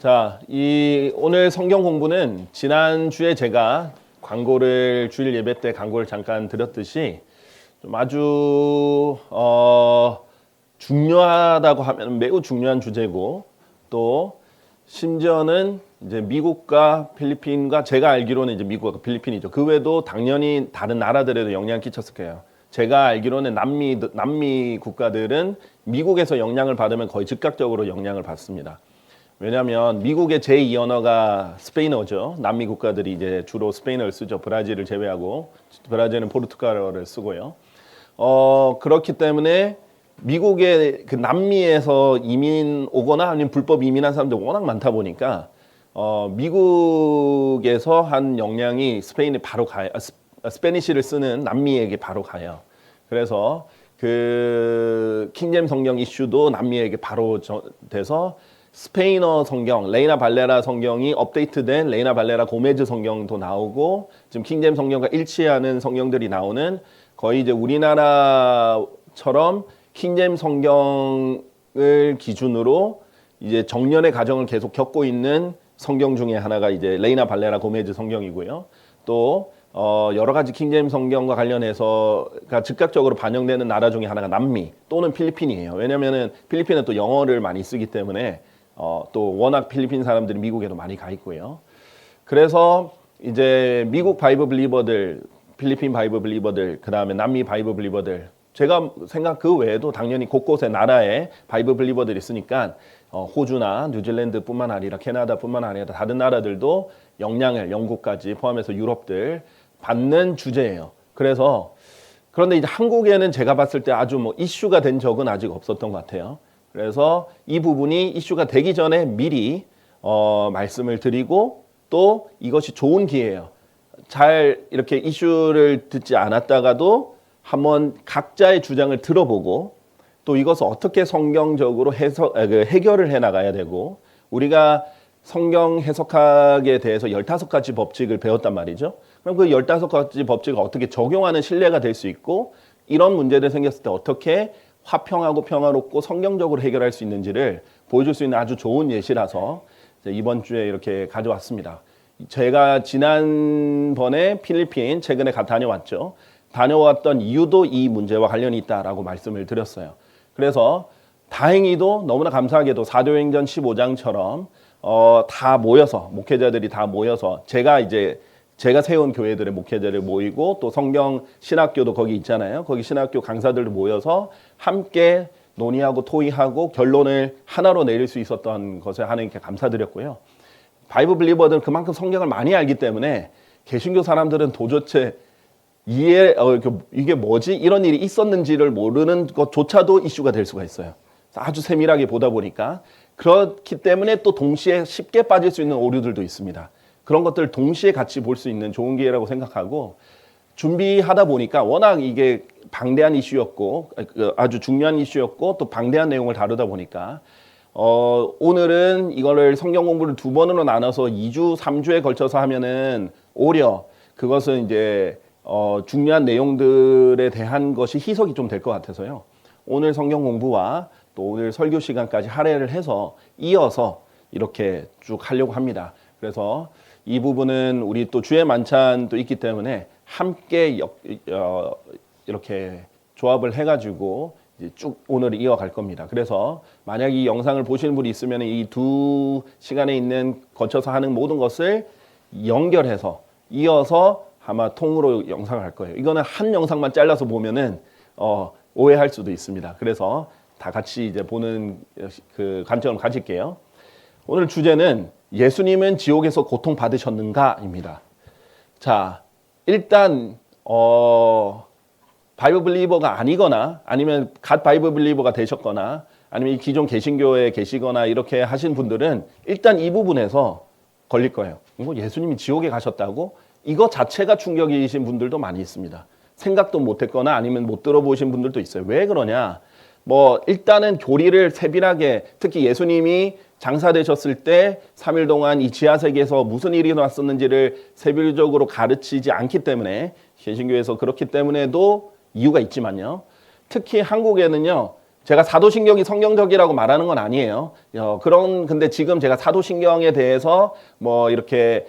자, 오늘 성경 공부는 지난주에 제가 광고를 주일 예배 때 광고를 잠깐 드렸듯이 좀 아주 중요하다고 하면 매우 중요한 주제고, 또 심지어는 이제 미국과 필리핀과, 제가 알기로는 이제 미국과 필리핀이죠. 그 외에도 당연히 다른 나라들에도 영향을 끼쳤을 거예요. 제가 알기로는 남미 국가들은 미국에서 영향을 받으면 거의 즉각적으로 영향을 받습니다. 왜냐하면 미국의 제2 언어가 스페인어죠. 남미 국가들이 이제 주로 스페인어를 쓰죠. 브라질을 제외하고. 브라질은 포르투갈어를 쓰고요. 그렇기 때문에 미국의 그 남미에서 이민 오거나 아니면 불법 이민한 사람들 워낙 많다 보니까 미국에서 한 영향이 스페인에 바로 가요. 스페니쉬를 쓰는 남미에게 바로 가요. 그래서 그 킹제임스 성경 이슈도 남미에게 바로 돼서 스페인어 성경, 레이나 발레라 성경이 업데이트된 레이나 발레라 고메즈 성경도 나오고, 지금 킹제임스 성경과 일치하는 성경들이 나오는, 거의 이제 우리나라처럼 킹제임스 성경을 기준으로 이제 정년의 과정을 계속 겪고 있는 성경 중에 하나가 이제 레이나 발레라 고메즈 성경이고요. 또 여러 가지 킹제임스 성경과 관련해서가 즉각적으로 반영되는 나라 중에 하나가 남미 또는 필리핀이에요. 왜냐면은 필리핀은 또 영어를 많이 쓰기 때문에 또 워낙 필리핀 사람들이 미국에도 많이 가 있고요. 그래서 이제 미국 바이블 빌리버들, 필리핀 바이블 빌리버들, 그 다음에 남미 바이블 빌리버들, 제가 생각 그 외에도 당연히 곳곳에 나라에 바이블 빌리버들이 있으니까 호주나 뉴질랜드뿐만 아니라 캐나다뿐만 아니라 다른 나라들도 영향을, 영국까지 포함해서 유럽들 받는 주제예요. 그런데 이제 한국에는 제가 봤을 때 아주 뭐 이슈가 된 적은 아직 없었던 것 같아요. 그래서 이 부분이 이슈가 되기 전에 미리 말씀을 드리고, 또 이것이 좋은 기회예요. 잘 이렇게 이슈를 듣지 않았다가도 한번 각자의 주장을 들어보고, 또 이것을 어떻게 성경적으로 해결을 해 나가야 되고, 우리가 성경 해석학에 대해서 15가지 법칙을 배웠단 말이죠. 그럼 그 15가지 법칙을 어떻게 적용하는 신뢰가 될 수 있고, 이런 문제들 생겼을 때 어떻게 화평하고 평화롭고 성경적으로 해결할 수 있는지를 보여줄 수 있는 아주 좋은 예시라서 이번 주에 이렇게 가져왔습니다. 제가 지난번에 필리핀 최근에 다녀왔죠. 다녀왔던 이유도 이 문제와 관련이 있다라고 말씀을 드렸어요. 그래서 다행히도 너무나 감사하게도 사도행전 15장처럼 다 모여서, 목회자들이 다 모여서, 제가 세운 교회들의 목회자를 모이고, 또 성경 신학교도 거기 있잖아요. 거기 신학교 강사들도 모여서 함께 논의하고 토의하고 결론을 하나로 내릴 수 있었던 것에 하나님께 감사드렸고요. 바이블 빌리버들은 그만큼 성경을 많이 알기 때문에 개신교 사람들은 도대체 이게 뭐지? 이런 일이 있었는지를 모르는 것조차도 이슈가 될 수가 있어요. 아주 세밀하게 보다 보니까. 그렇기 때문에 또 동시에 쉽게 빠질 수 있는 오류들도 있습니다. 그런 것들을 동시에 같이 볼 수 있는 좋은 기회라고 생각하고, 준비하다 보니까 워낙 이게 방대한 이슈였고 아주 중요한 이슈였고 또 방대한 내용을 다루다 보니까 오늘은 이거를 성경 공부를 2번으로 나눠서 2주, 3주에 걸쳐서 하면은 오히려 그것은 이제 중요한 내용들에 대한 것이 희석이 좀 될 것 같아서요. 오늘 성경 공부와 또 오늘 설교 시간까지 할애를 해서 이어서 이렇게 쭉 하려고 합니다. 그래서 이 부분은 우리 또 주의 만찬도 있기 때문에 함께 이렇게 조합을 해가지고 이제 쭉 오늘 이어갈 겁니다. 그래서 만약 이 영상을 보시는 분이 있으면 이 2시간에 있는 거쳐서 하는 모든 것을 연결해서 이어서 아마 통으로 영상을 할 거예요. 이거는 한 영상만 잘라서 보면은 오해할 수도 있습니다. 그래서 다 같이 이제 보는 그 관점을 가질게요. 오늘 주제는 예수님은 지옥에서 고통 받으셨는가입니다. 자, 일단 바이블 빌리버가 아니거나 아니면 갓 바이블 빌리버가 되셨거나 아니면 기존 개신교에 계시거나 이렇게 하신 분들은 일단 이 부분에서 걸릴 거예요. 이거 예수님이 지옥에 가셨다고? 이거 자체가 충격이신 분들도 많이 있습니다. 생각도 못했거나 아니면 못 들어보신 분들도 있어요. 왜 그러냐? 일단은 교리를 세밀하게, 특히 예수님이 장사되셨을 때 3일 동안 이 지하세계에서 무슨 일이 났었는지를 세밀적으로 가르치지 않기 때문에, 개신교에서 그렇기 때문에도 이유가 있지만요. 특히 한국에는요, 제가 사도신경이 성경적이라고 말하는 건 아니에요. 근데 지금 제가 사도신경에 대해서 뭐 이렇게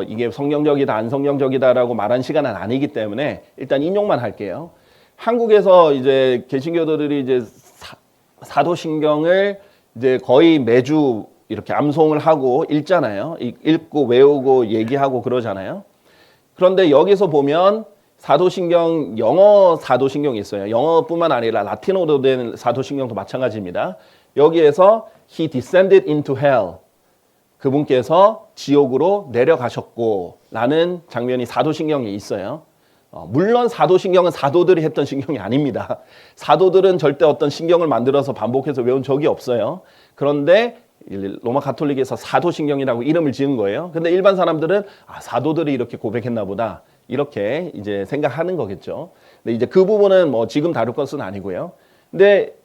이게 성경적이다 안 성경적이다라고 말한 시간은 아니기 때문에 일단 인용만 할게요. 한국에서 이제 개신교도들이 이제 사도신경을 이제 거의 매주 이렇게 암송을 하고 읽잖아요. 읽고 외우고 얘기하고 그러잖아요. 그런데 여기서 보면 사도신경, 영어 사도신경이 있어요. 영어뿐만 아니라 라틴어로 된 사도신경도 마찬가지입니다. 여기에서 He descended into hell. 그분께서 지옥으로 내려가셨고 라는 장면이 사도신경에 있어요. 물론 사도신경은 사도들이 했던 신경이 아닙니다. 사도들은 절대 어떤 신경을 만들어서 반복해서 외운 적이 없어요. 그런데 로마 가톨릭에서 사도신경이라고 이름을 지은 거예요. 근데 일반 사람들은 사도들이 이렇게 고백했나 보다. 이렇게 이제 생각하는 거겠죠. 근데 이제 그 부분은 뭐 지금 다룰 것은 아니고요. 근데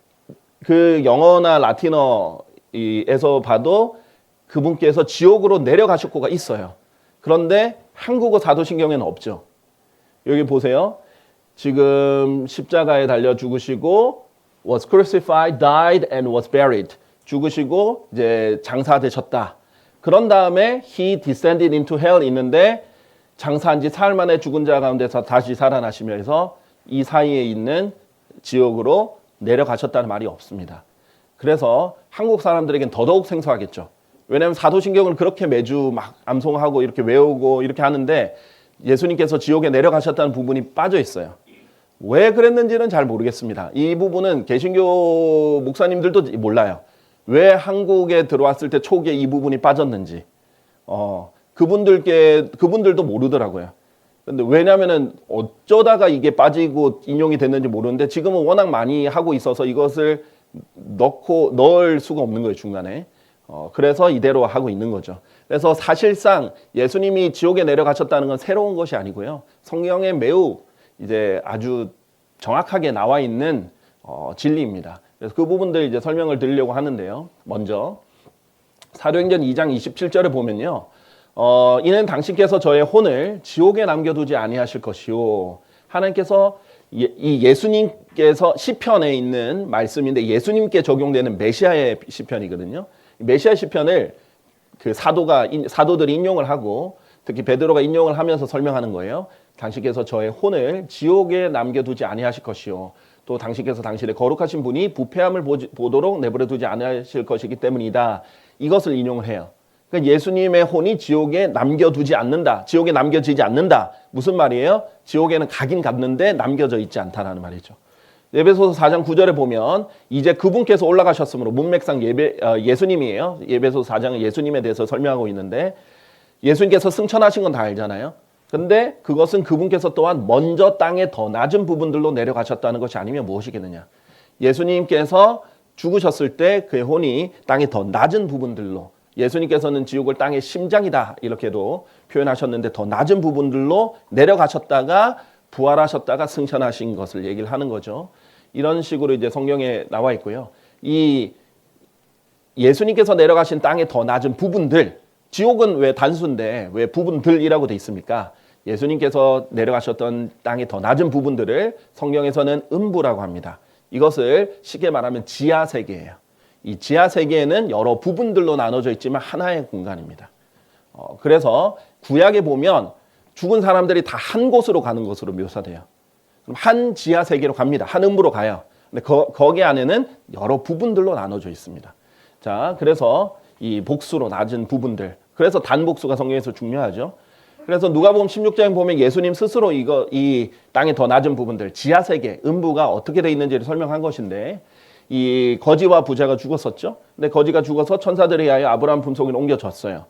그 영어나 라틴어에서 봐도 그분께서 지옥으로 내려가셨고가 있어요. 그런데 한국어 사도신경에는 없죠. 여기 보세요. 지금 십자가에 달려 죽으시고 was crucified, died and was buried. 죽으시고 이제 장사되셨다. 그런 다음에 he descended into hell 있는데 장사한 지 사흘 만에 죽은 자 가운데서 다시 살아나시면서 이 사이에 있는 지옥으로 내려가셨다는 말이 없습니다. 그래서 한국 사람들에겐 더더욱 생소하겠죠. 왜냐하면 사도신경을 그렇게 매주 막 암송하고 이렇게 외우고 이렇게 하는데 예수님께서 지옥에 내려가셨다는 부분이 빠져 있어요. 왜 그랬는지는 잘 모르겠습니다. 이 부분은 개신교 목사님들도 몰라요. 왜 한국에 들어왔을 때 초기에 이 부분이 빠졌는지. 그분들도 모르더라고요. 근데 왜냐면은 어쩌다가 이게 빠지고 인용이 됐는지 모르는데 지금은 워낙 많이 하고 있어서 이것을 넣을 수가 없는 거예요, 중간에. 그래서 이대로 하고 있는 거죠. 그래서 사실상 예수님이 지옥에 내려가셨다는 건 새로운 것이 아니고요. 성경에 매우 이제 아주 정확하게 나와 있는 진리입니다. 그래서 그 부분들 이제 설명을 드리려고 하는데요. 먼저 사도행전 2장 27절에 보면요. 이는 당신께서 저의 혼을 지옥에 남겨두지 아니하실 것이요. 하나님께서 이 예수님께서 시편에 있는 말씀인데 예수님께 적용되는 메시아의 시편이거든요. 메시아 시편을 그 사도들이 인용을 하고 특히 베드로가 인용을 하면서 설명하는 거예요. 당신께서 저의 혼을 지옥에 남겨두지 아니하실 것이요. 또 당신께서 당신의 거룩하신 분이 부패함을 보도록 내버려 두지 않으실 것이기 때문이다. 이것을 인용을 해요. 그러니까 예수님의 혼이 지옥에 남겨두지 않는다. 지옥에 남겨지지 않는다. 무슨 말이에요? 지옥에는 가긴 갔는데 남겨져 있지 않다라는 말이죠. 에베소서 4장 9절에 보면 이제 그분께서 올라가셨으므로 문맥상 예수님이에요. 에베소서 4장은 예수님에 대해서 설명하고 있는데 예수님께서 승천하신 건 다 알잖아요. 근데 그것은 그분께서 또한 먼저 땅에 더 낮은 부분들로 내려가셨다는 것이 아니면 무엇이겠느냐. 예수님께서 죽으셨을 때 그의 혼이 땅에 더 낮은 부분들로 예수님께서는 지옥을 땅의 심장이다 이렇게도 표현하셨는데 더 낮은 부분들로 내려가셨다가 부활하셨다가 승천하신 것을 얘기를 하는 거죠. 이런 식으로 이제 성경에 나와 있고요. 이 예수님께서 내려가신 땅의 더 낮은 부분들, 지옥은 왜 단수인데 왜 부분들이라고 돼 있습니까? 예수님께서 내려가셨던 땅의 더 낮은 부분들을 성경에서는 음부라고 합니다. 이것을 쉽게 말하면 지하 세계예요. 이 지하 세계에는 여러 부분들로 나눠져 있지만 하나의 공간입니다. 그래서 구약에 보면 죽은 사람들이 다 한 곳으로 가는 것으로 묘사돼요. 그럼 한 지하 세계로 갑니다. 한 음부로 가요. 근데 거기 안에는 여러 부분들로 나눠져 있습니다. 자, 그래서 이 복수로 낮은 부분들. 그래서 단복수가 성경에서 중요하죠. 그래서 누가복음 16장에 보면 예수님 스스로 이 땅의 더 낮은 부분들, 지하 세계, 음부가 어떻게 돼 있는지를 설명한 것인데 이 거지와 부자가 죽었었죠. 근데 거지가 죽어서 천사들에 의하여 아브라함 품속에 옮겨졌어요.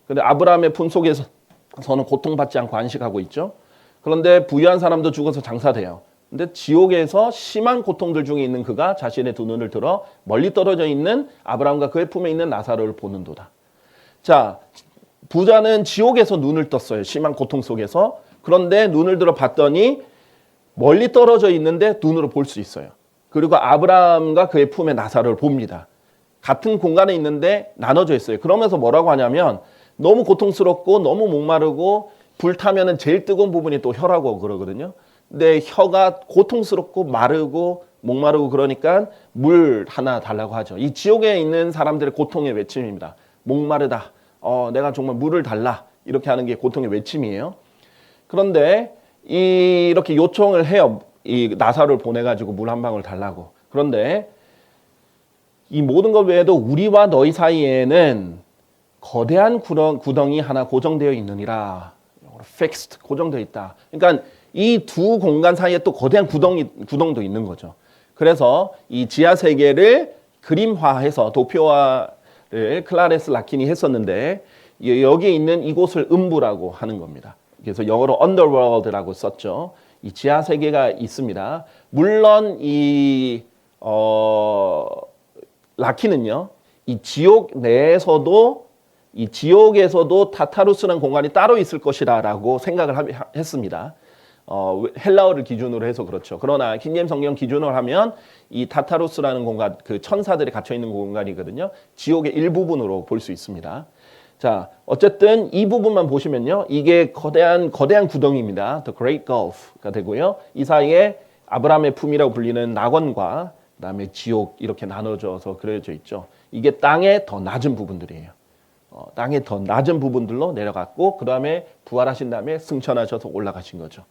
근데 아브라함의 품속에서는 고통받지 않고 안식하고 있죠. 그런데 부유한 사람도 죽어서 장사돼요. 근데 지옥에서 심한 고통들 중에 있는 그가 자신의 두 눈을 들어 멀리 떨어져 있는 아브라함과 그의 품에 있는 나사로를 보는도다. 자, 부자는 지옥에서 눈을 떴어요. 심한 고통 속에서. 그런데 눈을 들어 봤더니 멀리 떨어져 있는데 눈으로 볼 수 있어요. 그리고 아브라함과 그의 품에 나사로를 봅니다. 같은 공간에 있는데 나눠져 있어요. 그러면서 뭐라고 하냐면 너무 고통스럽고 너무 목마르고 불타면은 제일 뜨거운 부분이 또 혀라고 그러거든요. 근데 혀가 고통스럽고 마르고 목마르고 그러니까 물 하나 달라고 하죠. 이 지옥에 있는 사람들의 고통의 외침입니다. 목마르다. 내가 정말 물을 달라. 이렇게 하는 게 고통의 외침이에요. 그런데 이렇게 요청을 해요. 이 나사로를 보내가지고 물 한 방울 달라고. 그런데 이 모든 것 외에도 우리와 너희 사이에는 거대한 구덩이 하나 고정되어 있느니라. fixed, 고정되어 있다. 그러니까 이 두 공간 사이에 또 거대한 구덩도 있는 거죠. 그래서 이 지하 세계를 그림화해서 도표화를 클라레스 라킨이 했었는데 여기에 있는 이곳을 음부라고 하는 겁니다. 그래서 영어로 underworld라고 썼죠. 이 지하 세계가 있습니다. 물론 이 라킨은요, 이 지옥 내에서도 이 지옥에서도 타타루스라는 공간이 따로 있을 것이라고 생각을 했습니다. 헬라어를 기준으로 해서 그렇죠. 그러나 킹제임 성경 기준으로 하면 이 타타루스라는 공간, 그 천사들이 갇혀 있는 공간이거든요. 지옥의 일부분으로 볼 수 있습니다. 자, 어쨌든 이 부분만 보시면요, 이게 거대한 구덩이입니다. The Great Gulf가 되고요. 이 사이에 아브라함의 품이라고 불리는 낙원과 그다음에 지옥 이렇게 나눠져서 그려져 있죠. 이게 땅의 더 낮은 부분들이에요. 땅의 더 낮은 부분들로 내려갔고 그 다음에 부활하신 다음에 승천하셔서 올라가신 거죠.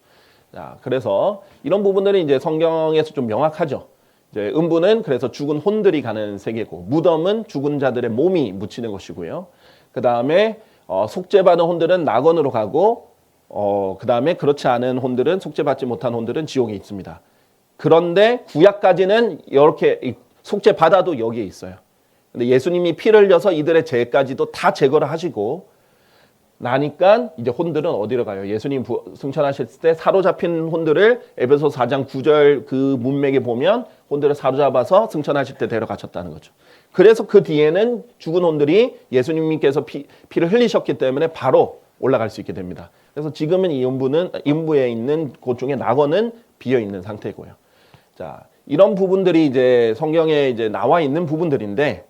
자, 그래서 이런 부분들이 이제 성경에서 좀 명확하죠. 이제 음부는 그래서 죽은 혼들이 가는 세계고, 무덤은 죽은 자들의 몸이 묻히는 것이고요. 그 다음에 속죄받은 혼들은 낙원으로 가고, 그 다음에 그렇지 않은 혼들은, 속죄받지 못한 혼들은 지옥에 있습니다. 그런데 구약까지는 이렇게 속죄받아도 여기에 있어요. 근데 예수님이 피를 흘려서 이들의 죄까지도 다 제거를 하시고 나니까 이제 혼들은 어디로 가요? 예수님 승천하실 때 사로잡힌 혼들을 에베소 4장 9절 그 문맥에 보면 혼들을 사로잡아서 승천하실 때 데려가셨다는 거죠. 그래서 그 뒤에는 죽은 혼들이 예수님께서 피를 흘리셨기 때문에 바로 올라갈 수 있게 됩니다. 그래서 지금은 이 음부에 있는 곳 중에 낙원은 비어 있는 상태고요. 자, 이런 부분들이 이제 성경에 이제 나와 있는 부분들인데,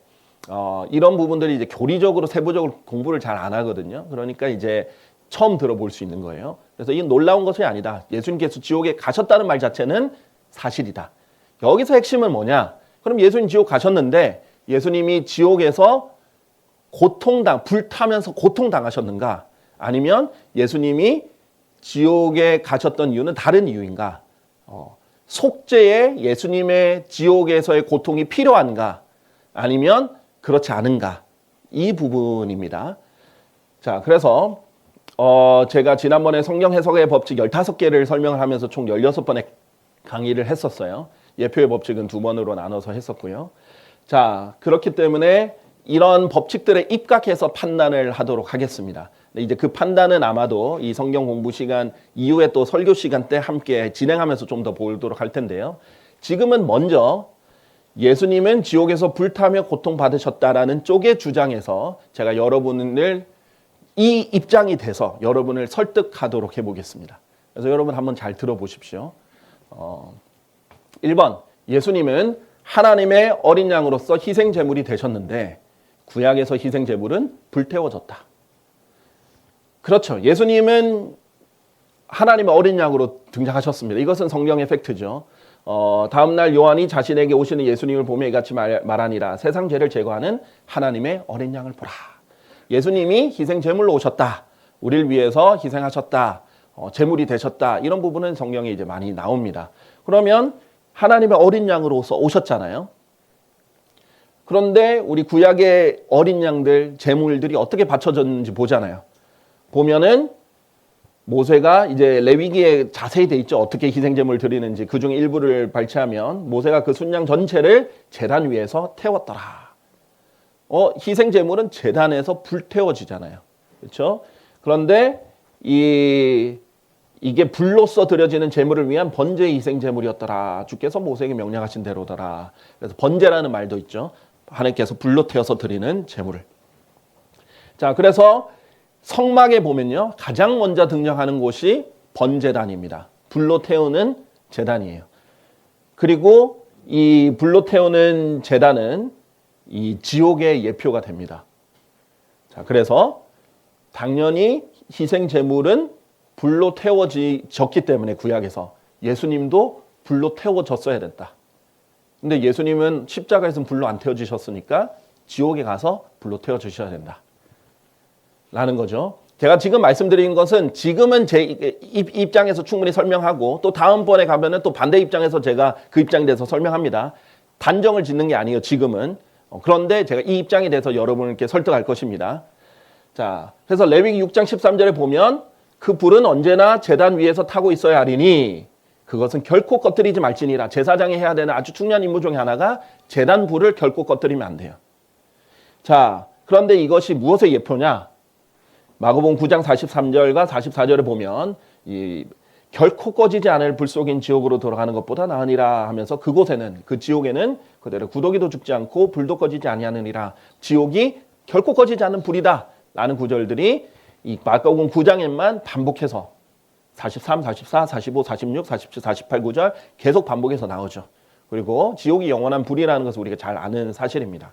이런 부분들이 이제 교리적으로 세부적으로 공부를 잘 안 하거든요. 그러니까 이제 처음 들어볼 수 있는 거예요. 그래서 이건 놀라운 것이 아니다. 예수님께서 지옥에 가셨다는 말 자체는 사실이다. 여기서 핵심은 뭐냐? 그럼 예수님 지옥 가셨는데 예수님이 지옥에서 불타면서 고통당하셨는가? 아니면 예수님이 지옥에 가셨던 이유는 다른 이유인가? 속죄에 예수님의 지옥에서의 고통이 필요한가? 아니면 그렇지 않은가? 이 부분입니다. 자, 그래서 제가 지난번에 성경 해석의 법칙 15개를 설명을 하면서 총 16번의 강의를 했었어요. 예표의 법칙은 2번으로 나눠서 했었고요. 자, 그렇기 때문에 이런 법칙들에 입각해서 판단을 하도록 하겠습니다. 이제 그 판단은 아마도 이 성경 공부 시간 이후에 또 설교 시간 때 함께 진행하면서 좀 더 보도록 할 텐데요. 지금은 먼저 예수님은 지옥에서 불타며 고통받으셨다라는 쪽의 주장에서 제가 여러분을 이 입장이 돼서 여러분을 설득하도록 해보겠습니다. 그래서 여러분 한번 잘 들어보십시오. 1번, 예수님은 하나님의 어린 양으로서 희생 제물이 되셨는데 구약에서 희생 제물은 불태워졌다. 그렇죠. 예수님은 하나님의 어린 양으로 등장하셨습니다. 이것은 성경의 팩트죠. 다음날 요한이 자신에게 오시는 예수님을 보며 이같이 말하니라. 세상 죄를 제거하는 하나님의 어린 양을 보라. 예수님이 희생 제물로 오셨다. 우리를 위해서 희생하셨다. 제물이 되셨다. 이런 부분은 성경에 이제 많이 나옵니다. 그러면 하나님의 어린 양으로서 오셨잖아요. 그런데 우리 구약의 어린 양들, 제물들이 어떻게 바쳐졌는지 보잖아요. 보면은 모세가 이제 레위기에 자세히 돼 있죠. 어떻게 희생제물을 드리는지. 그 중에 일부를 발췌하면 모세가 그 순양 전체를 제단 위에서 태웠더라. 희생제물은 제단에서 불태워지잖아요. 그렇죠? 그런데 이게 불로써 드려지는 제물을 위한 번제의 희생제물이었더라. 주께서 모세에게 명령하신 대로더라. 그래서 번제라는 말도 있죠. 하나님께서 불로 태워서 드리는 제물을. 자, 그래서 성막에 보면요, 가장 먼저 등장하는 곳이 번제단입니다. 불로 태우는 제단이에요. 그리고 이 불로 태우는 제단은 이 지옥의 예표가 됩니다. 자, 그래서 당연히 희생 제물은 불로 태워졌기 때문에 구약에서 예수님도 불로 태워졌어야 됐다. 근데 예수님은 십자가에서 불로 안 태워주셨으니까 지옥에 가서 불로 태워주셔야 된다. 라는 거죠. 제가 지금 말씀드린 것은 지금은 제 입장에서 충분히 설명하고 또 다음번에 가면은 또 반대 입장에서 제가 그 입장에 대해서 설명합니다. 단정을 짓는 게 아니에요, 지금은. 그런데 제가 이 입장에 대해서 여러분께 설득할 것입니다. 자, 그래서 레위기 6장 13절에 보면 그 불은 언제나 제단 위에서 타고 있어야 하리니 그것은 결코 꺼뜨리지 말지니라. 제사장이 해야 되는 아주 중요한 임무 중에 하나가 제단 불을 결코 꺼뜨리면 안 돼요. 자, 그런데 이것이 무엇의 예표냐? 마가복음 9장 43절과 44절에 보면 이 결코 꺼지지 않을 불 속인 지옥으로 돌아가는 것보다 나으니라 하면서 그곳에는 그 지옥에는 그대로 구더기도 죽지 않고 불도 꺼지지 아니하느니라. 지옥이 결코 꺼지지 않는 불이다 라는 구절들이 이 마가복음 9장에만 반복해서 43, 44, 45, 46, 47, 48 구절 계속 반복해서 나오죠. 그리고 지옥이 영원한 불이라는 것을 우리가 잘 아는 사실입니다.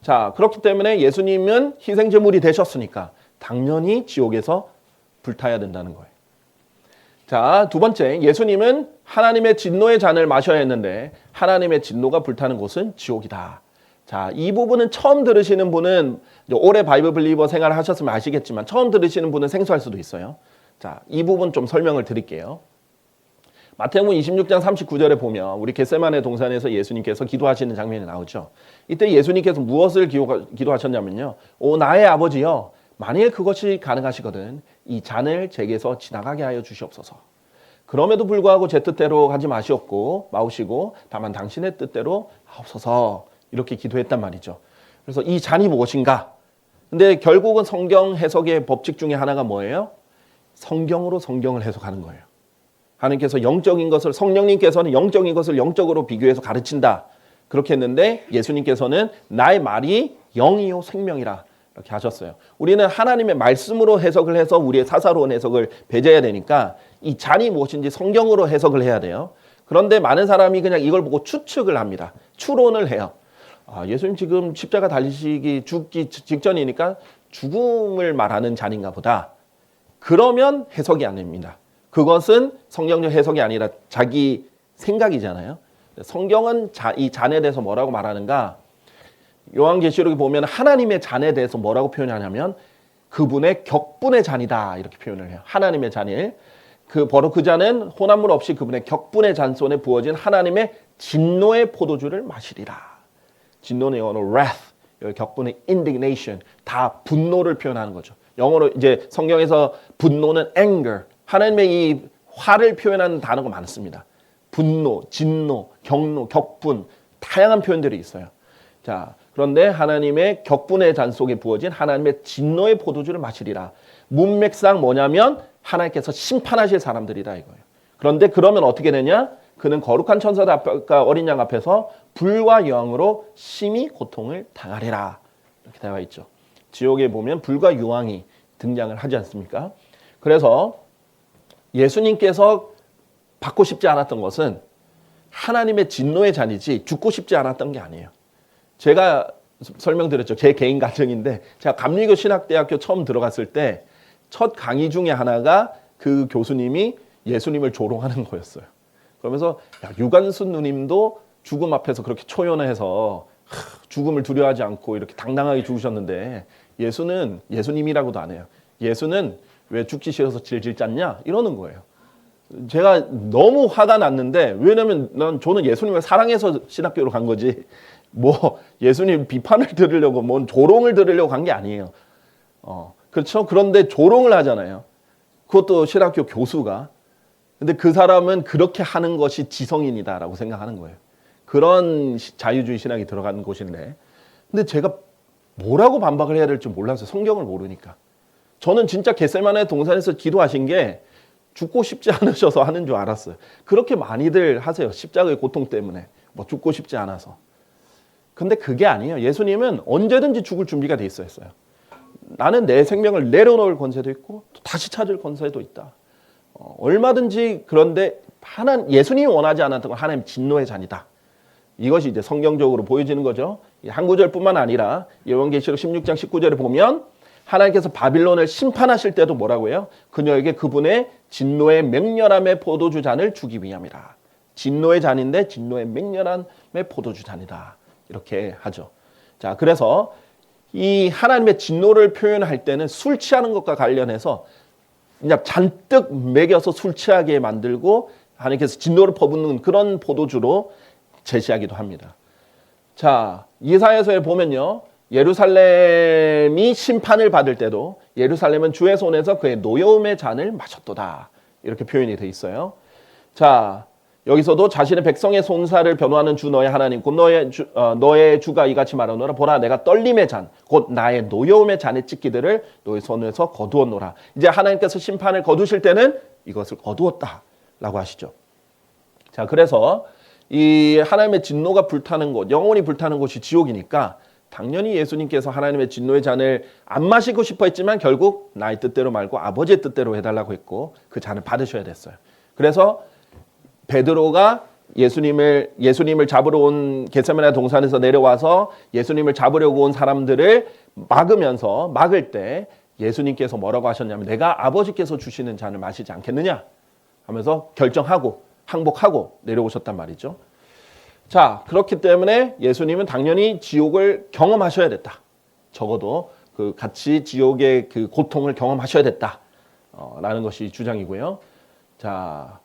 자, 그렇기 때문에 예수님은 희생제물이 되셨으니까 당연히 지옥에서 불타야 된다는 거예요. 자, 두 번째, 예수님은 하나님의 진노의 잔을 마셔야 했는데 하나님의 진노가 불타는 곳은 지옥이다. 자, 이 부분은 처음 들으시는 분은 오래 바이블 빌리버 생활을 하셨으면 아시겠지만 처음 들으시는 분은 생소할 수도 있어요. 자, 이 부분 좀 설명을 드릴게요. 마태복음 26장 39절에 보면 우리 겟세마네 동산에서 예수님께서 기도하시는 장면이 나오죠. 이때 예수님께서 무엇을 기도하셨냐면요. 오 나의 아버지여, 만일 그것이 가능하시거든 이 잔을 제게서 지나가게 하여 주시옵소서. 그럼에도 불구하고 제 뜻대로 하지 마시고 다만 당신의 뜻대로 하옵소서. 이렇게 기도했단 말이죠. 그래서 이 잔이 무엇인가? 근데 결국은 성경 해석의 법칙 중에 하나가 뭐예요? 성경으로 성경을 해석하는 거예요. 하나님께서 영적인 것을, 성령님께서는 영적인 것을 영적으로 비교해서 가르친다. 그렇게 했는데 예수님께서는 나의 말이 영이요 생명이라 이렇게 하셨어요. 우리는 하나님의 말씀으로 해석을 해서 우리의 사사로운 해석을 배제해야 되니까 이 잔이 무엇인지 성경으로 해석을 해야 돼요. 그런데 많은 사람이 그냥 이걸 보고 추측을 합니다. 추론을 해요. 아, 예수님 지금 십자가 달리시기 죽기 직전이니까 죽음을 말하는 잔인가 보다. 그러면 해석이 아닙니다. 그것은 성경적 해석이 아니라 자기 생각이잖아요. 성경은 이 잔에 대해서 뭐라고 말하는가? 요한계시록에 보면 하나님의 잔에 대해서 뭐라고 표현하냐면 그분의 격분의 잔이다 이렇게 표현을 해요. 하나님의 잔일. 바로 그 잔은 혼합물 없이 그분의 격분의 잔 손에 부어진 하나님의 진노의 포도주를 마시리라. 진노는 영어로 wrath, 격분의 indignation, 다 분노를 표현하는 거죠. 영어로 이제 성경에서 분노는 anger, 하나님의 이 화를 표현하는 단어가 많습니다. 분노, 진노, 경노, 격분, 다양한 표현들이 있어요. 자, 그런데 하나님의 격분의 잔 속에 부어진 하나님의 진노의 포도주를 마시리라. 문맥상 뭐냐면 하나님께서 심판하실 사람들이다 이거예요. 그런데 그러면 어떻게 되냐? 그는 거룩한 천사들 앞과 어린 양 앞에서 불과 유황으로 심히 고통을 당하리라. 이렇게 되어 있죠. 지옥에 보면 불과 유황이 등장을 하지 않습니까? 그래서 예수님께서 받고 싶지 않았던 것은 하나님의 진노의 잔이지 죽고 싶지 않았던 게 아니에요. 제가 설명드렸죠. 제 개인 가정인데 제가 감리교 신학대학교 처음 들어갔을 때 첫 강의 중에 하나가 그 교수님이 예수님을 조롱하는 거였어요. 그러면서 야, 유관순 누님도 죽음 앞에서 그렇게 초연해서 죽음을 두려워하지 않고 이렇게 당당하게 죽으셨는데 예수는 예수님이라고도 안 해요. 예수는 왜 죽기 싫어서 질질 짰냐? 이러는 거예요. 제가 너무 화가 났는데 왜냐면 저는 예수님을 사랑해서 신학교로 간 거지 뭐 예수님 비판을 들으려고 뭔 조롱을 들으려고 간 게 아니에요. 그렇죠? 그런데 조롱을 하잖아요. 그것도 신학교 교수가. 근데 그 사람은 그렇게 하는 것이 지성인이다라고 생각하는 거예요. 그런 자유주의 신학이 들어간 곳인데. 근데 제가 뭐라고 반박을 해야 될지 몰랐어요. 성경을 모르니까. 저는 진짜 겟세마네 동산에서 기도하신 게 죽고 싶지 않으셔서 하는 줄 알았어요. 그렇게 많이들 하세요. 십자가의 고통 때문에. 뭐 죽고 싶지 않아서. 근데 그게 아니에요. 예수님은 언제든지 죽을 준비가 돼 있었어요. 나는 내 생명을 내려놓을 권세도 있고 또 다시 찾을 권세도 있다. 얼마든지. 그런데 예수님이 원하지 않았던 건 하나님 진노의 잔이다. 이것이 이제 성경적으로 보여지는 거죠. 한 구절뿐만 아니라 요한계시록 16장 19절에 보면 하나님께서 바빌론을 심판하실 때도 뭐라고 해요? 그녀에게 그분의 진노의 맹렬함의 포도주 잔을 주기 위함이라. 진노의 잔인데 진노의 맹렬한 포도주 잔이다. 이렇게 하죠. 자, 그래서 이 하나님의 진노를 표현할 때는 술 취하는 것과 관련해서 그냥 잔뜩 먹여서 술 취하게 만들고 하나님께서 진노를 퍼붓는 그런 포도주로 제시하기도 합니다. 자, 이사야서에 보면요. 예루살렘이 심판을 받을 때도 예루살렘은 주의 손에서 그의 노여움의 잔을 마셨도다. 이렇게 표현이 돼 있어요. 자, 여기서도 자신의 백성의 손살을 변호하는 주 너의 하나님 곧 너의 주가 이같이 말하노라. 보라 내가 떨림의 잔 곧 나의 노여움의 잔의 찢기들을 너의 손에서 거두었노라. 이제 하나님께서 심판을 거두실 때는 이것을 거두었다라고 하시죠. 자, 그래서 이 하나님의 진노가 불타는 곳, 영원히 불타는 곳이 지옥이니까 당연히 예수님께서 하나님의 진노의 잔을 안 마시고 싶어 했지만 결국 나의 뜻대로 말고 아버지의 뜻대로 해달라고 했고 그 잔을 받으셔야 됐어요. 그래서 베드로가 예수님을 잡으러 온 겟세마네 동산에서 내려와서 예수님을 잡으려고 온 사람들을 막을 때 예수님께서 뭐라고 하셨냐면 내가 아버지께서 주시는 잔을 마시지 않겠느냐 하면서 결정하고 항복하고 내려오셨단 말이죠. 자, 그렇기 때문에 예수님은 당연히 지옥을 경험하셔야 됐다. 적어도 그 같이 지옥의 그 고통을 경험하셔야 됐다. 라는 것이 주장이고요. 자,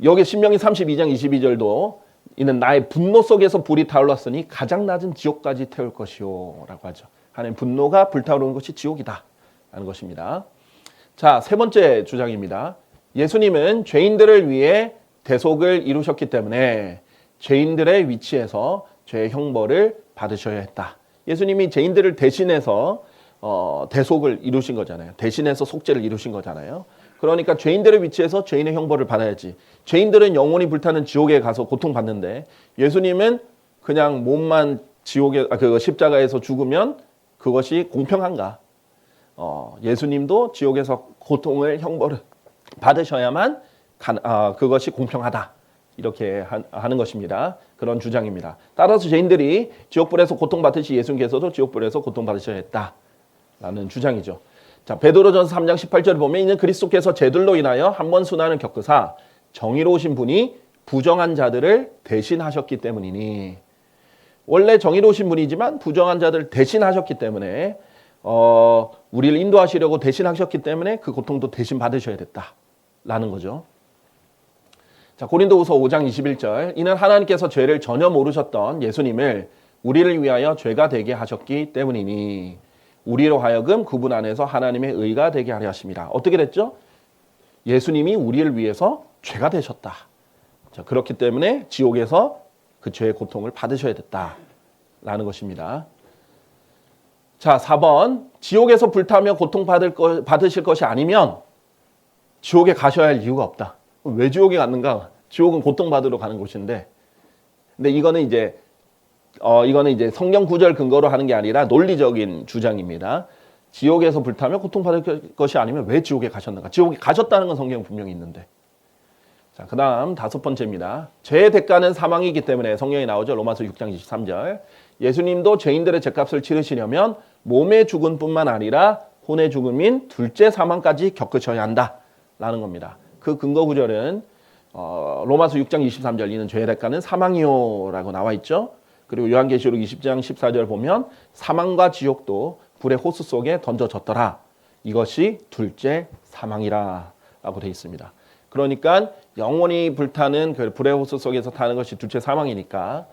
여기 신명기 32장 22절도 이는 나의 분노 속에서 불이 타올랐으니 가장 낮은 지옥까지 태울 것이요 라고 하죠. 하나님 분노가 불타오르는 것이 지옥이다 라는 것입니다. 자, 세 번째 주장입니다. 예수님은 죄인들을 위해 대속을 이루셨기 때문에 죄인들의 위치에서 죄의 형벌을 받으셔야 했다. 예수님이 죄인들을 대신해서 대속을 이루신 거잖아요. 대신해서 속죄를 이루신 거잖아요. 그러니까 죄인들의 위치에서 죄인의 형벌을 받아야지. 죄인들은 영원히 불타는 지옥에 가서 고통받는데 예수님은 그냥 몸만 그 십자가에서 죽으면 그것이 공평한가? 예수님도 지옥에서 고통을 형벌을 받으셔야만 그것이 공평하다. 이렇게 하는 것입니다. 그런 주장입니다. 따라서 죄인들이 지옥불에서 고통받듯이 예수님께서도 지옥불에서 고통받으셔야 했다라는 주장이죠. 자, 베드로전서 3장 18절을 보면 이는 그리스도께서 죄들로 인하여 한 번 순환을 겪으사 정의로우신 분이 부정한 자들을 대신하셨기 때문이니 원래 정의로우신 분이지만 부정한 자들을 대신하셨기 때문에 우리를 인도하시려고 대신하셨기 때문에 그 고통도 대신 받으셔야 됐다라는 거죠. 자, 고린도후서 5장 21절 이는 하나님께서 죄를 전혀 모르셨던 예수님을 우리를 위하여 죄가 되게 하셨기 때문이니 우리로 하여금 그분 안에서 하나님의 의가 되게 하려 하십니다. 어떻게 됐죠? 예수님이 우리를 위해서 죄가 되셨다. 자, 그렇기 때문에 지옥에서 그 죄의 고통을 받으셔야 됐다라는 것입니다. 자, 4번 지옥에서 불타며 고통받으실 것이 아니면 지옥에 가셔야 할 이유가 없다. 왜 지옥에 갔는가? 지옥은 고통받으러 가는 곳인데. 근데 이거는 이제 성경 구절 근거로 하는 게 아니라 논리적인 주장입니다. 지옥에서 불타며 고통받을 것이 아니면 왜 지옥에 가셨는가? 지옥에 가셨다는 건 성경에 분명히 있는데. 자, 그 다음 5번째입니다. 죄의 대가는 사망이기 때문에 성경에 나오죠. 로마서 6장 23절. 예수님도 죄인들의 죄값을 치르시려면 몸의 죽음뿐만 아니라 혼의 죽음인 둘째 사망까지 겪으셔야 한다라는 겁니다. 그 근거 구절은 로마서 6장 23절 이는 죄의 대가는 사망이요 라고 나와 있죠. 그리고 요한계시록 20장 14절 보면 사망과 지옥도 불의 호수 속에 던져졌더라. 이것이 둘째 사망이라 라고 되어 있습니다. 그러니까 영원히 불타는 그 불의 호수 속에서 타는 것이 둘째 사망이니까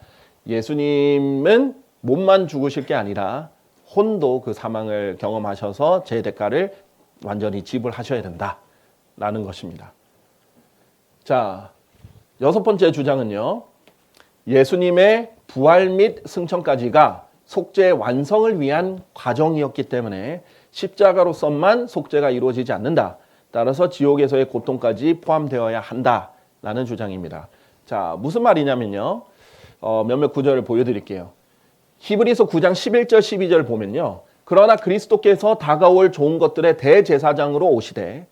예수님은 몸만 죽으실 게 아니라 혼도 그 사망을 경험하셔서 죄의 대가를 완전히 지불하셔야 된다라는 것입니다. 자, 6번째 주장은요. 예수님의 부활 및 승천까지가 속죄의 완성을 위한 과정이었기 때문에 십자가로서만 속죄가 이루어지지 않는다. 따라서 지옥에서의 고통까지 포함되어야 한다라는 주장입니다. 자, 무슨 말이냐면요. 몇몇 구절을 보여드릴게요. 히브리서 9장 11절 12절 보면요. 그러나 그리스도께서 다가올 좋은 것들의 대제사장으로 오시되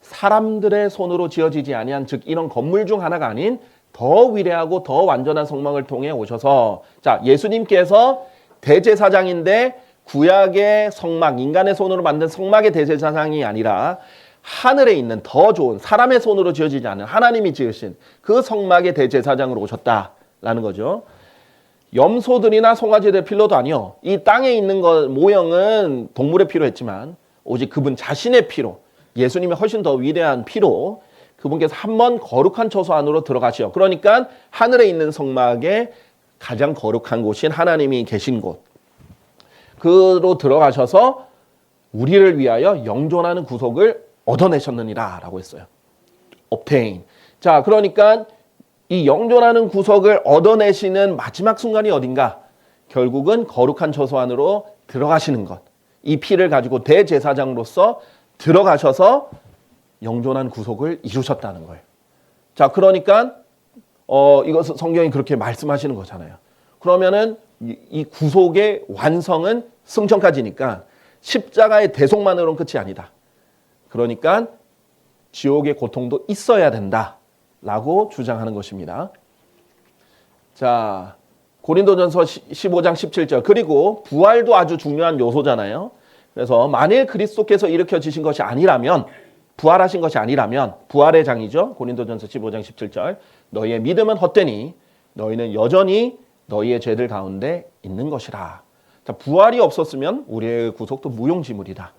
사람들의 손으로 지어지지 아니한 즉 이런 건물 중 하나가 아닌 더 위대하고 더 완전한 성막을 통해 오셔서 자, 예수님께서 대제사장인데 구약의 성막, 인간의 손으로 만든 성막의 대제사장이 아니라 하늘에 있는 더 좋은 사람의 손으로 지어지지 않은 하나님이 지으신 그 성막의 대제사장으로 오셨다라는 거죠. 염소들이나 송아지들 필요도 아니요. 이 땅에 있는 것 모형은 동물의 피로 했지만 오직 그분 자신의 피로, 예수님의 훨씬 더 위대한 피로 그분께서 한 번 거룩한 처소 안으로 들어가시오. 그러니까 하늘에 있는 성막에 가장 거룩한 곳인 하나님이 계신 곳, 그로 들어가셔서 우리를 위하여 영존하는 구속을 얻어내셨느니라 라고 했어요. obtain. 자, 그러니까 이 영존하는 구속을 얻어내시는 마지막 순간이 어딘가? 결국은 거룩한 처소 안으로 들어가시는 것. 이 피를 가지고 대제사장으로서 들어가셔서 영존한 구속을 이루셨다는 거예요. 자, 그러니까 이것은 성경이 그렇게 말씀하시는 거잖아요. 그러면은 이 구속의 완성은 승천까지니까 십자가의 대속만으로는 끝이 아니다. 그러니까 지옥의 고통도 있어야 된다라고 주장하는 것입니다. 자, 고린도전서 15장 17절. 그리고 부활도 아주 중요한 요소잖아요. 그래서 만일 그리스도께서 일으켜지신 것이 아니라면, 부활하신 것이 아니라면, 부활의 장이죠. 고린도전서 15장 17절. 너희의 믿음은 헛되니 너희는 여전히 너희의 죄들 가운데 있는 것이라. 자, 부활이 없었으면 우리의 구속도 무용지물이다.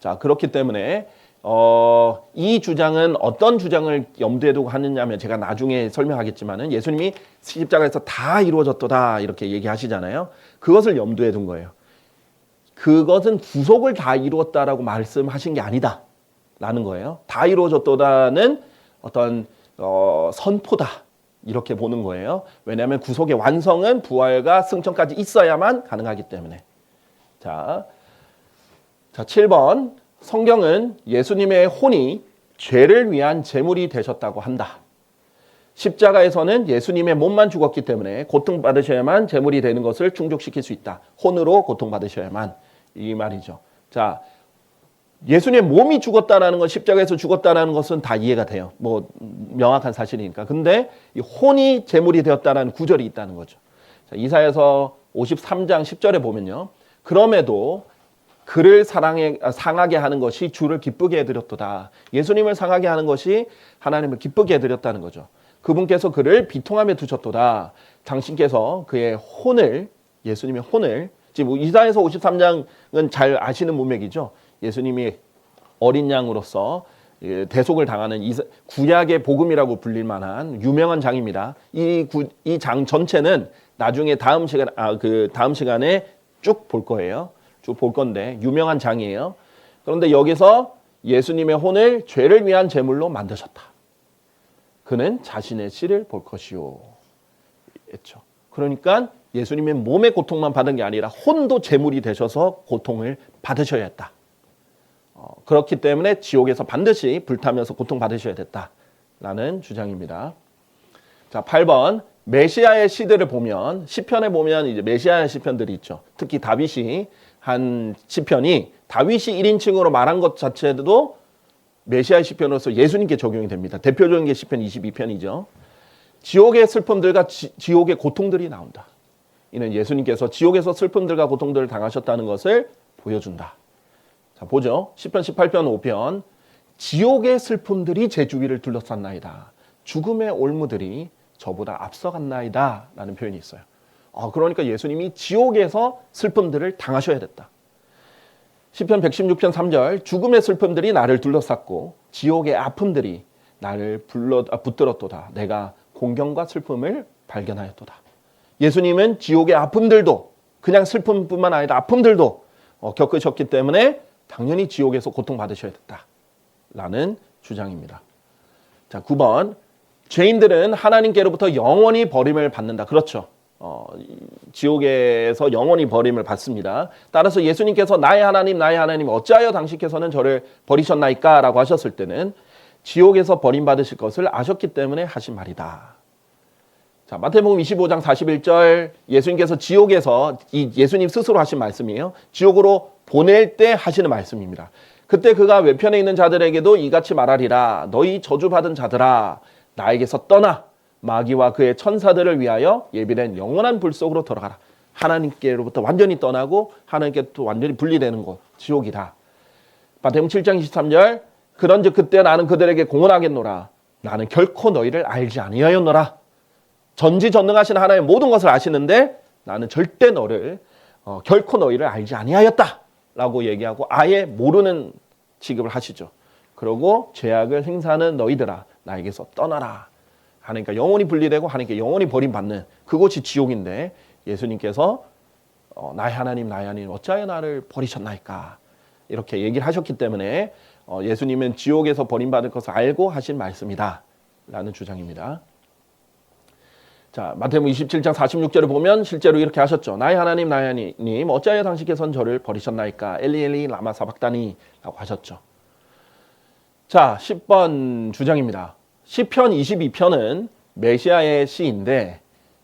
자, 그렇기 때문에 이 주장은 어떤 주장을 염두에 두고 하느냐면 제가 나중에 설명하겠지만은 예수님이 십자가에서 다 이루어졌도다 이렇게 얘기하시잖아요. 그것을 염두에 둔 거예요. 그것은 구속을 다 이루었다라고 말씀하신 게 아니다 라는 거예요. 다 이루어졌도다는 어떤 선포다 이렇게 보는 거예요. 왜냐하면 구속의 완성은 부활과 승천까지 있어야만 가능하기 때문에. 자 7번. 성경은 예수님의 혼이 죄를 위한 제물이 되셨다고 한다. 십자가에서는 예수님의 몸만 죽었기 때문에 고통받으셔야만 제물이 되는 것을 충족시킬 수 있다. 혼으로 고통받으셔야만, 이 말이죠. 자, 예수님의 몸이 죽었다라는 것, 십자가에서 죽었다라는 것은 다 이해가 돼요. 뭐 명확한 사실이니까. 근데 이 혼이 제물이 되었다라는 구절이 있다는 거죠. 자, 이사야서 53장 10절에 보면요. 그럼에도 그를 상하게 하는 것이 주를 기쁘게 해드렸도다. 예수님을 상하게 하는 것이 하나님을 기쁘게 해드렸다는 거죠. 그분께서 그를 비통함에 두셨도다. 당신께서 그의 혼을, 예수님의 혼을, 지금 이사야서 53장은 잘 아시는 문맥이죠. 예수님이 어린 양으로서 대속을 당하는 구약의 복음이라고 불릴 만한 유명한 장입니다. 이 장 전체는 나중에 다음 시간에 쭉 볼 거예요. 쭉 볼 건데 유명한 장이에요. 그런데 여기서 예수님의 혼을 죄를 위한 제물로 만드셨다. 그는 자신의 씨를 볼 것이요. 했죠. 그러니까 예수님의 몸의 고통만 받은 게 아니라 혼도 제물이 되셔서 고통을 받으셔야 했다. 그렇기 때문에 지옥에서 반드시 불타면서 고통받으셔야 됐다라는 주장입니다. 자, 8번. 메시아의 시들을 보면, 시편에 보면 이제 메시아의 시편들이 있죠. 특히 다윗이 한 시편이 다윗이 1인칭으로 말한 것 자체도 메시아의 시편으로서 예수님께 적용이 됩니다. 대표적인 게 시편 22편이죠. 지옥의 슬픔들과 지옥의 고통들이 나온다. 이는 예수님께서 지옥에서 슬픔들과 고통들을 당하셨다는 것을 보여준다. 자, 보죠. 시편 18편 5편. 지옥의 슬픔들이 제 주위를 둘러쌌나이다. 죽음의 올무들이 저보다 앞서갔나이다 라는 표현이 있어요. 그러니까 예수님이 지옥에서 슬픔들을 당하셔야 됐다. 시편 116편 3절. 죽음의 슬픔들이 나를 둘러쌌고 지옥의 아픔들이 나를 붙들었도다. 내가 공경과 슬픔을 발견하였도다. 예수님은 지옥의 아픔들도, 그냥 슬픔뿐만 아니라 아픔들도 겪으셨기 때문에 당연히 지옥에서 고통받으셔야 됐다라는 주장입니다. 자, 9번. 죄인들은 하나님께로부터 영원히 버림을 받는다. 그렇죠. 지옥에서 영원히 버림을 받습니다. 따라서 예수님께서 나의 하나님 어찌하여 당신께서는 저를 버리셨나이까? 라고 하셨을 때는 지옥에서 버림받으실 것을 아셨기 때문에 하신 말이다. 자, 마태복음 25장 41절. 예수님께서 지옥에서, 이 예수님 스스로 하신 말씀이에요. 지옥으로 보낼 때 하시는 말씀입니다. 그때 그가 외편에 있는 자들에게도 이같이 말하리라. 너희 저주받은 자들아, 나에게서 떠나 마귀와 그의 천사들을 위하여 예비된 영원한 불 속으로 들어가라. 하나님께로부터 완전히 떠나고 하나님께 또 완전히 분리되는 곳, 지옥이다. 마태복음 7장 23절. 그런즉 그때 나는 그들에게 공언하겠노라. 나는 결코 너희를 알지 아니하였노라. 전지전능하신 하나님 모든 것을 아시는데 나는 절대 너를 결코 너희를 알지 아니하였다 라고 얘기하고 아예 모르는 취급을 하시죠. 그러고 죄악을 행사하는 너희들아 나에게서 떠나라. 하나님과 영원히 분리되고 하나님께 영원히 버림받는 그곳이 지옥인데 예수님께서 나의 하나님 어찌하여 나를 버리셨나이까 이렇게 얘기를 하셨기 때문에 예수님은 지옥에서 버림받을 것을 알고 하신 말씀이다 라는 주장입니다. 자, 마태복음 27장 46절을 보면 실제로 이렇게 하셨죠. 나의 하나님 어찌하여 당신께서는 저를 버리셨나이까 엘리 엘리 라마 사박다니 라고 하셨죠. 자, 10번 주장입니다. 시편 22편은 메시아의 시인데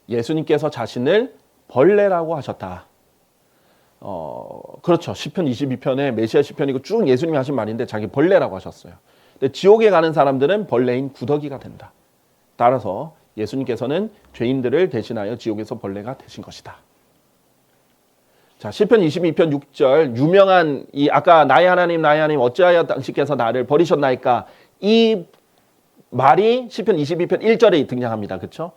예수님께서 자신을 벌레라고 하셨다. 그렇죠. 시편 22편에 메시아 시편이고 쭉 예수님이 하신 말인데 자기 벌레라고 하셨어요. 근데 지옥에 가는 사람들은 벌레인 구더기가 된다. 따라서 예수님께서는 죄인들을 대신하여 지옥에서 벌레가 되신 것이다. 자, 시편 22편 6절 유명한 이 아까 나의 하나님 어찌하여 당신께서 나를 버리셨나이까 이 말이 시편 22편 1절에 등장합니다. 그렇죠?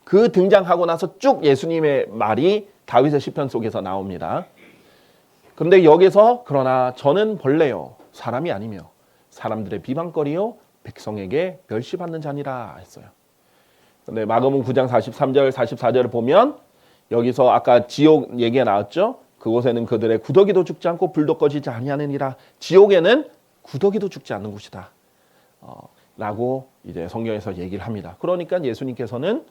그 등장하고 나서 쭉 예수님의 말이 다윗의 시편 속에서 나옵니다. 그런데 여기서 그러나 저는 벌레요 사람이 아니며 사람들의 비방거리요 백성에게 멸시받는 자니라 했어요. 근데 마가복음 9장 43절 44절을 보면 여기서 아까 지옥 얘기가 나왔죠. 그곳에는 그들의 구더기도 죽지 않고 불도 꺼지지 아니하느니라. 지옥에는 구더기도 죽지 않는 곳이다. 라고 이제 성경에서 얘기를 합니다. 그러니까 예수님께서는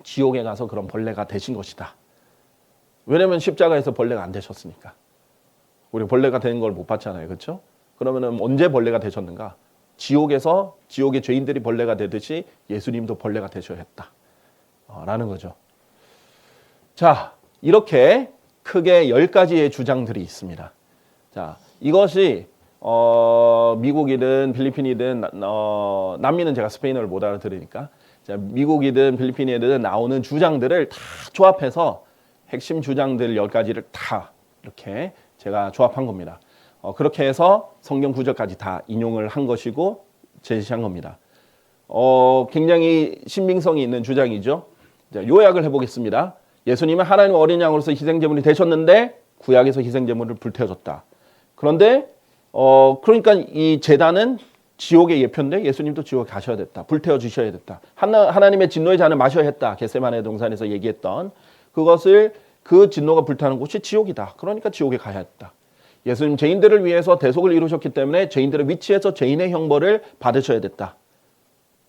지옥에 가서 그런 벌레가 되신 것이다. 왜냐하면 십자가에서 벌레가 안 되셨으니까. 우리 벌레가 되는 걸 못 봤잖아요. 그렇죠? 그러면 언제 벌레가 되셨는가? 지옥에서 지옥의 죄인들이 벌레가 되듯이 예수님도 벌레가 되셔야 했다. 라는 거죠. 자, 이렇게 크게 10가지의 주장들이 있습니다. 자, 이것이 미국이든 필리핀이든 남미는 제가 스페인어를 못 알아들으니까 자, 미국이든 필리핀이든 나오는 주장들을 다 조합해서 핵심 주장들 10가지를 다 이렇게 제가 조합한 겁니다. 그렇게 해서 성경 구절까지 다 인용을 한 것이고 제시한 겁니다. 굉장히 신빙성이 있는 주장이죠. 자, 요약을 해보겠습니다. 예수님은 하나님 어린 양으로서 희생제물이 되셨는데 구약에서 희생제물을 불태워줬다. 그런데 그러니까 이 제단은 지옥의 예표인데 예수님도 지옥에 가셔야 됐다. 불태워 주셔야 됐다. 하나님의 진노의 잔을 마셔야 했다. 겟세마네 동산에서 얘기했던 그것을 그 진노가 불타는 곳이 지옥이다. 그러니까 지옥에 가야 했다. 예수님 죄인들을 위해서 대속을 이루셨기 때문에 죄인들의 위치에서 죄인의 형벌을 받으셔야 됐다.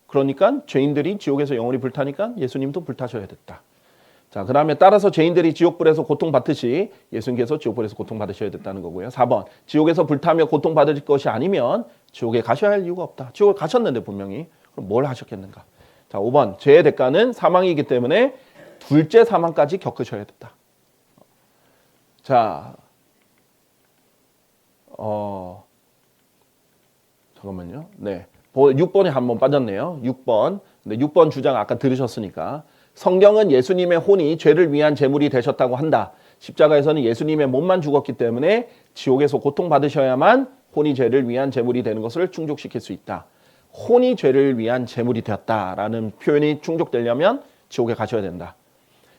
그러니까 죄인들이 지옥에서 영원히 불타니까 예수님도 불타셔야 됐다. 자, 그 다음에 따라서 죄인들이 지옥불에서 고통받듯이 예수님께서 지옥불에서 고통받으셔야 됐다는 거고요. 4번, 지옥에서 불타며 고통받을 것이 아니면 지옥에 가셔야 할 이유가 없다. 지옥에 가셨는데 분명히. 그럼 뭘 하셨겠는가? 자, 5번, 죄의 대가는 사망이기 때문에 둘째 사망까지 겪으셔야 됐다. 자, 잠깐만요. 네. 6번에 한번 빠졌네요. 6번. 근데 6번 주장 아까 들으셨으니까. 성경은 예수님의 혼이 죄를 위한 제물이 되셨다고 한다. 십자가에서는 예수님의 몸만 죽었기 때문에 지옥에서 고통받으셔야만 혼이 죄를 위한 제물이 되는 것을 충족시킬 수 있다. 혼이 죄를 위한 제물이 되었다라는 표현이 충족되려면 지옥에 가셔야 된다.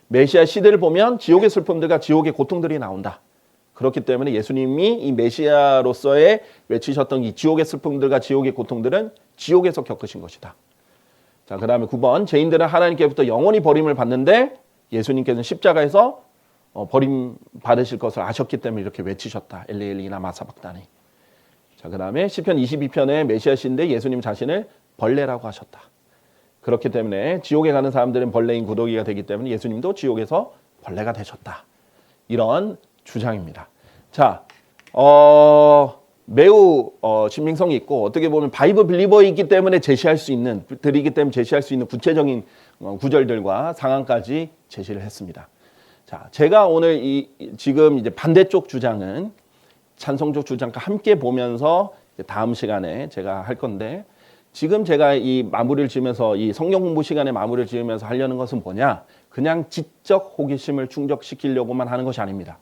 메시아 시대를 보면 지옥의 슬픔들과 지옥의 고통들이 나온다. 그렇기 때문에 예수님이 이 메시아로서의 외치셨던 이 지옥의 슬픔들과 지옥의 고통들은 지옥에서 겪으신 것이다. 자, 그 다음에 9번, 죄인들은 하나님께부터 영원히 버림을 받는데 예수님께서는 십자가에서 버림 받으실 것을 아셨기 때문에 이렇게 외치셨다. 엘리 엘리 라마 사박다니. 자, 그 다음에 시편 22편의 메시아신데 예수님 자신을 벌레라고 하셨다. 그렇기 때문에 지옥에 가는 사람들은 벌레인 구더기가 되기 때문에 예수님도 지옥에서 벌레가 되셨다. 이런 주장입니다. 자, 매우 신빙성이 있고 어떻게 보면 바이블 빌리버이기 때문에 제시할 수 있는 구체적인 구절들과 상황까지 제시를 했습니다. 자, 제가 오늘 지금 이제 반대쪽 주장은 찬성적 주장과 함께 보면서 다음 시간에 제가 할 건데 지금 제가 이 마무리를 지으면서 이 성경 공부 시간에 마무리를 지으면서 하려는 것은 뭐냐? 그냥 지적 호기심을 충족시키려고만 하는 것이 아닙니다.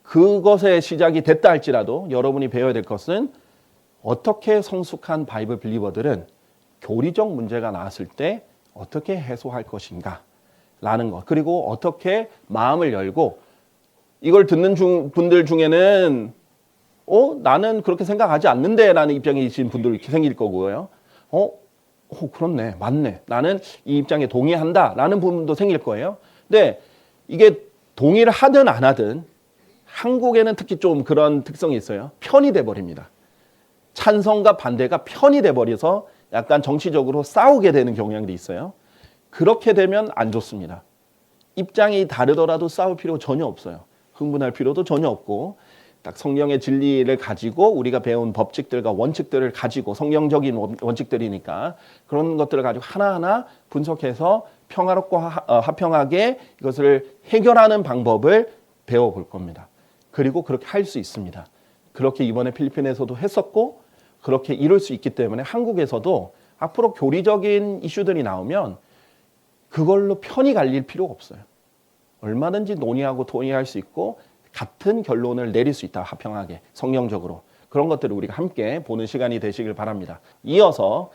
그것의 시작이 됐다 할지라도 여러분이 배워야 될 것은 어떻게 성숙한 바이블 빌리버들은 교리적 문제가 나왔을 때 어떻게 해소할 것인가 라는 것. 그리고 어떻게 마음을 열고 이걸 듣는 분들 중에는 나는 그렇게 생각하지 않는데 라는 입장이신 분들이 생길 거고요. 그렇네. 맞네. 나는 이 입장에 동의한다 라는 부분도 생길 거예요. 근데 이게 동의를 하든 안 하든 한국에는 특히 좀 그런 특성이 있어요. 편이 돼 버립니다. 찬성과 반대가 편이 돼 버려서 약간 정치적으로 싸우게 되는 경향이 있어요. 그렇게 되면 안 좋습니다. 입장이 다르더라도 싸울 필요 전혀 없어요. 흥분할 필요도 전혀 없고 딱 성경의 진리를 가지고 우리가 배운 법칙들과 원칙들을 가지고 성경적인 원칙들이니까 그런 것들을 가지고 하나하나 분석해서 평화롭고 화평하게 이것을 해결하는 방법을 배워볼 겁니다. 그리고 그렇게 할 수 있습니다. 그렇게 이번에 필리핀에서도 했었고 그렇게 이룰 수 있기 때문에 한국에서도 앞으로 교리적인 이슈들이 나오면 그걸로 편이 갈릴 필요가 없어요. 얼마든지 논의하고 동의할 수 있고 같은 결론을 내릴 수 있다. 화평하게 성경적으로. 그런 것들을 우리가 함께 보는 시간이 되시길 바랍니다. 이어서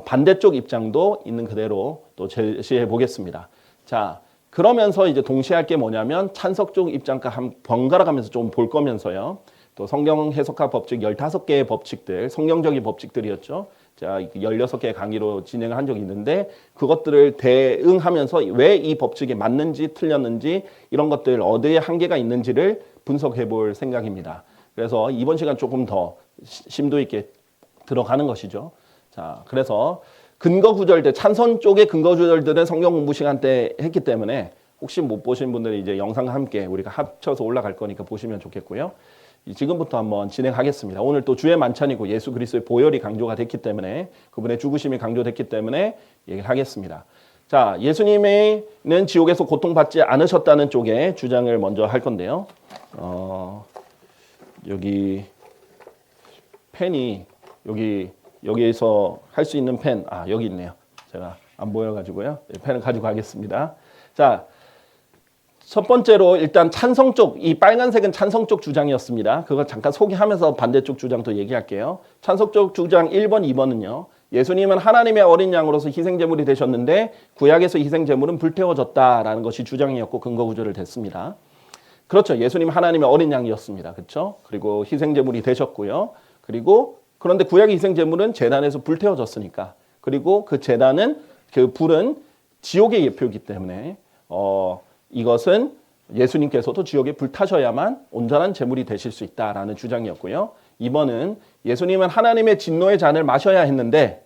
반대쪽 입장도 있는 그대로 또 제시해 보겠습니다. 자, 그러면서 이제 동시에 할 게 뭐냐면 찬석 쪽 입장과 번갈아 가면서 좀 볼 거면서요. 또 성경 해석학 법칙 15개의 법칙들, 성경적인 법칙들이었죠. 자, 16개의 강의로 진행을 한 적이 있는데 그것들을 대응하면서 왜 이 법칙이 맞는지 틀렸는지 이런 것들 어디에 한계가 있는지를 분석해 볼 생각입니다. 그래서 이번 시간 조금 더 심도 있게 들어가는 것이죠. 자, 그래서 근거 구절들, 찬성 쪽의 근거 구절들은 성경 공부 시간 때 했기 때문에 혹시 못 보신 분들은 이제 영상과 함께 우리가 합쳐서 올라갈 거니까 보시면 좋겠고요. 지금부터 한번 진행하겠습니다. 오늘 또 주의 만찬이고 예수 그리스도의 보혈이 강조가 됐기 때문에 그분의 죽으심이 강조됐기 때문에 얘기를 하겠습니다. 자, 예수님은 지옥에서 고통받지 않으셨다는 쪽에 주장을 먼저 할 건데요. 여기 펜이 여기에서 할 수 있는 펜, 여기 있네요. 제가 안 보여가지고요. 펜을 가지고 가겠습니다. 자, 첫 번째로 일단 찬성 쪽, 이 빨간색은 찬성 쪽 주장이었습니다. 그거 잠깐 소개하면서 반대쪽 주장도 얘기할게요. 찬성 쪽 주장 1번, 2번은요. 예수님은 하나님의 어린 양으로서 희생제물이 되셨는데 구약에서 희생제물은 불태워졌다라는 것이 주장이었고 근거 구절을 댔습니다. 그렇죠. 예수님 하나님의 어린 양이었습니다. 그렇죠? 그리고 희생제물이 되셨고요. 그리고 그런데 구약의 희생제물은 제단에서 불태워졌으니까 그리고 그 제단은 그 불은 지옥의 예표이기 때문에 이것은 예수님께서도 지옥에 불타셔야만 온전한 제물이 되실 수 있다라는 주장이었고요. 2번은 예수님은 하나님의 진노의 잔을 마셔야 했는데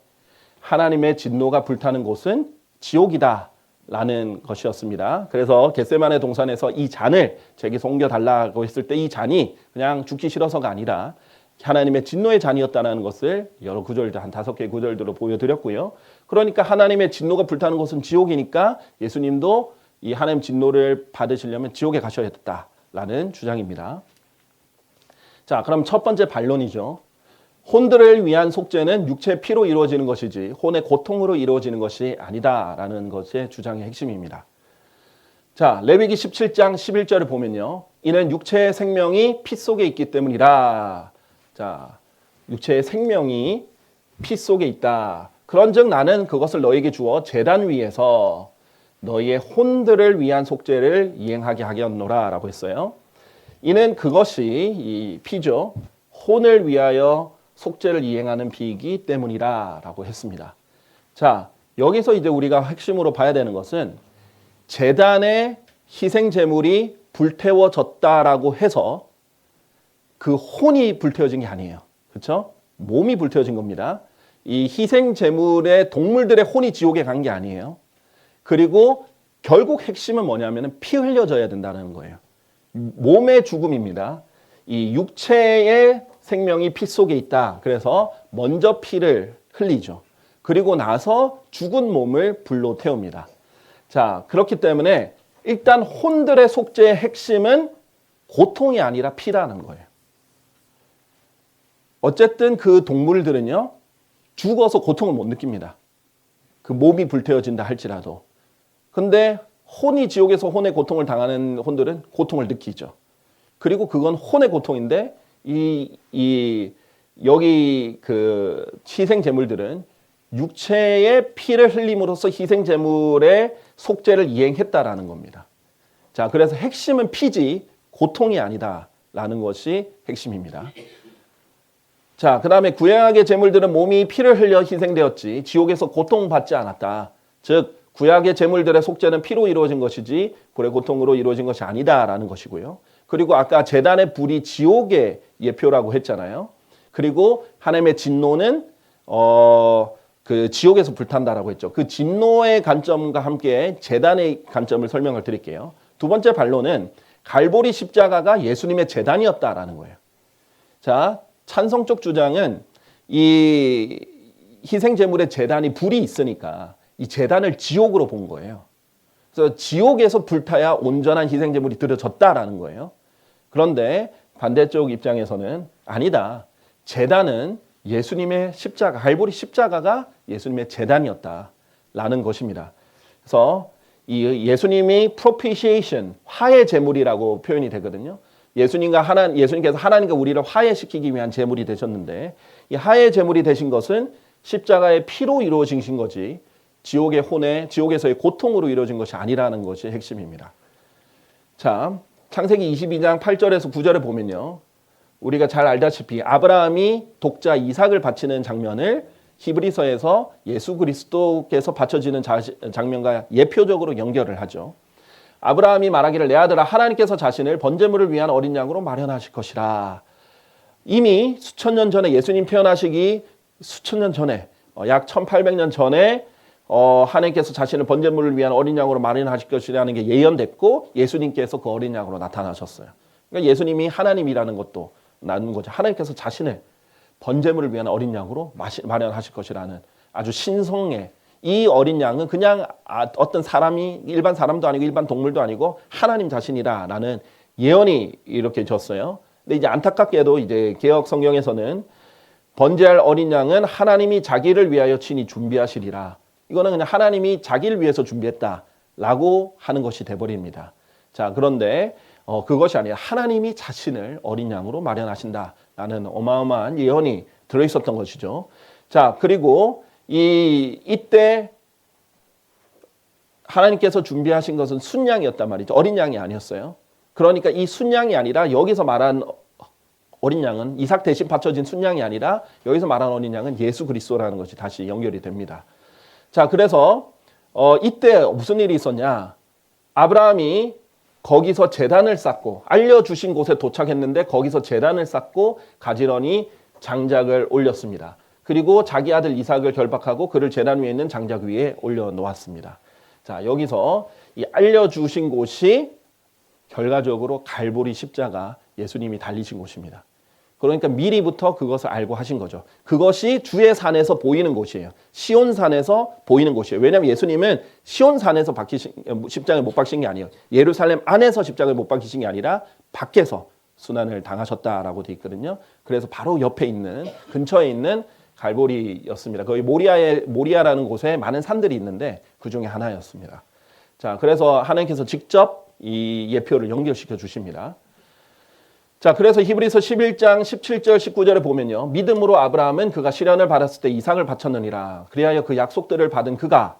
하나님의 진노가 불타는 곳은 지옥이다라는 것이었습니다. 그래서 겟세마네 동산에서 이 잔을 제게 옮겨달라고 했을 때 이 잔이 그냥 죽기 싫어서가 아니라 하나님의 진노의 잔이었다는 것을 여러 구절들, 한 5개의 구절들로 보여드렸고요. 그러니까 하나님의 진노가 불타는 곳은 지옥이니까 예수님도 이 하나님 진노를 받으시려면 지옥에 가셔야 했다라는 주장입니다. 자, 그럼 첫 번째 반론이죠. 혼들을 위한 속죄는 육체의 피로 이루어지는 것이지 혼의 고통으로 이루어지는 것이 아니다라는 것의 주장의 핵심입니다. 자, 레위기 17장 11절을 보면요. 이는 육체의 생명이 피 속에 있기 때문이라. 자, 육체의 생명이 피 속에 있다. 그런즉 나는 그것을 너에게 주어 제단 위에서 너희의 혼들을 위한 속죄를 이행하게 하겠노라 라고 했어요. 이는 그것이 이 피죠. 혼을 위하여 속죄를 이행하는 피이기 때문이라 라고 했습니다. 자, 여기서 이제 우리가 핵심으로 봐야 되는 것은 제단의 희생 제물이 불태워졌다라고 해서 그 혼이 불태워진 게 아니에요. 그렇죠? 몸이 불태워진 겁니다. 이 희생 제물의 동물들의 혼이 지옥에 간 게 아니에요. 그리고 결국 핵심은 뭐냐면 피 흘려져야 된다는 거예요. 몸의 죽음입니다. 이 육체의 생명이 피 속에 있다. 그래서 먼저 피를 흘리죠. 그리고 나서 죽은 몸을 불로 태웁니다. 자, 그렇기 때문에 일단 혼들의 속죄의 핵심은 고통이 아니라 피라는 거예요. 어쨌든 그 동물들은요, 죽어서 고통을 못 느낍니다. 그 몸이 불태워진다 할지라도. 근데 혼이 지옥에서 혼의 고통을 당하는 혼들은 고통을 느끼죠. 그리고 그건 혼의 고통인데 여기 그 희생 제물들은 육체의 피를 흘림으로써 희생 제물의 속죄를 이행했다라는 겁니다. 자, 그래서 핵심은 피지 고통이 아니다라는 것이 핵심입니다. 자, 그다음에 구약의 제물들은 몸이 피를 흘려 희생되었지 지옥에서 고통받지 않았다. 즉 구약의 제물들의 속죄는 피로 이루어진 것이지 불의 고통으로 이루어진 것이 아니다라는 것이고요. 그리고 아까 제단의 불이 지옥의 예표라고 했잖아요. 그리고 하나님의 진노는 그 지옥에서 불탄다라고 했죠. 그 진노의 관점과 함께 제단의 관점을 설명을 드릴게요. 두 번째 반론은 갈보리 십자가가 예수님의 제단이었다라는 거예요. 자, 찬성적 주장은 이 희생 제물의 제단이 불이 있으니까 이 제단을 지옥으로 본 거예요. 그래서 지옥에서 불타야 온전한 희생 제물이 드려졌다라는 거예요. 그런데 반대쪽 입장에서는 아니다. 제단은 예수님의 십자가, 갈보리 십자가가 예수님의 제단이었다라는 것입니다. 그래서 이 예수님이 propitiation, 화해 제물이라고 표현이 되거든요. 예수님께서 하나님과 우리를 화해시키기 위한 제물이 되셨는데 이 화해 제물이 되신 것은 십자가의 피로 이루어진 거지 지옥의 혼에, 지옥에서의 고통으로 이루어진 것이 아니라는 것이 핵심입니다. 자, 창세기 22장 8절에서 9절에 보면요. 우리가 잘 알다시피 아브라함이 독자 이삭을 바치는 장면을 히브리서에서 예수 그리스도께서 바쳐지는 장면과 예표적으로 연결을 하죠. 아브라함이 말하기를 내 아들아 하나님께서 자신을 번제물을 위한 어린 양으로 마련하실 것이라. 이미 수천 년 전에 예수님 태어나시기 수천 년 전에 약 1800년 전에 하나님께서 자신을 번제물을 위한 어린 양으로 마련하실 것이라는 게 예언됐고 예수님께서 그 어린 양으로 나타나셨어요. 그러니까 예수님이 하나님이라는 것도 나눈 거죠. 하나님께서 자신을 번제물을 위한 어린 양으로 마련하실 것이라는 아주 신성의 이 어린 양은 그냥 어떤 사람이 일반 사람도 아니고 일반 동물도 아니고 하나님 자신이라는 예언이 이렇게 졌어요. 근데 이제 안타깝게도 이제 개역 성경에서는 번제할 어린 양은 하나님이 자기를 위하여 친히 준비하시리라. 이거는 그냥 하나님이 자기를 위해서 준비했다라고 하는 것이 돼버립니다. 자, 그런데 그것이 아니라 하나님이 자신을 어린 양으로 마련하신다라는 어마어마한 예언이 들어있었던 것이죠. 자, 그리고 이때 하나님께서 준비하신 것은 순양이었단 말이죠. 어린 양이 아니었어요. 그러니까 이 순양이 아니라 여기서 말한 어린 양은 이삭 대신 바쳐진 순양이 아니라 여기서 말한 어린 양은 예수 그리스도라는 것이 다시 연결이 됩니다. 자, 그래서 이때 무슨 일이 있었냐? 아브라함이 거기서 제단을 쌓고 알려주신 곳에 도착했는데 거기서 제단을 쌓고 가지런히 장작을 올렸습니다. 그리고 자기 아들 이삭을 결박하고 그를 제단 위에 있는 장작 위에 올려놓았습니다. 자, 여기서 이 알려주신 곳이 결과적으로 갈보리 십자가 예수님이 달리신 곳입니다. 그러니까 미리부터 그것을 알고 하신 거죠. 그것이 주의 산에서 보이는 곳이에요. 시온산에서 보이는 곳이에요. 왜냐하면 예수님은 시온산에서 십자가를 못 박히신 게 아니에요. 예루살렘 안에서 십자가를 못 박히신 게 아니라 밖에서 순환을 당하셨다라고 되어 있거든요. 그래서 바로 옆에 있는 근처에 있는 갈보리였습니다. 거기 모리아라는 곳에 많은 산들이 있는데 그 중에 하나였습니다. 자, 그래서 하나님께서 직접 이 예표를 연결시켜 주십니다. 자, 그래서 히브리서 11장 17절 19절에 보면요. 믿음으로 아브라함은 그가 시련을 받았을 때 이삭을 바쳤느니라. 그리하여 그 약속들을 받은 그가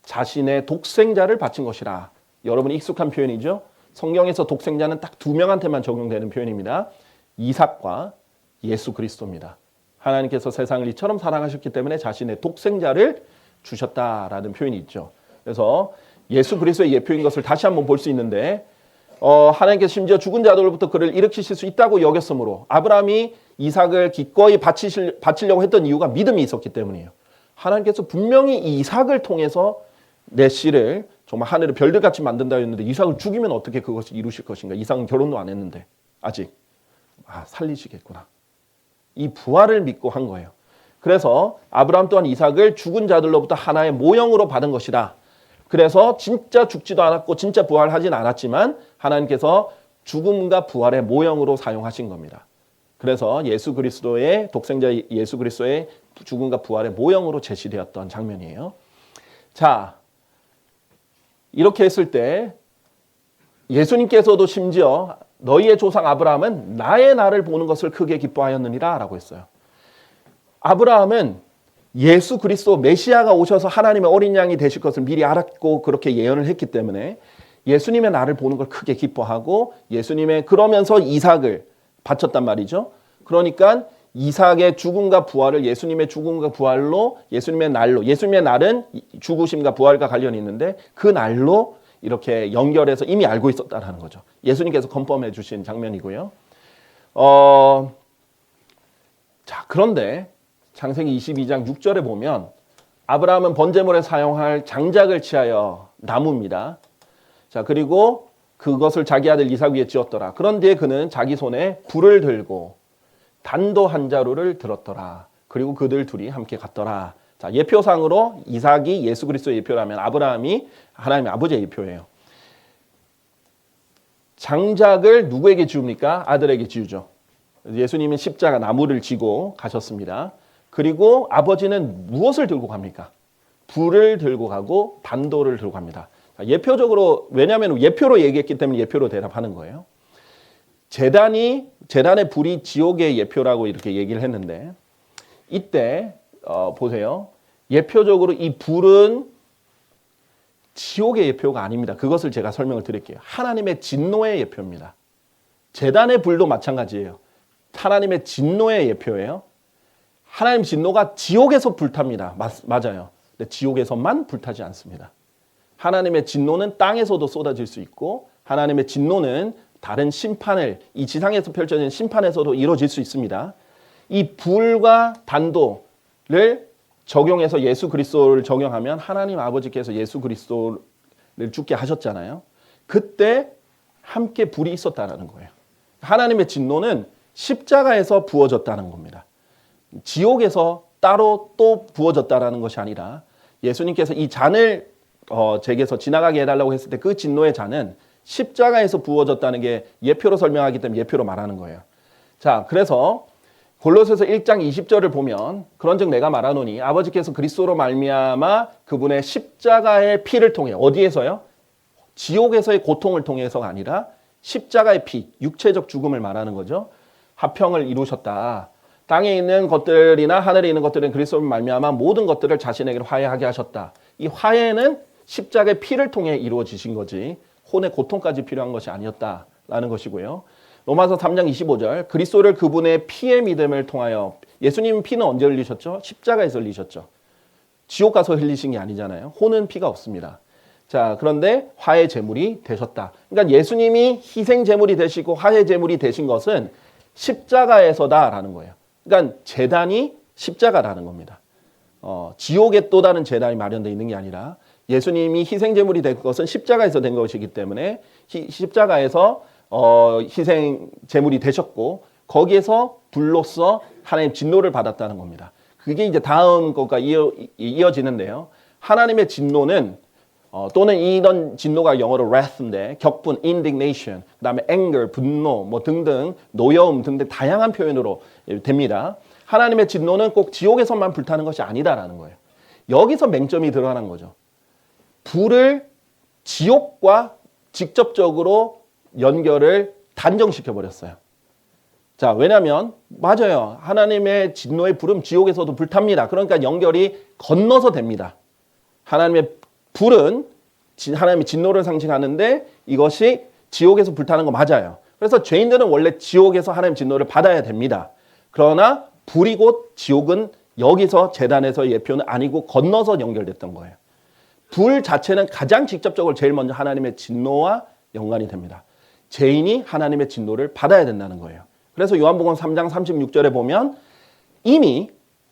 자신의 독생자를 바친 것이라. 여러분이 익숙한 표현이죠. 성경에서 독생자는 딱 두 명한테만 적용되는 표현입니다. 이삭과 예수 그리스도입니다. 하나님께서 세상을 이처럼 사랑하셨기 때문에 자신의 독생자를 주셨다라는 표현이 있죠. 그래서 예수 그리스도의 예표인 것을 다시 한번 볼 수 있는데 하나님께서 심지어 죽은 자들로부터 그를 일으키실 수 있다고 여겼으므로 아브라함이 이삭을 기꺼이 바치려고 했던 이유가 믿음이 있었기 때문이에요. 하나님께서 분명히 이 이삭을 통해서 내 씨를 정말 하늘의 별들같이 만든다 했는데 이삭을 죽이면 어떻게 그것을 이루실 것인가. 이삭은 결혼도 안 했는데 아직 살리시겠구나. 이 부활을 믿고 한 거예요. 그래서 아브라함 또한 이삭을 죽은 자들로부터 하나의 모형으로 받은 것이다. 그래서 진짜 죽지도 않았고 진짜 부활하진 않았지만 하나님께서 죽음과 부활의 모형으로 사용하신 겁니다. 그래서 예수 그리스도의 독생자 예수 그리스도의 죽음과 부활의 모형으로 제시되었던 장면이에요. 자, 이렇게 했을 때 예수님께서도 심지어 너희의 조상 아브라함은 나의 날을 보는 것을 크게 기뻐하였느니라 라고 했어요. 아브라함은 예수 그리스도 메시아가 오셔서 하나님의 어린 양이 되실 것을 미리 알았고 그렇게 예언을 했기 때문에 예수님의 나를 보는 걸 크게 기뻐하고 예수님의 그러면서 이삭을 바쳤단 말이죠. 그러니까 이삭의 죽음과 부활을 예수님의 죽음과 부활로 예수님의 날로 예수님의 날은 죽으심과 부활과 관련이 있는데 그 날로 이렇게 연결해서 이미 알고 있었다라는 거죠. 예수님께서 컨펌해 주신 장면이고요. 자, 그런데 창세기 22장 6절에 보면 아브라함은 번제물에 사용할 장작을 취하여 나무입니다. 자, 그리고 그것을 자기 아들 이삭 위에 지었더라. 그런데 그는 자기 손에 불을 들고 단도 한 자루를 들었더라. 그리고 그들 둘이 함께 갔더라. 자, 예표상으로 이삭이 예수 그리스도의 예표라면 아브라함이 하나님의 아버지의 예표예요. 장작을 누구에게 지웁니까? 아들에게 지우죠. 예수님은 십자가 나무를 지고 가셨습니다. 그리고 아버지는 무엇을 들고 갑니까? 불을 들고 가고 단도를 들고 갑니다. 예표적으로, 왜냐하면 예표로 얘기했기 때문에 예표로 대답하는 거예요. 제단의 불이 지옥의 예표라고 이렇게 얘기를 했는데 이때 보세요. 예표적으로 이 불은 지옥의 예표가 아닙니다. 그것을 제가 설명을 드릴게요. 하나님의 진노의 예표입니다. 제단의 불도 마찬가지예요. 하나님의 진노의 예표예요. 하나님 진노가 지옥에서 불탑니다. 맞아요. 근데 지옥에서만 불타지 않습니다. 하나님의 진노는 땅에서도 쏟아질 수 있고 하나님의 진노는 다른 심판을 이 지상에서 펼쳐지는 심판에서도 이루어질 수 있습니다. 이 불과 단도를 적용해서 예수 그리스도를 적용하면 하나님 아버지께서 예수 그리스도를 죽게 하셨잖아요. 그때 함께 불이 있었다는 거예요. 하나님의 진노는 십자가에서 부어졌다는 겁니다. 지옥에서 따로 또 부어졌다는 것이 아니라 예수님께서 이 잔을 제게서 지나가게 해달라고 했을 때 그 진노의 잔은 십자가에서 부어졌다는 게 예표로 설명하기 때문에 예표로 말하는 거예요. 자, 그래서 골로새서 1장 20절을 보면 그런즉 내가 말하노니 아버지께서 그리스도로 말미암아 그분의 십자가의 피를 통해 어디에서요? 지옥에서의 고통을 통해서가 아니라 십자가의 피, 육체적 죽음을 말하는 거죠. 화평을 이루셨다. 땅에 있는 것들이나 하늘에 있는 것들은 그리스도로 말미암아 모든 것들을 자신에게 화해하게 하셨다. 이 화해는 십자가의 피를 통해 이루어지신 거지 혼의 고통까지 필요한 것이 아니었다라는 것이고요. 로마서 3장 25절 그리스도를 그분의 피의 믿음을 통하여 예수님 피는 언제 흘리셨죠? 십자가에서 흘리셨죠. 지옥 가서 흘리신 게 아니잖아요. 혼은 피가 없습니다. 자, 그런데 화해 제물이 되셨다. 그러니까 예수님이 희생 제물이 되시고 화해 제물이 되신 것은 십자가에서다라는 거예요. 그러니까 제단이 십자가라는 겁니다. 지옥에 또 다른 제단이 마련되어 있는 게 아니라 예수님이 희생 제물이 된 것은 십자가에서 된 것이기 때문에 십자가에서 희생 제물이 되셨고 거기에서 불로써 하나님 진노를 받았다는 겁니다. 그게 이제 다음 것과 이어지는데요. 하나님의 진노는 또는 이런 진노가 영어로 wrath인데 격분, indignation, 그다음에 anger, 분노 뭐 등등 노여움 등등 다양한 표현으로 됩니다. 하나님의 진노는 꼭 지옥에서만 불타는 것이 아니다라는 거예요. 여기서 맹점이 드러나는 거죠. 불을 지옥과 직접적으로 연결을 단정시켜 버렸어요. 자, 왜냐하면 맞아요. 하나님의 진노의 불은 지옥에서도 불탑니다. 그러니까 연결이 건너서 됩니다. 하나님의 불은 하나님의 진노를 상징하는데 이것이 지옥에서 불타는 거 맞아요. 그래서 죄인들은 원래 지옥에서 하나님 진노를 받아야 됩니다. 그러나 불이 곧 지옥은 여기서 제단에서 예표는 아니고 건너서 연결됐던 거예요. 불 자체는 가장 직접적으로 제일 먼저 하나님의 진노와 연관이 됩니다. 죄인이 하나님의 진노를 받아야 된다는 거예요. 그래서 요한복음 3장 36절에 보면 이미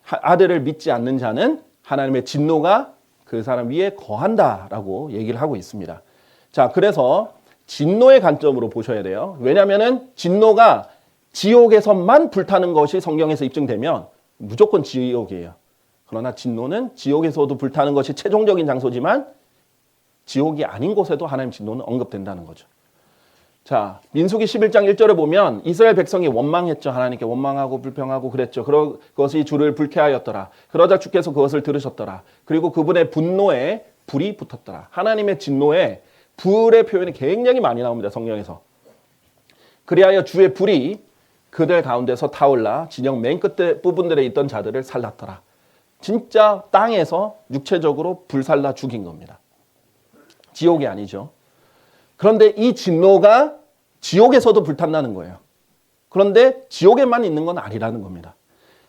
아들을 믿지 않는 자는 하나님의 진노가 그 사람 위에 거한다라고 얘기를 하고 있습니다. 자, 그래서 진노의 관점으로 보셔야 돼요. 왜냐하면 진노가 지옥에서만 불타는 것이 성경에서 입증되면 무조건 지옥이에요. 그러나 진노는 지옥에서도 불타는 것이 최종적인 장소지만 지옥이 아닌 곳에도 하나님 진노는 언급된다는 거죠. 자, 민수기 11장 1절에 보면 이스라엘 백성이 원망했죠. 하나님께 원망하고 불평하고 그랬죠. 그것이 주를 불쾌하였더라. 그러자 주께서 그것을 들으셨더라. 그리고 그분의 분노에 불이 붙었더라. 하나님의 진노에 불의 표현이 굉장히 많이 나옵니다. 성경에서. 그리하여 주의 불이 그들 가운데서 타올라 진영 맨 끝에 부분들에 있던 자들을 살랐더라. 진짜 땅에서 육체적으로 불살라 죽인 겁니다. 지옥이 아니죠. 그런데 이 진노가 지옥에서도 불탄다는 거예요. 그런데 지옥에만 있는 건 아니라는 겁니다.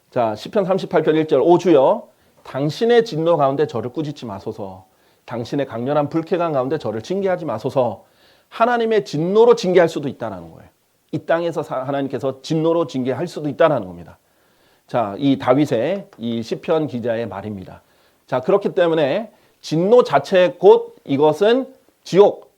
자, 시편 38편 1절. 오 주여, 당신의 진노 가운데 저를 꾸짖지 마소서. 당신의 강렬한 불쾌감 가운데 저를 징계하지 마소서. 하나님의 진노로 징계할 수도 있다는 거예요. 이 땅에서 하나님께서 진노로 징계할 수도 있다는 겁니다. 자, 이 다윗의 이 시편 기자의 말입니다. 자, 그렇기 때문에 진노 자체 곧 이것은 지옥,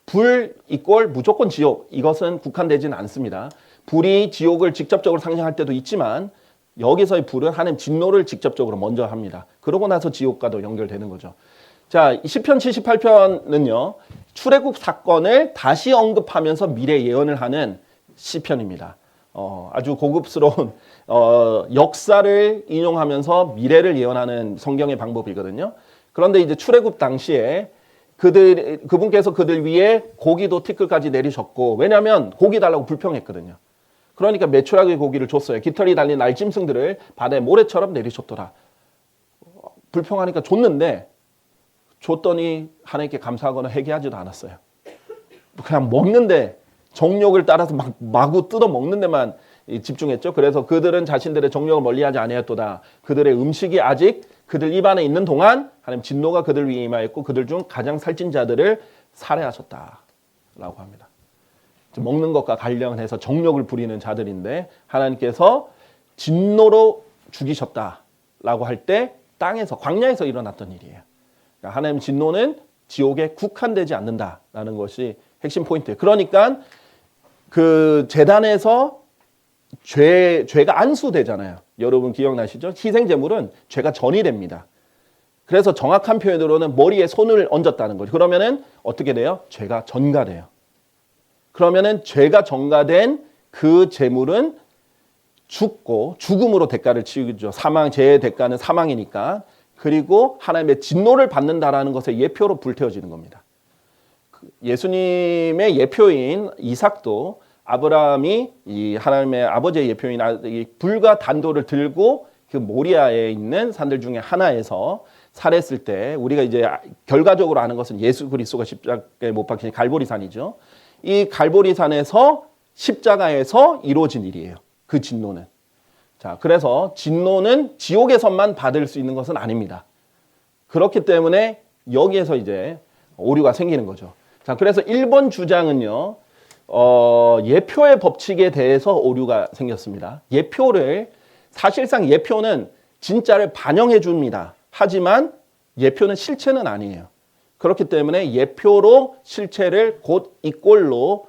불 이꼴 무조건 지옥, 이것은 국한되지는 않습니다. 불이 지옥을 직접적으로 상징할 때도 있지만 여기서의 불은 하나님 진노를 직접적으로 먼저 합니다. 그러고 나서 지옥과도 연결되는 거죠. 자, 시편 78편은요. 출애굽 사건을 다시 언급하면서 미래 예언을 하는 시편입니다. 아주 고급스러운 역사를 인용하면서 미래를 예언하는 성경의 방법이거든요. 그런데 이제 출애굽 당시에 그분께서 그들 위에 고기도 티끌까지 내리셨고, 왜냐하면 고기 달라고 불평했거든요. 그러니까 메추라기 고기를 줬어요. 깃털이 달린 날짐승들을 바다에 모래처럼 내리셨더라. 불평하니까 줬는데 줬더니 하나님께 감사하거나 회개하지도 않았어요. 그냥 먹는데 정욕을 따라서 마구 뜯어 먹는 데만 집중했죠. 그래서 그들은 자신들의 정욕을 멀리하지 아니하였도다. 그들의 음식이 아직 그들 입안에 있는 동안 하나님 진노가 그들 위에 임하였고 그들 중 가장 살찐 자들을 살해하셨다라고 합니다. 먹는 것과 관련해서 정욕을 부리는 자들인데 하나님께서 진노로 죽이셨다라고 할 때 땅에서 광야에서 일어났던 일이에요. 그러니까 하나님 진노는 지옥에 국한되지 않는다라는 것이 핵심 포인트예요. 그러니까 그 제단에서 죄가 안수되잖아요. 여러분 기억나시죠? 희생제물은 죄가 전이 됩니다. 그래서 정확한 표현으로는 머리에 손을 얹었다는 거죠. 그러면은 어떻게 돼요? 죄가 전가돼요. 그러면은 죄가 전가된 그 제물은 죽고 죽음으로 대가를 치르죠. 죄의 대가는 사망이니까. 그리고 하나님의 진노를 받는다라는 것의 예표로 불태워지는 겁니다. 예수님의 예표인 이삭도 아브라함이 이 하나님의 아버지의 예표인 불과 단도를 들고 그 모리아에 있는 산들 중에 하나에서 살했을 때 우리가 이제 결과적으로 아는 것은 예수 그리스도가 십자가에 못 박힌 갈보리산이죠. 이 갈보리산에서 십자가에서 이루어진 일이에요. 그 진노는. 자, 그래서 진노는 지옥에서만 받을 수 있는 것은 아닙니다. 그렇기 때문에 여기에서 이제 오류가 생기는 거죠. 자, 그래서 1번 주장은요. 예표의 법칙에 대해서 오류가 생겼습니다. 사실상 예표는 진짜를 반영해 줍니다. 하지만 예표는 실체는 아니에요. 그렇기 때문에 예표로 실체를 곧 이꼴로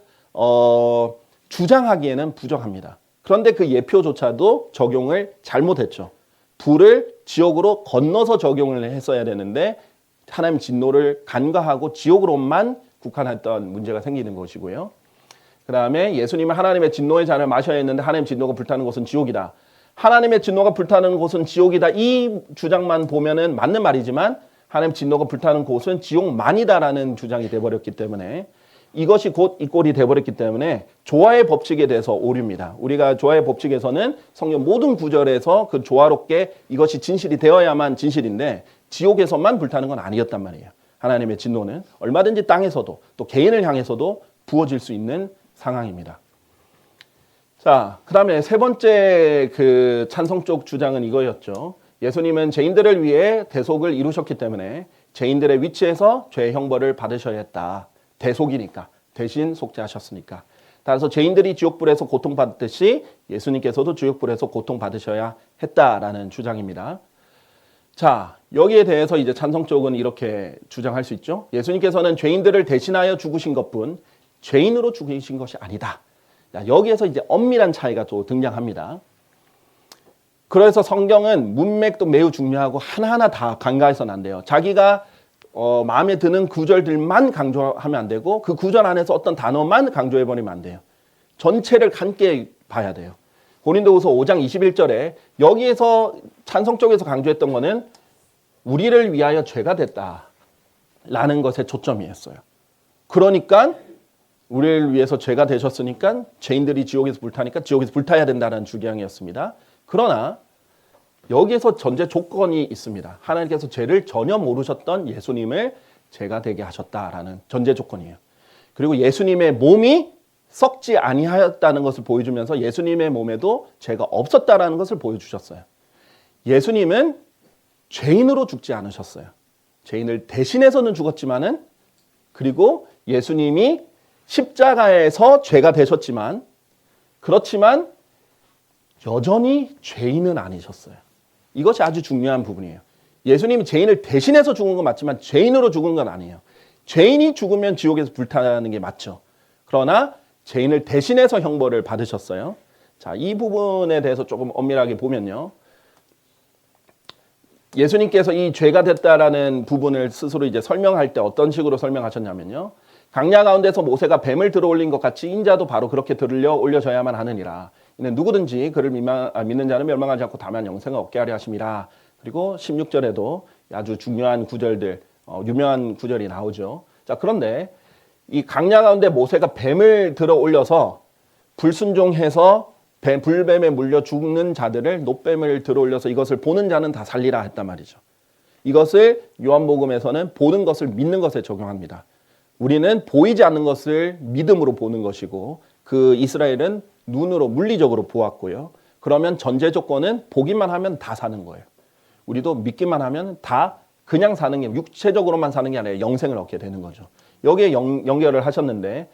주장하기에는 부족합니다. 그런데 그 예표조차도 적용을 잘못했죠. 불을 지옥으로 건너서 적용을 했어야 되는데 하나님 진노를 간과하고 지옥으로만 국한했던 문제가 생기는 것이고요. 그 다음에 예수님은 하나님의 진노의 잔을 마셔야 했는데 하나님 진노가 불타는 곳은 지옥이다. 하나님의 진노가 불타는 곳은 지옥이다. 이 주장만 보면은 맞는 말이지만 하나님 진노가 불타는 곳은 지옥만이다라는 주장이 돼버렸기 때문에 이것이 곧 이 꼴이 돼버렸기 때문에 조화의 법칙에 대해서 오류입니다. 우리가 조화의 법칙에서는 성경 모든 구절에서 그 조화롭게 이것이 진실이 되어야만 진실인데 지옥에서만 불타는 건 아니었단 말이에요. 하나님의 진노는 얼마든지 땅에서도 또 개인을 향해서도 부어질 수 있는 상황입니다. 자, 그 다음에 세 번째 그 찬성 쪽 주장은 이거였죠. 예수님은 죄인들을 위해 대속을 이루셨기 때문에 죄인들의 위치에서 죄의 형벌을 받으셔야 했다. 대속이니까, 대신 속죄하셨으니까. 따라서 죄인들이 지옥불에서 고통받듯이 예수님께서도 지옥불에서 고통받으셔야 했다라는 주장입니다. 자, 여기에 대해서 이제 찬성 쪽은 이렇게 주장할 수 있죠. 예수님께서는 죄인들을 대신하여 죽으신 것뿐 죄인으로 죽으신 것이 아니다. 여기에서 이제 엄밀한 차이가 또 등장합니다. 그래서 성경은 문맥도 매우 중요하고 하나하나 다 간과해서는 안 돼요. 자기가 마음에 드는 구절들만 강조하면 안 되고 그 구절 안에서 어떤 단어만 강조해버리면 안 돼요. 전체를 함께 봐야 돼요. 고린도후서 5장 21절에 여기에서 찬성 쪽에서 강조했던 거는 우리를 위하여 죄가 됐다라는 것에 초점이었어요. 그러니까 우리를 위해서 죄가 되셨으니까 죄인들이 지옥에서 불타니까 지옥에서 불타야 된다는 주장이었습니다. 그러나 여기에서 전제 조건이 있습니다. 하나님께서 죄를 전혀 모르셨던 예수님을 죄가 되게 하셨다라는 전제 조건이에요. 그리고 예수님의 몸이 썩지 아니하였다는 것을 보여주면서 예수님의 몸에도 죄가 없었다라는 것을 보여주셨어요. 예수님은 죄인으로 죽지 않으셨어요. 죄인을 대신해서는 죽었지만은, 그리고 예수님이 십자가에서 죄가 되셨지만, 그렇지만 여전히 죄인은 아니셨어요. 이것이 아주 중요한 부분이에요. 예수님이 죄인을 대신해서 죽은 건 맞지만 죄인으로 죽은 건 아니에요. 죄인이 죽으면 지옥에서 불타는 게 맞죠. 그러나 죄인을 대신해서 형벌을 받으셨어요. 자, 이 부분에 대해서 조금 엄밀하게 보면요. 예수님께서 이 죄가 됐다라는 부분을 스스로 이제 설명할 때 어떤 식으로 설명하셨냐면요. 강야 가운데서 모세가 뱀을 들어 올린 것 같이 인자도 바로 그렇게 들려 올려져야만 하느니라. 이는 누구든지 그를 믿는 자는 멸망하지 않고 다만 영생을 얻게 하려 하심이라. 그리고 16절에도 아주 중요한 구절들, 유명한 구절이 나오죠. 자, 그런데 이 강야 가운데 모세가 뱀을 들어 올려서 불순종해서 불뱀에 물려 죽는 자들을 놋뱀을 들어 올려서 이것을 보는 자는 다 살리라 했단 말이죠. 이것을 요한복음에서는 보는 것을 믿는 것에 적용합니다. 우리는 보이지 않는 것을 믿음으로 보는 것이고, 그 이스라엘은 눈으로 물리적으로 보았고요. 그러면 전제 조건은 보기만 하면 다 사는 거예요. 우리도 믿기만 하면 다 그냥 사는 게, 육체적으로만 사는 게 아니라 영생을 얻게 되는 거죠. 여기에 연결을 하셨는데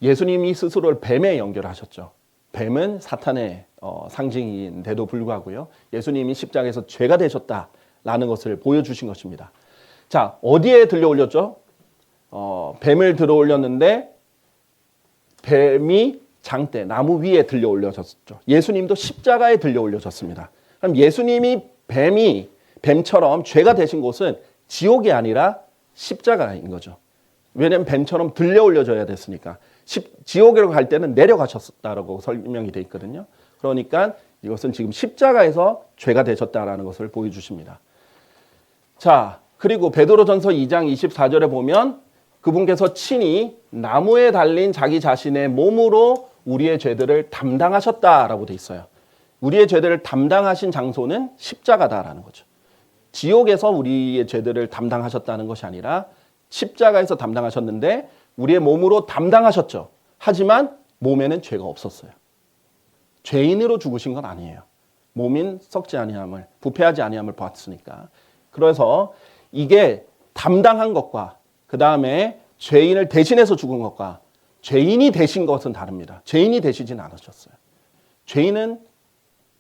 예수님이 스스로를 뱀에 연결하셨죠. 뱀은 사탄의 상징인데도 불구하고요. 예수님이 십자가에서 죄가 되셨다라는 것을 보여주신 것입니다. 자, 어디에 들려 올렸죠? 뱀을 들어 올렸는데 뱀이 장대, 나무 위에 들려 올려졌죠. 예수님도 십자가에 들려 올려졌습니다. 그럼 예수님이 뱀처럼 죄가 되신 곳은 지옥이 아니라 십자가인 거죠. 왜냐하면 뱀처럼 들려 올려져야 됐으니까. 지옥으로 갈 때는 내려가셨다라고 설명이 되어 있거든요. 그러니까 이것은 지금 십자가에서 죄가 되셨다라는 것을 보여주십니다. 자, 그리고 베드로전서 2장 24절에 보면 그분께서 친히 나무에 달린 자기 자신의 몸으로 우리의 죄들을 담당하셨다라고 되어 있어요. 우리의 죄들을 담당하신 장소는 십자가다라는 거죠. 지옥에서 우리의 죄들을 담당하셨다는 것이 아니라 십자가에서 담당하셨는데 우리의 몸으로 담당하셨죠. 하지만 몸에는 죄가 없었어요. 죄인으로 죽으신 건 아니에요. 몸인 썩지 아니함을, 부패하지 아니함을 봤으니까. 그래서 이게 담당한 것과 그 다음에 죄인을 대신해서 죽은 것과 죄인이 되신 것은 다릅니다. 죄인이 되시진 않으셨어요. 죄인은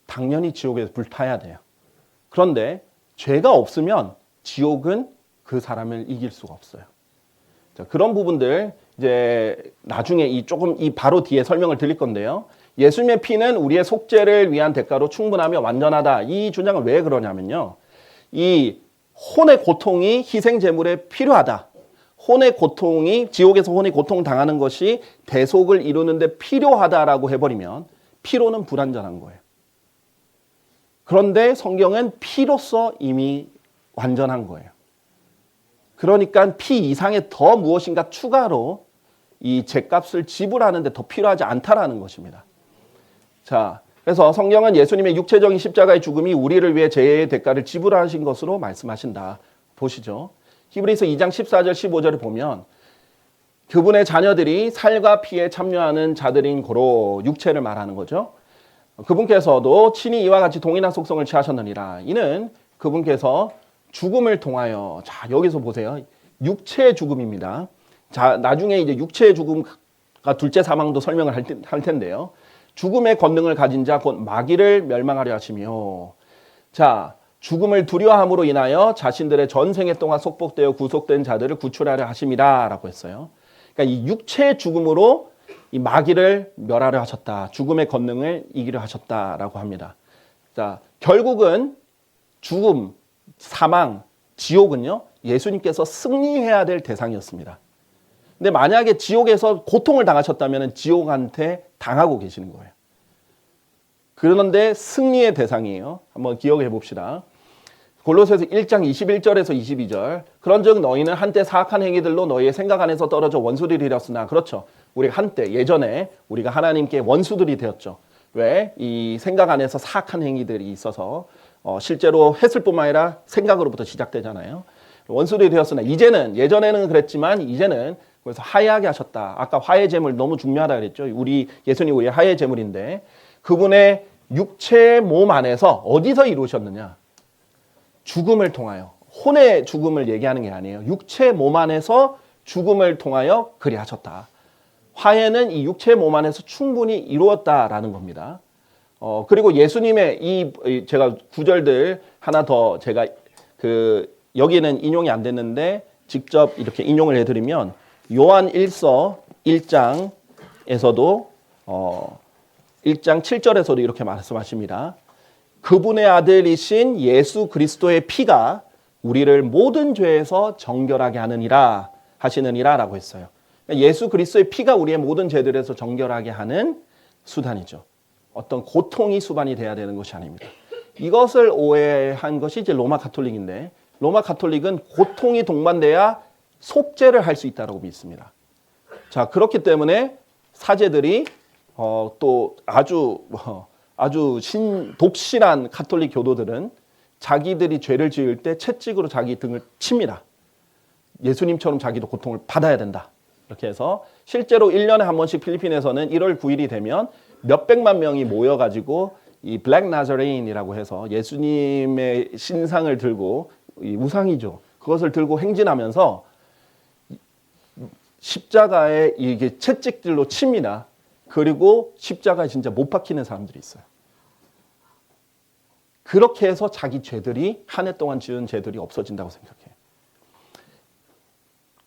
당연히 지옥에서 불타야 돼요. 그런데 죄가 없으면 지옥은 그 사람을 이길 수가 없어요. 자, 그런 부분들 이제 나중에 이 바로 뒤에 설명을 드릴 건데요. 예수님의 피는 우리의 속죄를 위한 대가로 충분하며 완전하다. 이 주장은 왜 그러냐면요. 이 혼의 고통이 희생 제물에 필요하다. 혼의 고통이, 지옥에서 혼의 고통 당하는 것이 대속을 이루는데 필요하다라고 해버리면 피로는 불완전한 거예요. 그런데 성경은 피로써 이미 완전한 거예요. 그러니까 피 이상의 더 무엇인가 추가로 이 죄값을 지불하는데 더 필요하지 않다라는 것입니다. 자, 그래서 성경은 예수님의 육체적인 십자가의 죽음이 우리를 위해 죄의 대가를 지불하신 것으로 말씀하신다. 보시죠. 히브리서 2장 14절 15절을 보면 그분의 자녀들이 살과 피에 참여하는 자들인 고로 육체를 말하는 거죠. 그분께서도 친히 이와 같이 동일한 속성을 취하셨느니라. 이는 그분께서 죽음을 통하여, 자, 여기서 보세요. 육체의 죽음입니다. 자, 나중에 이제 육체의 죽음과 둘째 사망도 설명을 할 텐데요. 죽음의 권능을 가진 자, 곧 마귀를 멸망하려 하시며, 자, 죽음을 두려워함으로 인하여 자신들의 전생애 동안 속복되어 구속된 자들을 구출하려 하심이라 라고 했어요. 그러니까 이 육체의 죽음으로 이 마귀를 멸하려 하셨다. 죽음의 권능을 이기려 하셨다라고 합니다. 자, 결국은 죽음, 사망, 지옥은요, 예수님께서 승리해야 될 대상이었습니다. 근데 만약에 지옥에서 고통을 당하셨다면 지옥한테 당하고 계시는 거예요. 그런데 승리의 대상이에요. 한번 기억해 봅시다. 골로새서 1장 21절에서 22절. 그런즉 너희는 한때 사악한 행위들로 너희의 생각 안에서 떨어져 원수들이 되었으나, 그렇죠. 우리가 한때 예전에 우리가 하나님께 원수들이 되었죠. 왜? 이 생각 안에서 사악한 행위들이 있어서 실제로 했을 뿐만 아니라 생각으로부터 시작되잖아요. 원수들이 되었으나 이제는, 예전에는 그랬지만 이제는 그래서 화해하게 하셨다. 아까 화해 제물 너무 중요하다 그랬죠. 우리 예수님 우리의 화해 제물인데 그분의 육체 몸 안에서 어디서 이루셨느냐? 죽음을 통하여. 혼의 죽음을 얘기하는 게 아니에요. 육체 몸 안에서 죽음을 통하여 그리하셨다. 화해는 이 육체 몸 안에서 충분히 이루었다라는 겁니다. 그리고 예수님의 제가 구절들 하나 더 제가 여기는 인용이 안 됐는데 직접 이렇게 인용을 해드리면 요한 1서 1장에서도 1장 7절에서도 이렇게 말씀하십니다. 그분의 아들이신 예수 그리스도의 피가 우리를 모든 죄에서 정결하게 하시느니라 라고 했어요. 예수 그리스도의 피가 우리의 모든 죄들에서 정결하게 하는 수단이죠. 어떤 고통이 수반이 돼야 되는 것이 아닙니다. 이것을 오해한 것이 이제 로마 가톨릭인데 로마 가톨릭은 고통이 동반돼야 속죄를 할 수 있다고 믿습니다. 자, 그렇기 때문에 사제들이 또 아주 독실한 가톨릭 교도들은 자기들이 죄를 지을 때 채찍으로 자기 등을 칩니다. 예수님처럼 자기도 고통을 받아야 된다. 이렇게 해서 실제로 1년에 한 번씩 필리핀에서는 1월 9일이 되면 몇백만 명이 모여가지고 이 블랙 나자레인이라고 해서 예수님의 신상을 들고 이 우상이죠. 그것을 들고 행진하면서 십자가에 이게 채찍들로 칩니다. 그리고 십자가에 진짜 못 박히는 사람들이 있어요. 그렇게 해서 자기 죄들이 한 해 동안 지은 죄들이 없어진다고 생각해요.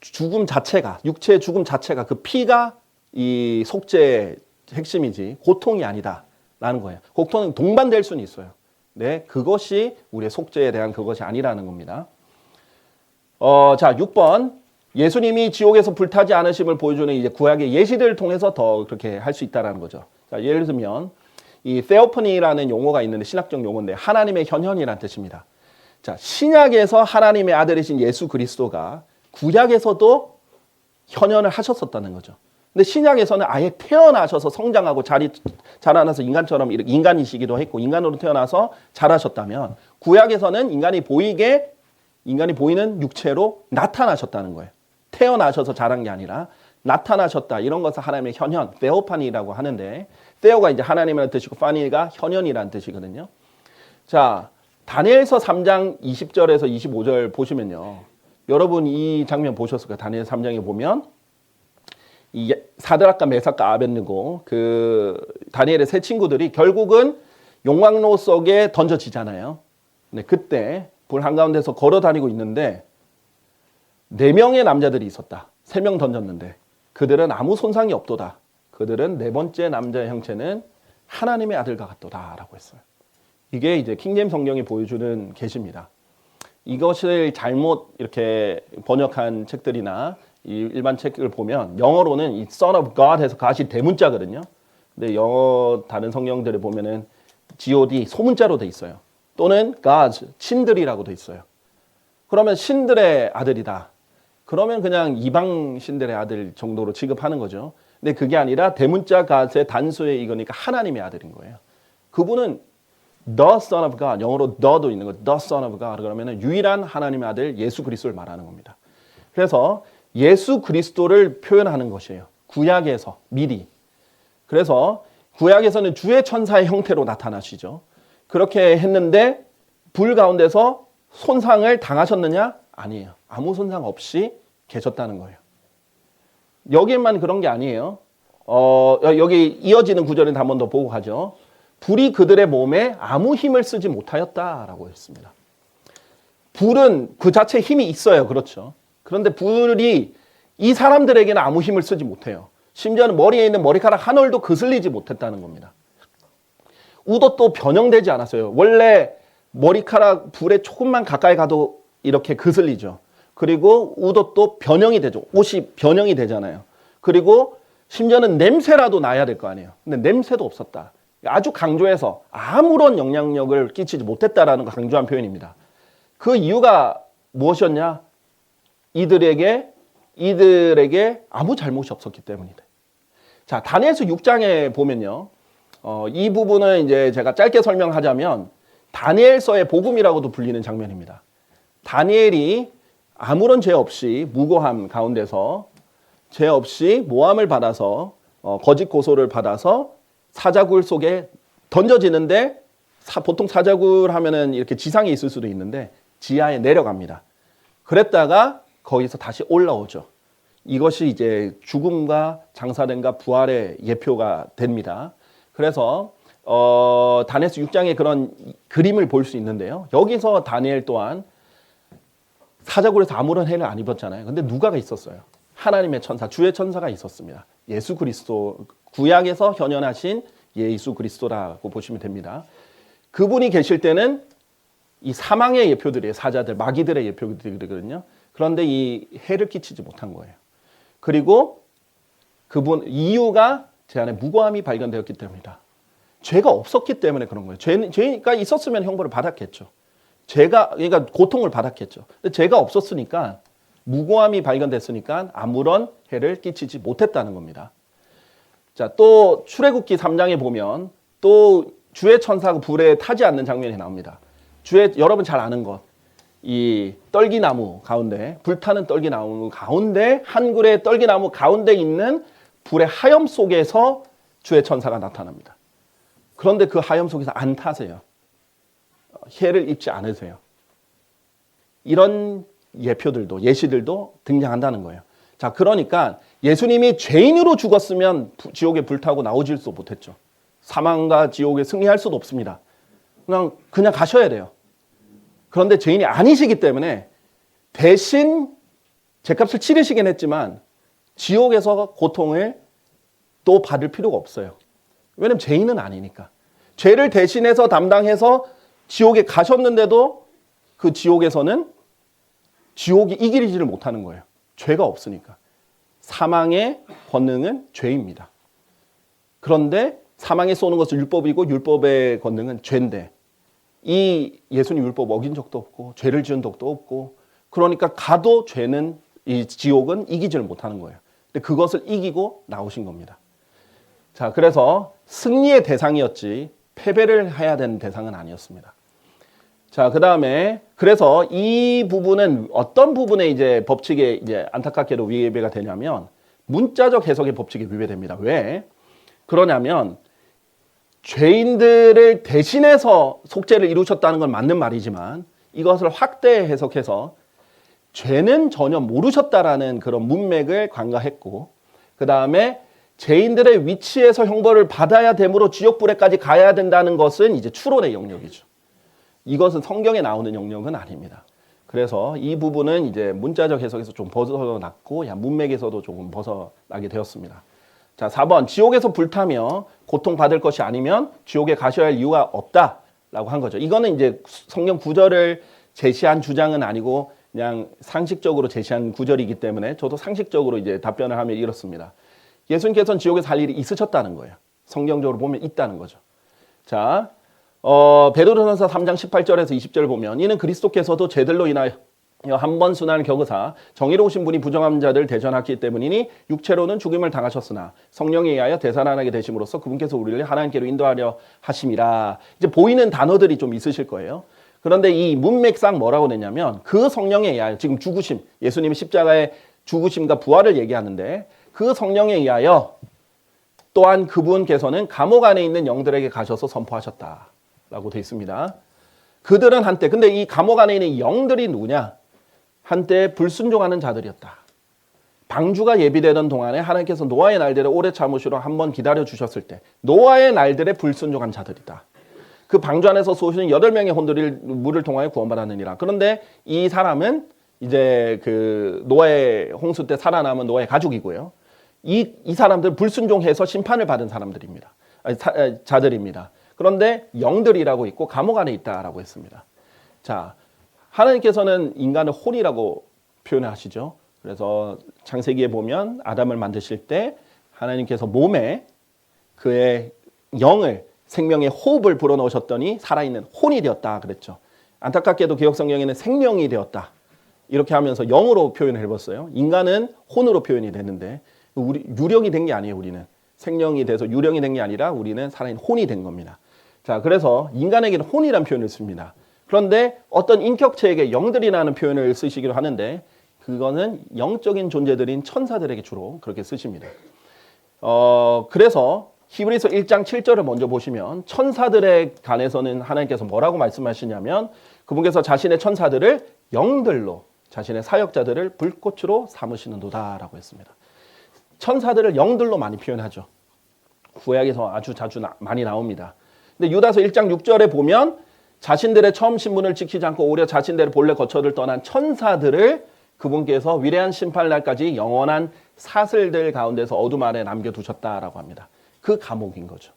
죽음 자체가, 육체의 죽음 자체가 그 피가 이 속죄의 핵심이지 고통이 아니다라는 거예요. 고통은 동반될 수는 있어요. 네, 그것이 우리의 속죄에 대한 그것이 아니라는 겁니다. 자, 6번. 예수님이 지옥에서 불타지 않으심을 보여주는 이제 구약의 예시들을 통해서 더 그렇게 할 수 있다라는 거죠. 자, 예를 들면 이 theophany라는 용어가 있는데 신학적 용어인데 하나님의 현현이라는 뜻입니다. 자, 신약에서 하나님의 아들이신 예수 그리스도가 구약에서도 현현을 하셨었다는 거죠. 근데 신약에서는 아예 태어나셔서 성장하고 자라나서 인간처럼 인간이시기도 했고 인간으로 태어나서 자라셨다면 구약에서는 인간이 보이는 육체로 나타나셨다는 거예요. 태어나셔서 자란 게 아니라 나타나셨다. 이런 것을 하나님의 현현, theophany라고 하는데 theo가 이제 하나님이라는 뜻이고 phany가 현현이라는 뜻이거든요. 자, 다니엘서 3장 20절에서 25절 보시면요. 여러분 이 장면 보셨을 거예요. 다니엘 3장에 보면 이 사드락과 메삭과 아벳느고 그 다니엘의 세 친구들이 결국은 용광로 속에 던져지잖아요. 네, 그때 불 한가운데서 걸어 다니고 있는데 4명의 남자들이 있었다. 3명 던졌는데 그들은 아무 손상이 없도다. 그들은 네 번째 남자의 형체는 하나님의 아들과 같도다 라고 했어요. 이게 이제 킹제임스 성경이 보여주는 계시입니다. 이것을 잘못 이렇게 번역한 책들이나 이 일반 책을 보면 영어로는 이 Son of God 해서 God이 대문자거든요. 근데 영어 다른 성경들을 보면은 God 소문자로 돼 있어요. 또는 God's 신들이라고 돼 있어요. 그러면 신들의 아들이다. 그러면 그냥 이방 신들의 아들 정도로 취급하는 거죠. 근데 그게 아니라 대문자 God의 단수의 이거니까 하나님의 아들인 거예요. 그분은 The Son of God, 영어로 the도 있는 거, The Son of God 그러면 유일한 하나님의 아들 예수 그리스도를 말하는 겁니다. 그래서 예수 그리스도를 표현하는 것이에요. 구약에서 미리. 그래서 구약에서는 주의 천사의 형태로 나타나시죠. 그렇게 했는데 불 가운데서 손상을 당하셨느냐? 아니에요. 아무 손상 없이 계셨다는 거예요. 여기에만 그런 게 아니에요. 여기 이어지는 구절은 한 번 더 보고 가죠. 불이 그들의 몸에 아무 힘을 쓰지 못하였다라고 했습니다. 불은 그 자체에 힘이 있어요. 그렇죠. 그런데 불이 이 사람들에게는 아무 힘을 쓰지 못해요. 심지어는 머리에 있는 머리카락 한 올도 거슬리지 못했다는 겁니다. 우도 변형되지 않았어요. 원래 머리카락 불에 조금만 가까이 가도 이렇게 거슬리죠. 그리고 우도 변형이 되죠. 옷이 변형이 되잖아요. 그리고 심지어는 냄새라도 나야 될 거 아니에요. 근데 냄새도 없었다. 아주 강조해서 아무런 영향력을 끼치지 못했다라는 거 강조한 표현입니다. 그 이유가 무엇이었냐? 이들에게 아무 잘못이 없었기 때문이다. 자, 다니엘서 6장에 보면요. 이 부분은 이제 제가 짧게 설명하자면 다니엘서의 복음이라고도 불리는 장면입니다. 다니엘이 아무런 죄 없이 무고함 가운데서 죄 없이 모함을 받아서 거짓 고소를 받아서 사자굴 속에 던져지는데 보통 사자굴 하면은 이렇게 지상에 있을 수도 있는데 지하에 내려갑니다. 그랬다가 거기서 다시 올라오죠. 이것이 이제 죽음과 장사됨과 부활의 예표가 됩니다. 그래서 다니엘서 6장에 그런 그림을 볼 수 있는데요. 여기서 다니엘 또한 사자굴에서 아무런 해를 안 입었잖아요. 근데 누가가 있었어요. 하나님의 천사, 주의 천사가 있었습니다. 예수 그리스도, 구약에서 현현하신 예수 그리스도라고 보시면 됩니다. 그분이 계실 때는 이 사망의 예표들이에요. 사자들, 마귀들의 예표들이거든요. 그런데 이 해를 끼치지 못한 거예요. 그리고 그분 이유가 제 안에 무고함이 발견되었기 때문이다. 죄가 없었기 때문에 그런 거예요. 죄가 있었으면 형벌을 받았겠죠. 그러니까 고통을 받았겠죠. 근데 죄가 없었으니까 무고함이 발견됐으니까 아무런 해를 끼치지 못했다는 겁니다. 자, 또 출애굽기 3장에 보면 또 주의 천사가 불에 타지 않는 장면이 나옵니다. 여러분 잘 아는 것, 이 떨기나무 가운데, 불타는 떨기나무 가운데, 한 그루의 떨기나무 가운데 있는 불의 하염 속에서 주의 천사가 나타납니다. 그런데 그 하염 속에서 안 타세요. 해를 입지 않으세요. 이런 예표들도, 예시들도 등장한다는 거예요. 자, 그러니까 예수님이 죄인으로 죽었으면 지옥에 불타고 나오질도 못했죠. 사망과 지옥에 승리할 수도 없습니다. 그냥 가셔야 돼요. 그런데 죄인이 아니시기 때문에 대신 죄값을 치르시긴 했지만 지옥에서 고통을 또 받을 필요가 없어요. 왜냐면 죄인은 아니니까. 죄를 대신해서 담당해서 지옥에 가셨는데도 그 지옥에서는 지옥이 이기지를 못하는 거예요. 죄가 없으니까. 사망의 권능은 죄입니다. 그런데 사망에 쏘는 것은 율법이고 율법의 권능은 죄인데 이 예수님 율법 어긴 적도 없고 죄를 지은 적도 없고 그러니까 가도 죄는 이 지옥은 이기지를 못하는 거예요. 근데 그것을 이기고 나오신 겁니다. 자, 그래서 승리의 대상이었지 패배를 해야 되는 대상은 아니었습니다. 자, 그 다음에 그래서 이 부분은 어떤 부분에 이제 법칙에 이제 안타깝게도 위배가 되냐면 문자적 해석의 법칙에 위배됩니다. 왜? 그러냐면 죄인들을 대신해서 속죄를 이루셨다는 건 맞는 말이지만 이것을 확대 해석해서 죄는 전혀 모르셨다라는 그런 문맥을 간과했고 그 다음에 죄인들의 위치에서 형벌을 받아야 되므로 지옥불에까지 가야 된다는 것은 이제 추론의 영역이죠. 이것은 성경에 나오는 영역은 아닙니다. 그래서 이 부분은 이제 문자적 해석에서 좀 벗어났고 문맥에서도 조금 벗어나게 되었습니다. 자, 4번 지옥에서 불타며 고통받을 것이 아니면 지옥에 가셔야 할 이유가 없다라고 한 거죠. 이거는 이제 성경 구절을 제시한 주장은 아니고 그냥 상식적으로 제시한 구절이기 때문에 저도 상식적으로 이제 답변을 하면 이렇습니다. 예수님께서는 지옥에 살 일이 있으셨다는 거예요. 성경적으로 보면 있다는 거죠. 자, 베드로전서 3장 18절에서 20절 보면 이는 그리스도께서도 죄들로 인하여 한 번 순환을 겪으사 정의로우신 분이 부정한 자들 대전하기 때문이니 육체로는 죽임을 당하셨으나 성령에 의하여 되살아나게 되심으로써 그분께서 우리를 하나님께로 인도하려 하심이라. 이제 보이는 단어들이 좀 있으실 거예요. 그런데 이 문맥상 뭐라고 냈냐면 그 성령에 의하여 지금 죽으심, 예수님의 십자가의 죽으심과 부활을 얘기하는데 그 성령에 의하여 또한 그분께서는 감옥 안에 있는 영들에게 가셔서 선포하셨다라고 되어 있습니다. 그들은 한때, 근데 이 감옥 안에 있는 영들이 누구냐? 한때 불순종하는 자들이었다. 방주가 예비되던 동안에 하나님께서 노아의 날들을 오래 참으시러 한번 기다려 주셨을 때 노아의 날들에 불순종한 자들이다. 그 방주 안에서 쏘시는 8명의 혼들이 물을 통하여 구원받았느니라. 그런데 이 사람은 이제 그 노아의 홍수 때 살아남은 노아의 가족이고요. 이 사람들 불순종해서 심판을 받은 사람들입니다. 자들입니다. 그런데 영들이라고 있고 감옥 안에 있다라고 했습니다. 자, 하나님께서는 인간을 혼이라고 표현하시죠. 그래서 창세기에 보면 아담을 만드실 때 하나님께서 몸에 그의 영을 생명의 호흡을 불어넣으셨더니 살아있는 혼이 되었다 그랬죠. 안타깝게도 개역성경에는 생명이 되었다 이렇게 하면서 영으로 표현을 해봤어요. 인간은 혼으로 표현이 됐는데 유령이 된 게 아니에요. 우리는 생명이 돼서 유령이 된 게 아니라 우리는 살아있는 혼이 된 겁니다. 자, 그래서 인간에게는 혼이라는 표현을 씁니다. 그런데 어떤 인격체에게 영들이라는 표현을 쓰시기로 하는데 그거는 영적인 존재들인 천사들에게 주로 그렇게 쓰십니다. 그래서 히브리서 1장 7절을 먼저 보시면 천사들에 관해서는 하나님께서 뭐라고 말씀하시냐면 그분께서 자신의 천사들을 영들로 자신의 사역자들을 불꽃으로 삼으시는도다라고 했습니다. 천사들을 영들로 많이 표현하죠. 구약에서 아주 자주 많이 나옵니다. 근데 유다서 1장 6절에 보면 자신들의 처음 신분을 지키지 않고 오히려 자신들의 본래 거처를 떠난 천사들을 그분께서 위대한 심판날까지 영원한 사슬들 가운데서 어둠 아래 남겨두셨다라고 합니다. 그 감옥인 거죠.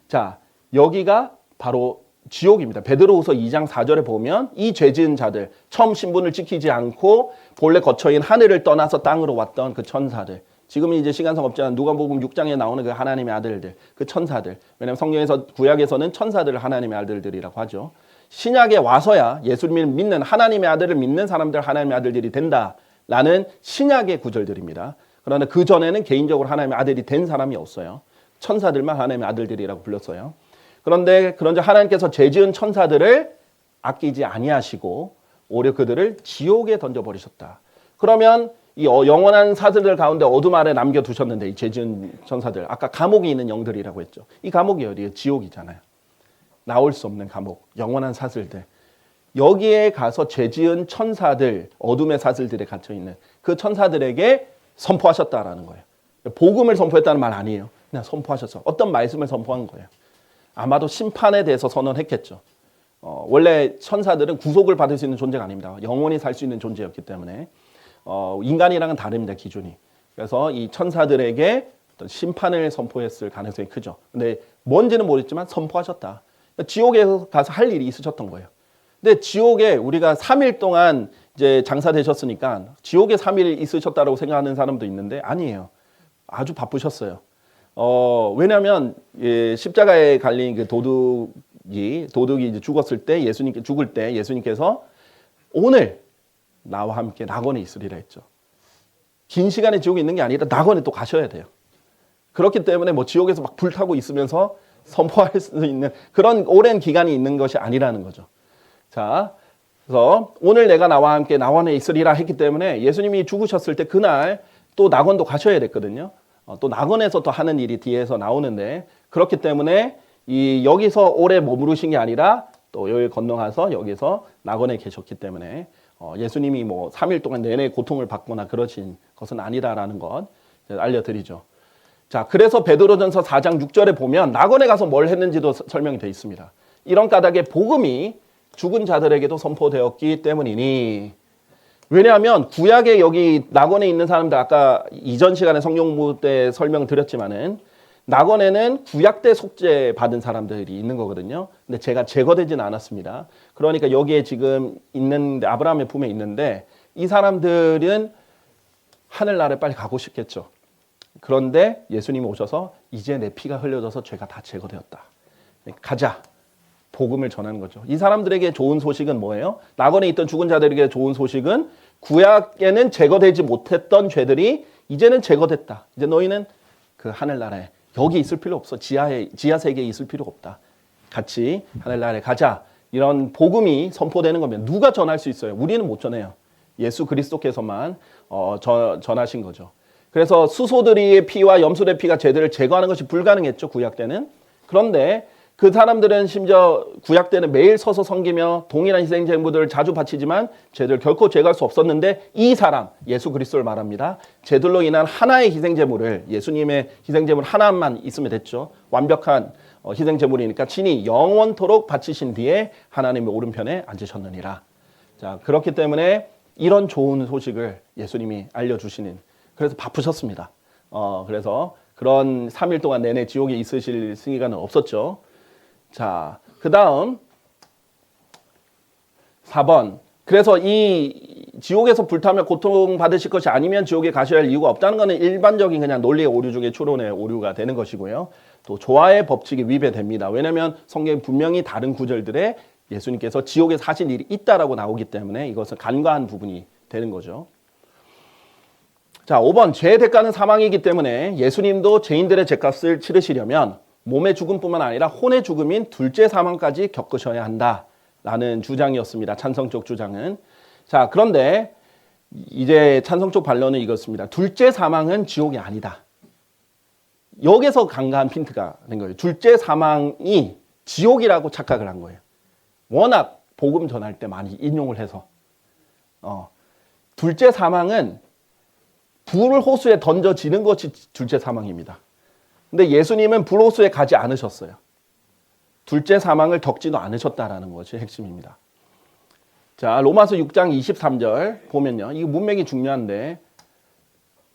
자, 여기가 바로 지옥입니다. 베드로후서 2장 4절에 보면 이 죄지은 자들, 처음 신분을 지키지 않고 본래 거처인 하늘을 떠나서 땅으로 왔던 그 천사들, 지금은 이제 시간상 없지만 누가복음 6장에 나오는 그 하나님의 아들들, 그 천사들, 왜냐하면 성경에서 구약에서는 천사들을 하나님의 아들들이라고 하죠. 신약에 와서야 예수님을 믿는 하나님의 아들을 믿는 사람들 하나님의 아들들이 된다라는 신약의 구절들입니다. 그러나 그 전에는 개인적으로 하나님의 아들이 된 사람이 없어요. 천사들만 하나님의 아들들이라고 불렀어요. 그런데 하나님께서 죄지은 천사들을 아끼지 아니하시고 오히려 그들을 지옥에 던져버리셨다. 그러면 이 영원한 사슬들 가운데 어둠 아래 남겨두셨는데 이 죄지은 천사들, 아까 감옥에 있는 영들이라고 했죠. 이 감옥이 어디예요? 지옥이잖아요. 나올 수 없는 감옥, 영원한 사슬들. 여기에 가서 죄지은 천사들, 어둠의 사슬들에 갇혀있는 그 천사들에게 선포하셨다라는 거예요. 복음을 선포했다는 말 아니에요. 그냥 선포하셨어. 어떤 말씀을 선포한 거예요. 아마도 심판에 대해서 선언했겠죠. 원래 천사들은 구속을 받을 수 있는 존재가 아닙니다. 영원히 살 수 있는 존재였기 때문에 인간이랑은 다릅니다, 기준이. 그래서 이 천사들에게 어떤 심판을 선포했을 가능성이 크죠. 근데 뭔지는 모르겠지만 선포하셨다. 지옥에 가서 할 일이 있으셨던 거예요. 근데 지옥에 우리가 3일 동안 이제 장사되셨으니까 지옥에 3일 있으셨다고 생각하는 사람도 있는데 아니에요. 아주 바쁘셨어요. 왜냐하면 십자가에 갈린 그 도둑이 이제 죽었을 때 죽을 때 예수님께서 오늘 나와 함께 낙원에 있으리라 했죠. 긴 시간에 지옥에 있는 게 아니라 낙원에 또 가셔야 돼요. 그렇기 때문에 뭐 지옥에서 막 불타고 있으면서 선포할 수 있는 그런 오랜 기간이 있는 것이 아니라는 거죠. 자, 그래서 오늘 내가 나와 함께 낙원에 있으리라 했기 때문에 예수님이 죽으셨을 때 그날 또 낙원도 가셔야 됐거든요. 또 낙원에서 또 하는 일이 뒤에서 나오는데 그렇기 때문에 여기서 오래 머무르신 게 아니라 또 여기 건너가서 여기서 낙원에 계셨기 때문에 예수님이 뭐 3일 동안 내내 고통을 받거나 그러신 것은 아니다라는 것 알려드리죠. 자, 그래서 베드로전서 4장 6절에 보면 낙원에 가서 뭘 했는지도 설명이 되어 있습니다. 이런 까닭에 복음이 죽은 자들에게도 선포되었기 때문이니, 왜냐하면 구약에 여기 낙원에 있는 사람들, 아까 이전 시간에 성경부 때 설명드렸지만은 낙원에는 구약 때 속죄 받은 사람들이 있는 거거든요. 근데 제가 제거되지는 않았습니다. 그러니까 여기에 지금 있는데 아브라함의 품에 있는데 이 사람들은 하늘나라에 빨리 가고 싶겠죠. 그런데 예수님이 오셔서 이제 내 피가 흘려져서 죄가 다 제거되었다. 가자. 복음을 전하는 거죠. 이 사람들에게 좋은 소식은 뭐예요? 낙원에 있던 죽은 자들에게 좋은 소식은 구약에는 제거되지 못했던 죄들이 이제는 제거됐다. 이제 너희는 그 하늘나라에 여기 있을 필요 없어. 지하 세계에 있을 필요 없다. 같이 하늘나라에 가자. 이런 복음이 선포되는 거면 누가 전할 수 있어요? 우리는 못 전해요. 예수 그리스도께서만 전하신 거죠. 그래서 수소들의 피와 염소의 피가 죄들을 제거하는 것이 불가능했죠. 구약 때는. 그런데 그 사람들은 심지어 구약 때는 매일 서서 섬기며 동일한 희생 제물들을 자주 바치지만 죄들 결코 제거할 수 없었는데 이 사람 예수 그리스도를 말합니다. 죄들로 인한 하나의 희생 제물을 예수님의 희생 제물 하나만 있으면 됐죠. 완벽한 희생 제물이니까 친히 영원토록 바치신 뒤에 하나님의 오른편에 앉으셨느니라. 자, 그렇기 때문에 이런 좋은 소식을 예수님이 알려주시는, 그래서 바쁘셨습니다. 그래서 그런 3일 동안 내내 지옥에 있으실 시간은 없었죠. 자, 그 다음 4번. 그래서 이 지옥에서 불타며 고통받으실 것이 아니면 지옥에 가셔야 할 이유가 없다는 것은 일반적인 그냥 논리의 오류 중에 추론의 오류가 되는 것이고요. 또 조화의 법칙이 위배됩니다. 왜냐하면 성경에 분명히 다른 구절들에 예수님께서 지옥에서 하실 일이 있다라고 나오기 때문에 이것은 간과한 부분이 되는 거죠. 자, 5번. 죄의 대가는 사망이기 때문에 예수님도 죄인들의 죄값을 치르시려면 몸의 죽음뿐만 아니라 혼의 죽음인 둘째 사망까지 겪으셔야 한다라는 주장이었습니다. 찬성 쪽 주장은. 자, 그런데 이제 찬성 쪽 반론은 이것입니다. 둘째 사망은 지옥이 아니다. 여기서 강한 핀트가 된 거예요. 둘째 사망이 지옥이라고 착각을 한 거예요. 워낙 복음 전할 때 많이 인용을 해서. 둘째 사망은 불 호수에 던져지는 것이 둘째 사망입니다. 근데 예수님은 불 호수에 가지 않으셨어요. 둘째 사망을 겪지도 않으셨다라는 것이 핵심입니다. 자, 로마서 6장 23절 보면요. 이 문맥이 중요한데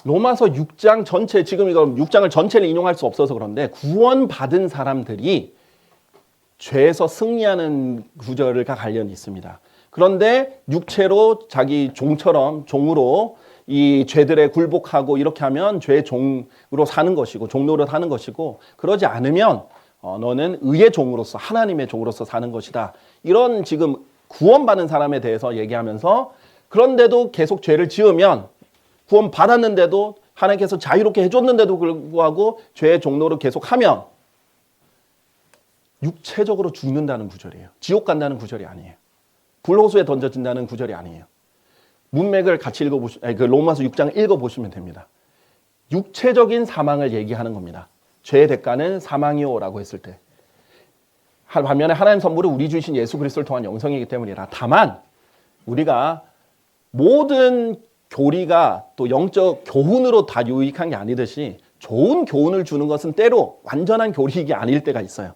로마서 6장 전체, 지금 이거 6장을 전체를 인용할 수 없어서 그런데 구원받은 사람들이 죄에서 승리하는 구절과 관련이 있습니다. 그런데 육체로 자기 종으로 이 죄들에 굴복하고 이렇게 하면 죄의 종으로 사는 것이고 종로로 사는 것이고 그러지 않으면 너는 의의 종으로서 하나님의 종으로서 사는 것이다. 이런 지금 구원받은 사람에 대해서 얘기하면서 그런데도 계속 죄를 지으면 구원 받았는데도 하나님께서 자유롭게 해줬는데도 불구하고 죄의 종로를 계속하면 육체적으로 죽는다는 구절이에요. 지옥 간다는 구절이 아니에요. 불호수에 던져진다는 구절이 아니에요. 문맥을 같이 그 로마서 6장 읽어보시면 됩니다. 육체적인 사망을 얘기하는 겁니다. 죄의 대가는 사망이요라고 했을 때. 반면에 하나님 선물은 우리 주이신 예수 그리스도를 통한 영성이기 때문이라. 다만 우리가 모든 교리가 또 영적 교훈으로 다 유익한 게 아니듯이 좋은 교훈을 주는 것은 때로 완전한 교리이게 아닐 때가 있어요.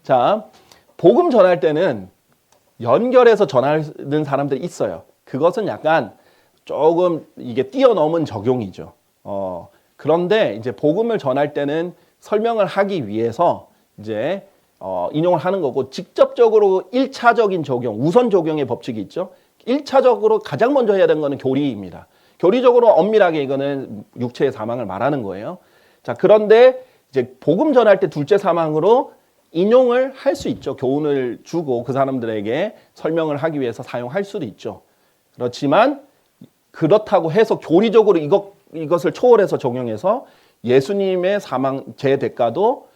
자, 복음 전할 때는 연결해서 전하는 사람들이 있어요. 그것은 약간 조금 이게 뛰어넘은 적용이죠. 그런데 이제 복음을 전할 때는 설명을 하기 위해서 이제 인용을 하는 거고 직접적으로 1차적인 적용, 우선 적용의 법칙이 있죠. 1차적으로 가장 먼저 해야 되는 거는 교리입니다. 교리적으로 엄밀하게 이거는 육체의 사망을 말하는 거예요. 자, 그런데 이제 복음 전할 때 둘째 사망으로 인용을 할 수 있죠. 교훈을 주고 그 사람들에게 설명을 하기 위해서 사용할 수도 있죠. 그렇지만 그렇다고 해서 교리적으로 이것을 초월해서 적용해서 예수님의 사망, 제 대가도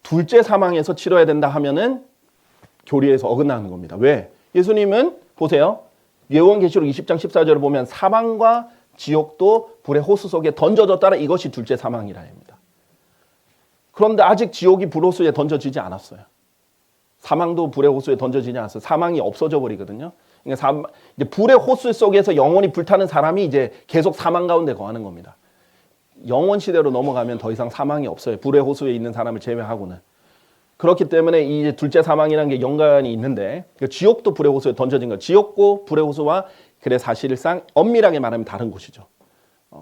둘째 사망에서 치러야 된다 하면은 교리에서 어긋나는 겁니다. 왜? 예수님은 보세요. 요한계시록 20장 14절을 보면 사망과 지옥도 불의 호수 속에 던져졌다라 이것이 둘째 사망이라 합니다. 그런데 아직 지옥이 불호수에 던져지지 않았어요. 사망도 불의 호수에 던져지지 않았어요. 사망이 없어져 버리거든요. 그러니까 이제 불의 호수 속에서 영원히 불타는 사람이 이제 계속 사망 가운데 거하는 겁니다. 영원 시대로 넘어가면 더 이상 사망이 없어요. 불의 호수에 있는 사람을 제외하고는. 그렇기 때문에 이 둘째 사망이라는 게 연관이 있는데 지옥도 불의 호수에 던져진 거. 지옥고 불의 호수와 그래 사실상 엄밀하게 말하면 다른 곳이죠.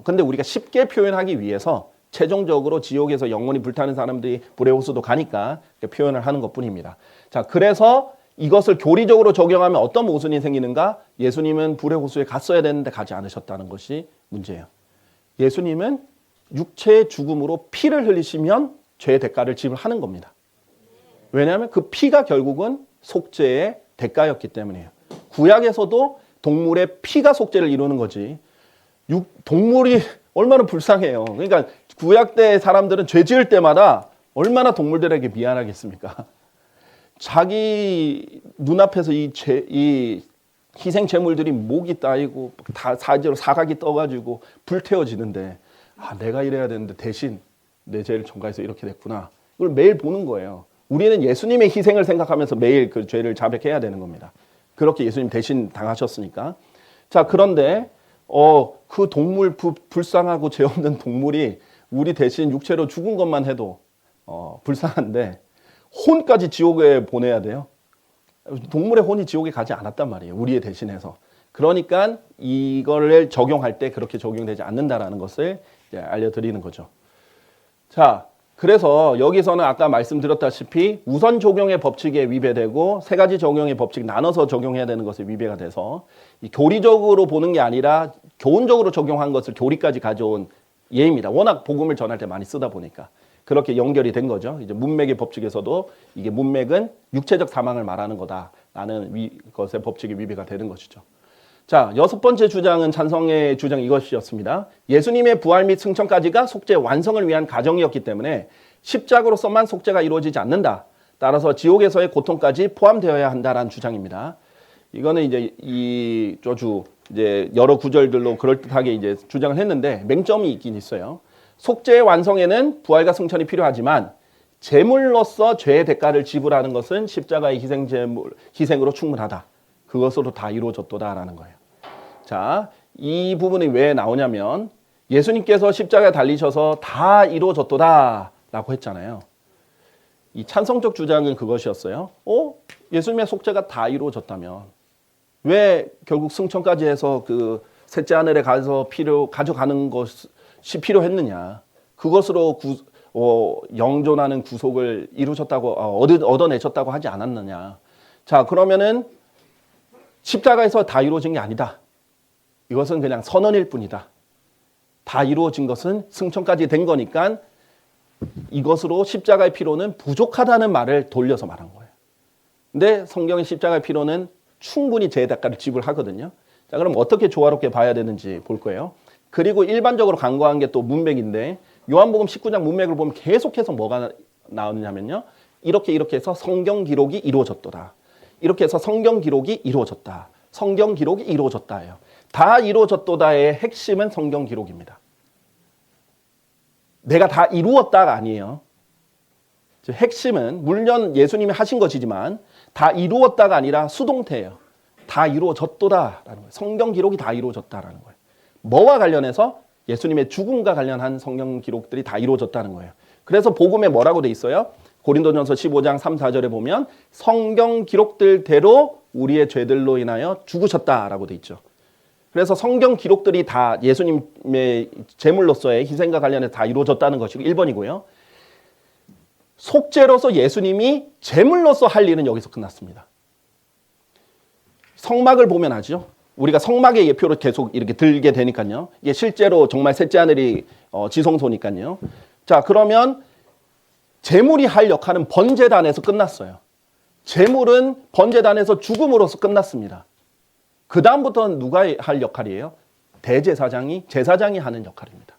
근데 우리가 쉽게 표현하기 위해서 최종적으로 지옥에서 영원히 불타는 사람들이 불의 호수도 가니까 표현을 하는 것뿐입니다. 자, 그래서 이것을 교리적으로 적용하면 어떤 모순이 생기는가? 예수님은 불의 호수에 갔어야 되는데 가지 않으셨다는 것이 문제예요. 예수님은 육체의 죽음으로 피를 흘리시면 죄의 대가를 지불하는 겁니다. 왜냐하면 그 피가 결국은 속죄의 대가였기 때문이에요. 구약에서도 동물의 피가 속죄를 이루는 거지. 동물이 얼마나 불쌍해요. 그러니까 구약 때 사람들은 죄 지을 때마다 얼마나 동물들에게 미안하겠습니까? 자기 눈앞에서 이 희생 제물들이 목이 따이고 다 사각이 떠가지고 불태워지는데 내가 이래야 되는데 대신 내 죄를 전가해서 이렇게 됐구나. 이걸 매일 보는 거예요. 우리는 예수님의 희생을 생각하면서 매일 그 죄를 자백해야 되는 겁니다. 그렇게 예수님 대신 당하셨으니까. 자, 그런데 그 동물 불쌍하고 죄 없는 동물이 우리 대신 육체로 죽은 것만 해도 불쌍한데 혼까지 지옥에 보내야 돼요. 동물의 혼이 지옥에 가지 않았단 말이에요. 우리의 대신해서. 그러니까 이거를 적용할 때 그렇게 적용되지 않는다라는 것을 이제 알려드리는 거죠. 자, 그래서 여기서는 아까 말씀드렸다시피 우선 적용의 법칙에 위배되고 세 가지 적용의 법칙 나눠서 적용해야 되는 것에 위배가 돼서 이 교리적으로 보는 게 아니라 교훈적으로 적용한 것을 교리까지 가져온 예입니다. 워낙 복음을 전할 때 많이 쓰다 보니까 그렇게 연결이 된 거죠. 이제 문맥의 법칙에서도 이게 문맥은 육체적 사망을 말하는 거다라는 것의 법칙이 위배가 되는 것이죠. 자, 여섯 번째 주장은 찬성의 주장 이것이었습니다. 예수님의 부활 및 승천까지가 속죄 완성을 위한 과정이었기 때문에 십자가로서만 속죄가 이루어지지 않는다. 따라서 지옥에서의 고통까지 포함되어야 한다라는 주장입니다. 이거는 이제 이 저주 이제 여러 구절들로 그럴듯하게 이제 주장을 했는데 맹점이 있긴 있어요. 속죄의 완성에는 부활과 승천이 필요하지만 제물로서 죄의 대가를 지불하는 것은 십자가의 희생으로 충분하다. 그것으로 다 이루어졌도다라는 거예요. 자, 이 부분이 왜 나오냐면 예수님께서 십자가에 달리셔서 다 이루어졌도다라고 했잖아요. 이 찬성적 주장은 그것이었어요. 예수님의 속죄가 다 이루어졌다면 왜 결국 승천까지 해서 그 셋째 하늘에 가서 가져가는 것이 필요했느냐? 그것으로 영존하는 구속을 이루셨다고 얻어내셨다고 하지 않았느냐? 자, 그러면은 십자가에서 다 이루어진 게 아니다. 이것은 그냥 선언일 뿐이다. 다 이루어진 것은 승천까지 된 거니까 이것으로 십자가의 피로는 부족하다는 말을 돌려서 말한 거예요. 근데 성경의 십자가의 피로는 충분히 죄의 대가를 지불하거든요. 자, 그럼 어떻게 조화롭게 봐야 되는지 볼 거예요. 그리고 일반적으로 간과한 게 또 문맥인데 요한복음 19장 문맥을 보면 계속해서 뭐가 나오느냐면요. 이렇게 해서 성경 기록이 이루어졌도다. 이렇게 해서 성경 기록이 이루어졌다. 성경 기록이 이루어졌다예요. 다 이루어졌도다의 핵심은 성경 기록입니다. 내가 다 이루었다가 아니에요. 핵심은 물론 예수님이 하신 것이지만 다 이루었다가 아니라 수동태예요. 다 이루어졌도다라는 거예요. 성경 기록이 다 이루어졌다라는 거예요. 뭐와 관련해서? 예수님의 죽음과 관련한 성경 기록들이 다 이루어졌다는 거예요. 그래서 복음에 뭐라고 돼 있어요? 고린도전서 15장 3, 4절에 보면 성경 기록들대로 우리의 죄들로 인하여 죽으셨다라고 돼 있죠. 그래서 성경 기록들이 다 예수님의 제물로서의 희생과 관련해서 다 이루어졌다는 것이 1번이고요. 속죄로서 예수님이 제물로서 할 일은 여기서 끝났습니다. 성막을 보면 아죠. 우리가 성막의 예표로 계속 이렇게 들게 되니까요. 이게 실제로 정말 셋째 하늘이 지성소니까요. 자, 그러면 제물이 할 역할은 번제단에서 끝났어요. 제물은 번제단에서 죽음으로써 끝났습니다. 그 다음부터는 누가 할 역할이에요? 대제사장이, 제사장이 하는 역할입니다.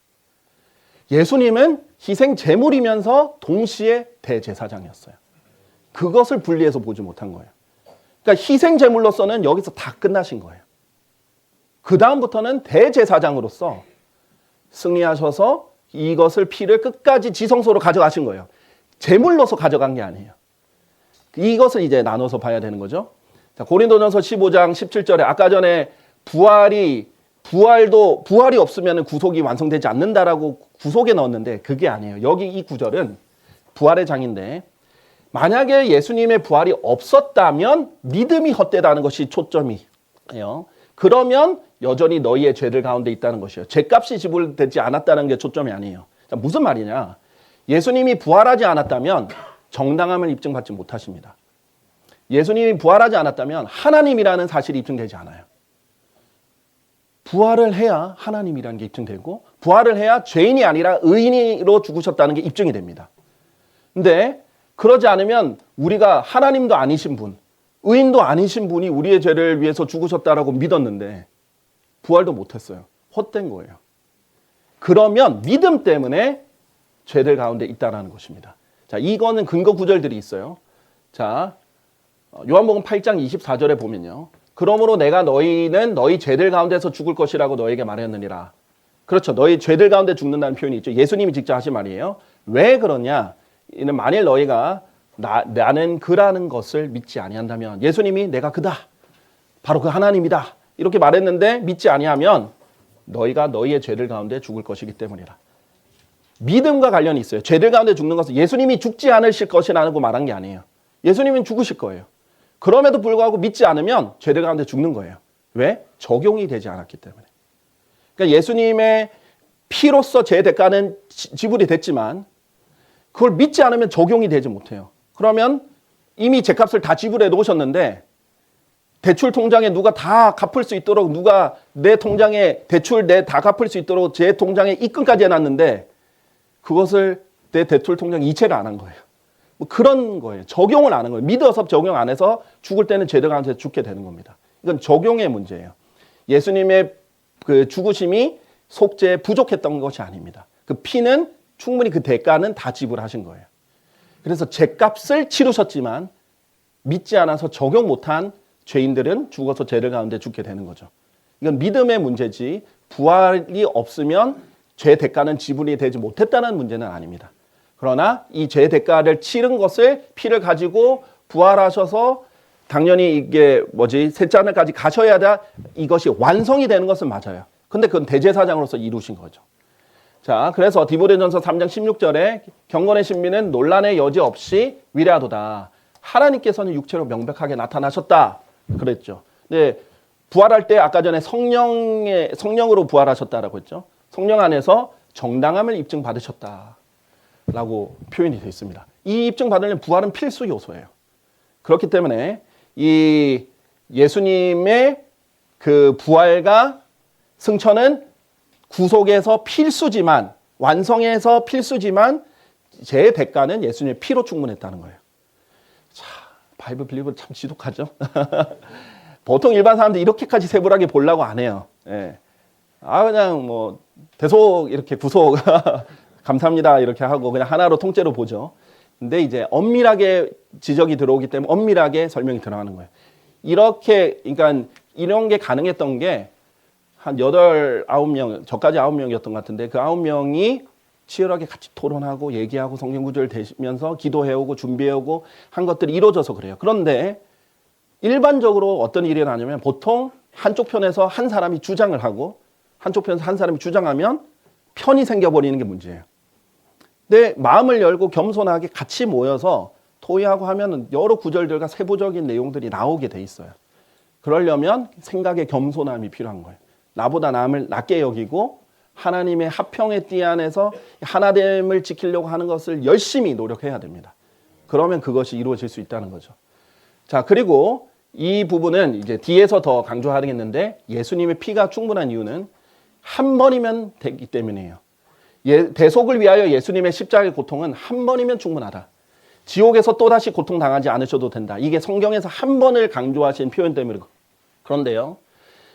예수님은 희생 제물이면서 동시에 대제사장이었어요. 그것을 분리해서 보지 못한 거예요. 그러니까 희생 제물로서는 여기서 다 끝나신 거예요. 그 다음부터는 대제사장으로서 승리하셔서 이것을 피를 끝까지 지성소로 가져가신 거예요. 제물로서 가져간 게 아니에요. 이것을 이제 나눠서 봐야 되는 거죠. 자, 고린도전서 15장 17절에 아까 전에 부활이 없으면 구속이 완성되지 않는다라고 구속에 넣었는데 그게 아니에요. 여기 이 구절은 부활의 장인데 만약에 예수님의 부활이 없었다면 믿음이 헛되다는 것이 초점이에요. 그러면 여전히 너희의 죄들 가운데 있다는 것이에요. 죄값이 지불되지 않았다는 게 초점이 아니에요. 자, 무슨 말이냐? 예수님이 부활하지 않았다면 정당함을 입증받지 못하십니다. 예수님이 부활하지 않았다면 하나님이라는 사실이 입증되지 않아요. 부활을 해야 하나님이라는 게 입증되고 부활을 해야 죄인이 아니라 의인으로 죽으셨다는 게 입증이 됩니다. 근데 그러지 않으면 우리가 하나님도 아니신 분, 의인도 아니신 분이 우리의 죄를 위해서 죽으셨다라고 믿었는데 부활도 못했어요. 헛된 거예요. 그러면 믿음 때문에 죄들 가운데 있다라는 것입니다. 자, 이거는 근거 구절들이 있어요. 자, 요한복음 8장 24절에 보면요. 그러므로 내가 너희는 너희 죄들 가운데서 죽을 것이라고 너에게 말했느니라. 그렇죠. 너희 죄들 가운데 죽는다는 표현이 있죠. 예수님이 직접 하신 말이에요. 왜 그러냐? 이는 만일 너희가 나는 그라는 것을 믿지 아니한다면 예수님이 내가 그다. 바로 그 하나님이다. 이렇게 말했는데 믿지 아니하면 너희가 너희의 죄들 가운데 죽을 것이기 때문이라. 믿음과 관련이 있어요. 죄들 가운데 죽는 것은 예수님이 죽지 않으실 것이라고 말한 게 아니에요. 예수님은 죽으실 거예요. 그럼에도 불구하고 믿지 않으면 죄들 가운데 죽는 거예요. 왜? 적용이 되지 않았기 때문에. 그러니까 예수님의 피로서 제 대가는 지불이 됐지만 그걸 믿지 않으면 적용이 되지 못해요. 그러면 이미 제값을 다 지불해 놓으셨는데 대출 통장에 누가 다 갚을 수 있도록 누가 내 통장에 대출 내 다 갚을 수 있도록 제 통장에 입금까지 해놨는데 그것을 내 대출 통장 이체를 안 한 거예요. 뭐 그런 거예요. 적용을 안 한 거예요. 믿어서 적용 안 해서 죽을 때는 죄들 가운데 죽게 되는 겁니다. 이건 적용의 문제예요. 예수님의 그 죽으심이 속죄에 부족했던 것이 아닙니다. 그 피는 충분히 그 대가는 다 지불하신 거예요. 그래서 죄값을 치르셨지만 믿지 않아서 적용 못한 죄인들은 죽어서 죄를 가운데 죽게 되는 거죠. 이건 믿음의 문제지 부활이 없으면 죄 대가는 지불이 되지 못했다는 문제는 아닙니다. 그러나 이 죄 대가를 치른 것을 피를 가지고 부활하셔서 당연히 이게 셋째 하늘까지 가셔야 이것이 완성이 되는 것은 맞아요. 근데 그건 대제사장으로서 이루신 거죠. 자, 그래서 디모데전서 3장 16절에 경건의 신비는 논란의 여지 없이 위대하도다. 하나님께서는 육체로 명백하게 나타나셨다. 그랬죠. 네, 부활할 때 아까 전에 성령으로 부활하셨다라고 했죠. 성령 안에서 정당함을 입증받으셨다라고 표현이 되어 있습니다. 이 입증받으려면 부활은 필수 요소예요. 그렇기 때문에 이 예수님의 그 부활과 승천은 구속에서 필수지만 완성에서 필수지만 제 대가는 예수님의 피로 충분했다는 거예요. 자, 바이블 빌리버 참 지독하죠. 보통 일반 사람들이 이렇게까지 세부하게 보려고 안 해요. 예. 그냥 대속 이렇게 구속 감사합니다 이렇게 하고 그냥 하나로 통째로 보죠. 근데 이제 엄밀하게 지적이 들어오기 때문에 엄밀하게 설명이 들어가는 거예요. 그러니까 이런 게 가능했던 게 한 8, 9명, 저까지 9명이었던 것 같은데 그 9명이 치열하게 같이 토론하고 얘기하고 성경 구절을 대면서 기도해오고 준비해오고 한 것들이 이루어져서 그래요. 그런데 일반적으로 어떤 일이 나냐면 보통 한쪽 편에서 한 사람이 주장을 하고 한쪽 편에서 한 사람이 주장하면 편이 생겨버리는 게 문제예요. 근데 마음을 열고 겸손하게 같이 모여서 토의하고 하면 여러 구절들과 세부적인 내용들이 나오게 돼 있어요. 그러려면 생각의 겸손함이 필요한 거예요. 나보다 남을 낮게 여기고 하나님의 화평의 띠 안에서 하나됨을 지키려고 하는 것을 열심히 노력해야 됩니다. 그러면 그것이 이루어질 수 있다는 거죠. 자, 그리고 이 부분은 이제 뒤에서 더 강조하겠는데 예수님의 피가 충분한 이유는 한 번이면 되기 때문이에요. 대속을 위하여 예수님의 십자가의 고통은 한 번이면 충분하다. 지옥에서 또다시 고통당하지 않으셔도 된다. 이게 성경에서 한 번을 강조하신 표현 때문에 그런데요.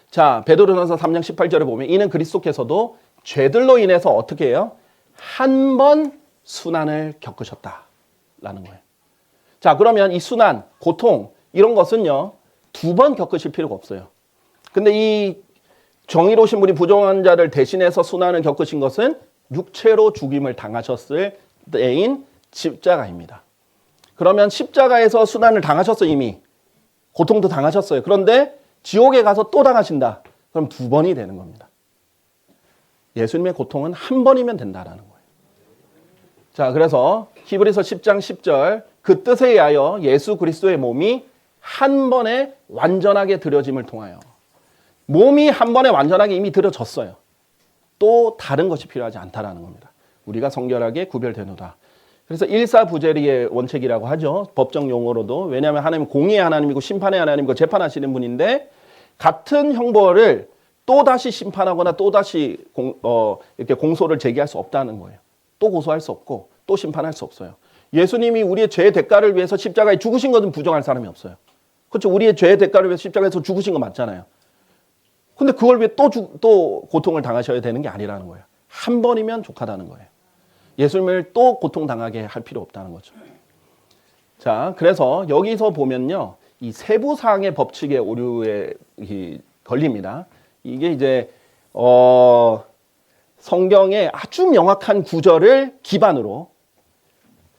자, 베드로전서 3장 18절에 보면 이는 그리스도께서도 죄들로 인해서 어떻게 해요? 한 번 순환을 겪으셨다라는 거예요. 자, 그러면 이 순환, 고통 이런 것은요. 2번 겪으실 필요가 없어요. 근데 이 정의로우신 분이 부정한 자를 대신해서 순환을 겪으신 것은 육체로 죽임을 당하셨을 때인 십자가입니다. 그러면 십자가에서 순환을 당하셨어요. 이미 고통도 당하셨어요. 그런데 지옥에 가서 또 당하신다. 그럼 2번이 되는 겁니다. 예수님의 고통은 한 번이면 된다라는 거예요. 자, 그래서 히브리서 10장 10절 그 뜻에 의하여 예수 그리스도의 몸이 한 번에 완전하게 드려짐을 통하여 몸이 한 번에 완전하게 이미 드려졌어요. 또 다른 것이 필요하지 않다라는 겁니다. 우리가 성결하게 구별되노라. 그래서 일사부재리의 원칙이라고 하죠. 법정 용어로도. 왜냐하면 하나님은 공의의 하나님이고 심판의 하나님이고 재판하시는 분인데 같은 형벌을 또다시 심판하거나 또다시 이렇게 공소를 제기할 수 없다는 거예요. 또 고소할 수 없고 또 심판할 수 없어요. 예수님이 우리의 죄의 대가를 위해서 십자가에 죽으신 것은 부정할 사람이 없어요. 그렇죠. 우리의 죄의 대가를 위해서 십자가에서 죽으신 거 맞잖아요. 근데 그걸 위해 또 고통을 당하셔야 되는 게 아니라는 거예요. 한 번이면 족하다는 거예요. 예수님을 또 고통당하게 할 필요 없다는 거죠. 자, 그래서 여기서 보면요. 이 세부사항의 법칙의 오류에 걸립니다. 이게 이제 성경의 아주 명확한 구절을 기반으로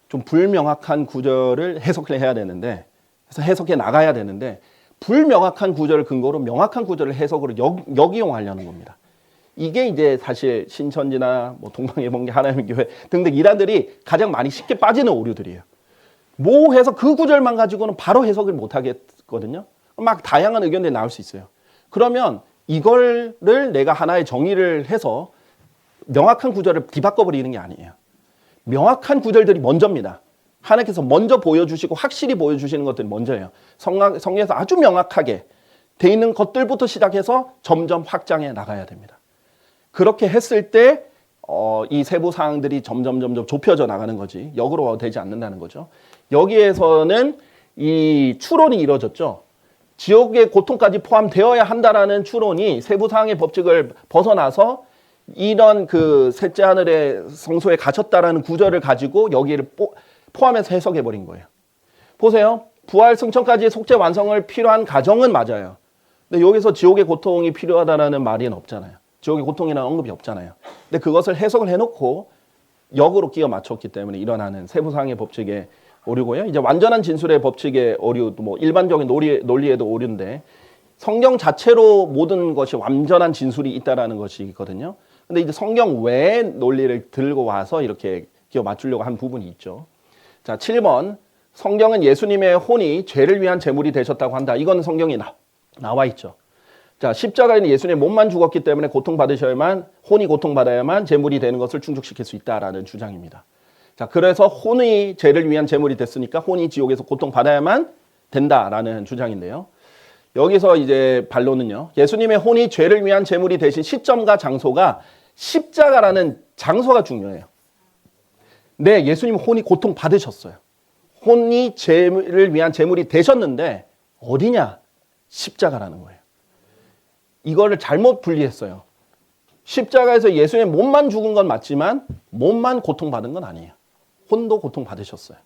좀 불명확한 구절을 해석을 해야 되는데 그래서 해석해 나가야 되는데 불명확한 구절을 근거로 명확한 구절을 해석으로 역이용하려는 겁니다. 이게 이제 사실 신천지나 동방예봉계 하나님의 교회 등등 이단들이 가장 많이 쉽게 빠지는 오류들이에요. 해서 그 구절만 가지고는 바로 해석을 못 하겠거든요. 막 다양한 의견들이 나올 수 있어요. 그러면 이거를 내가 하나의 정의를 해서 명확한 구절을 뒤바꿔 버리는 게 아니에요. 명확한 구절들이 먼저입니다. 하나님께서 먼저 보여주시고 확실히 보여주시는 것들이 먼저예요. 성경에서 아주 명확하게 돼 있는 것들부터 시작해서 점점 확장해 나가야 됩니다. 그렇게 했을 때 이 세부 사항들이 점점 좁혀져 나가는 거지 역으로 되지 않는다는 거죠. 여기에서는 이 추론이 이루어졌죠. 지옥의 고통까지 포함되어야 한다라는 추론이 세부 사항의 법칙을 벗어나서 이런 그 셋째 하늘의 성소에 갇혔다라는 구절을 가지고 여기를 포함해서 해석해 버린 거예요. 보세요. 부활 승천까지 속죄 완성을 필요한 가정은 맞아요. 근데 여기서 지옥의 고통이 필요하다라는 말은 없잖아요. 지옥의 고통이라는 언급이 없잖아요. 근데 그것을 해석을 해놓고 역으로 끼워 맞췄기 때문에 일어나는 세부상의 법칙에 오류고요. 이제 완전한 진술의 법칙의 오류, 뭐 일반적인 논리에도 오류인데 성경 자체로 모든 것이 완전한 진술이 있다라는 것이 있거든요. 근데 이제 성경 외의 논리를 들고 와서 이렇게 끼워 맞추려고 한 부분이 있죠. 자, 7번. 성경은 예수님의 혼이 죄를 위한 제물이 되셨다고 한다. 이건 성경에 나와 있죠. 자, 십자가에는 예수님의 몸만 죽었기 때문에 고통받으셔야만, 혼이 고통받아야만 제물이 되는 것을 충족시킬 수 있다라는 주장입니다. 자, 그래서 혼이 죄를 위한 제물이 됐으니까 혼이 지옥에서 고통받아야만 된다라는 주장인데요. 여기서 이제 반론은요. 예수님의 혼이 죄를 위한 제물이 되신 시점과 장소가 십자가라는 장소가 중요해요. 네, 예수님 혼이 고통받으셨어요. 혼이 죄를 위한 제물이 되셨는데 어디냐? 십자가라는 거예요. 이거를 잘못 분리했어요. 십자가에서 예수님의 몸만 죽은 건 맞지만 몸만 고통받은 건 아니에요. 혼도 고통받으셨어요.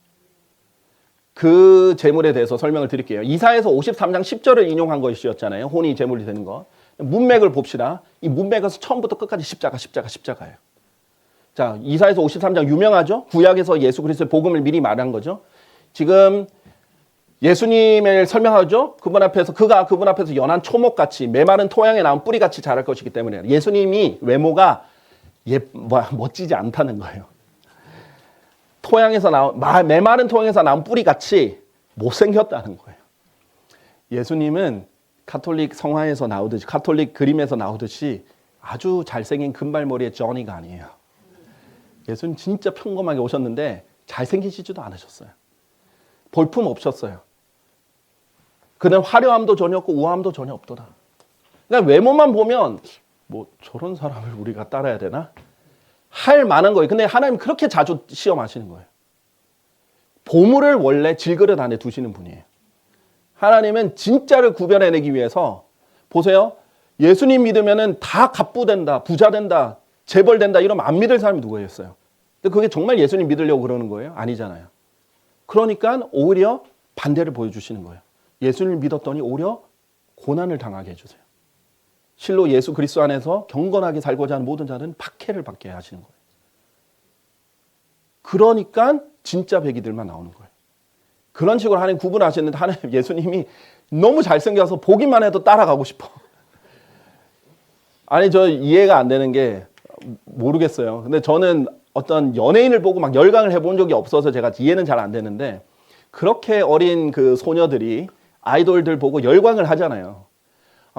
그 제물에 대해서 설명을 드릴게요. 이사야서 53장 10절을 인용한 것이었잖아요. 혼이 제물이 되는 거. 문맥을 봅시다. 이 문맥에서 처음부터 끝까지 십자가예요. 자, 이사야서 53장 유명하죠? 구약에서 예수 그리스도의 복음을 미리 말한 거죠. 지금 예수님을 설명하죠. 그분 앞에서 연한 초목같이 메마른 토양에 나온 뿌리같이 자랄 것이기 때문에 예수님이 외모가 멋지지 않다는 거예요. 메마른 토양에서 나온 뿌리같이 못생겼다는 거예요. 예수님은 가톨릭 성화에서 나오듯이, 가톨릭 그림에서 나오듯이 아주 잘생긴 금발머리의 조니가 아니에요. 예수님 진짜 평범하게 오셨는데 잘생기시지도 않으셨어요. 볼품 없었어요. 그는 화려함도 전혀 없고 우아함도 전혀 없더라. 그냥 외모만 보면 뭐 저런 사람을 우리가 따라야 되나? 할 만한 거예요. 근데 하나님 그렇게 자주 시험하시는 거예요. 보물을 원래 질그릇 안에 두시는 분이에요. 하나님은 진짜를 구별해내기 위해서 보세요. 예수님 믿으면은 다 갑부된다, 부자된다, 재벌된다 이러면 안 믿을 사람이 누구였어요? 근데 그게 정말 예수님 믿으려고 그러는 거예요? 아니잖아요. 그러니까 오히려 반대를 보여주시는 거예요. 예수님을 믿었더니 오히려 고난을 당하게 해주세요. 실로 예수 그리스도 안에서 경건하게 살고자 하는 모든 자들은 박해를 받게 하시는 거예요. 그러니까 진짜 백이들만 나오는 거예요. 그런 식으로 하나님 구분하셨는데 하나님 예수님이 너무 잘생겨서 보기만 해도 따라가고 싶어. 아니 저 이해가 안 되는 게 모르겠어요. 근데 저는 어떤 연예인을 보고 막 열광을 해본 적이 없어서 제가 이해는 잘 안 되는데 그렇게 어린 그 소녀들이 아이돌들 보고 열광을 하잖아요.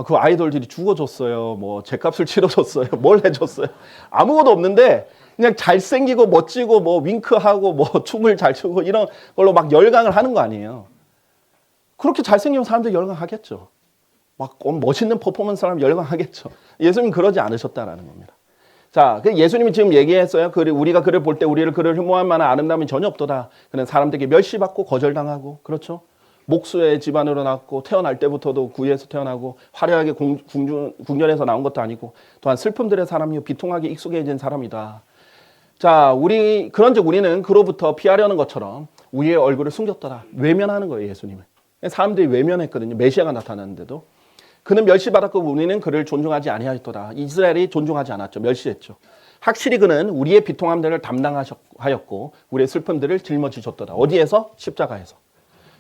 그 아이돌들이 죽어줬어요. 뭐 죗값을 치러줬어요. 뭘 해줬어요. 아무것도 없는데 그냥 잘생기고 멋지고 뭐 윙크하고 뭐 춤을 잘 추고 이런 걸로 막 열광을 하는 거 아니에요. 그렇게 잘생기면 사람들이 열광하겠죠. 막 멋있는 퍼포먼스 하면 열광하겠죠. 예수님 그러지 않으셨다라는 겁니다. 자, 예수님이 지금 얘기했어요. 우리가 그를 볼 때 그를 흠모할 만한 아름다움이 전혀 없도다. 그는 사람들에게 멸시받고 거절당하고 그렇죠. 목수의 집안으로 낳았고 태어날 때부터도 구에서 태어나고 화려하게 궁전에서 나온 것도 아니고 또한 슬픔들의 사람이요 비통하게 익숙해진 사람이다. 자, 그런즉 우리는 그로부터 피하려는 것처럼 우리의 얼굴을 숨겼더라. 외면하는 거예요, 예수님을. 사람들이 외면했거든요. 메시아가 나타났는데도. 그는 멸시받았고 우리는 그를 존중하지 아니하였도다. 이스라엘이 존중하지 않았죠. 멸시했죠. 확실히 그는 우리의 비통함들을 담당하였고 우리의 슬픔들을 짊어지셨도다. 어디에서? 십자가에서.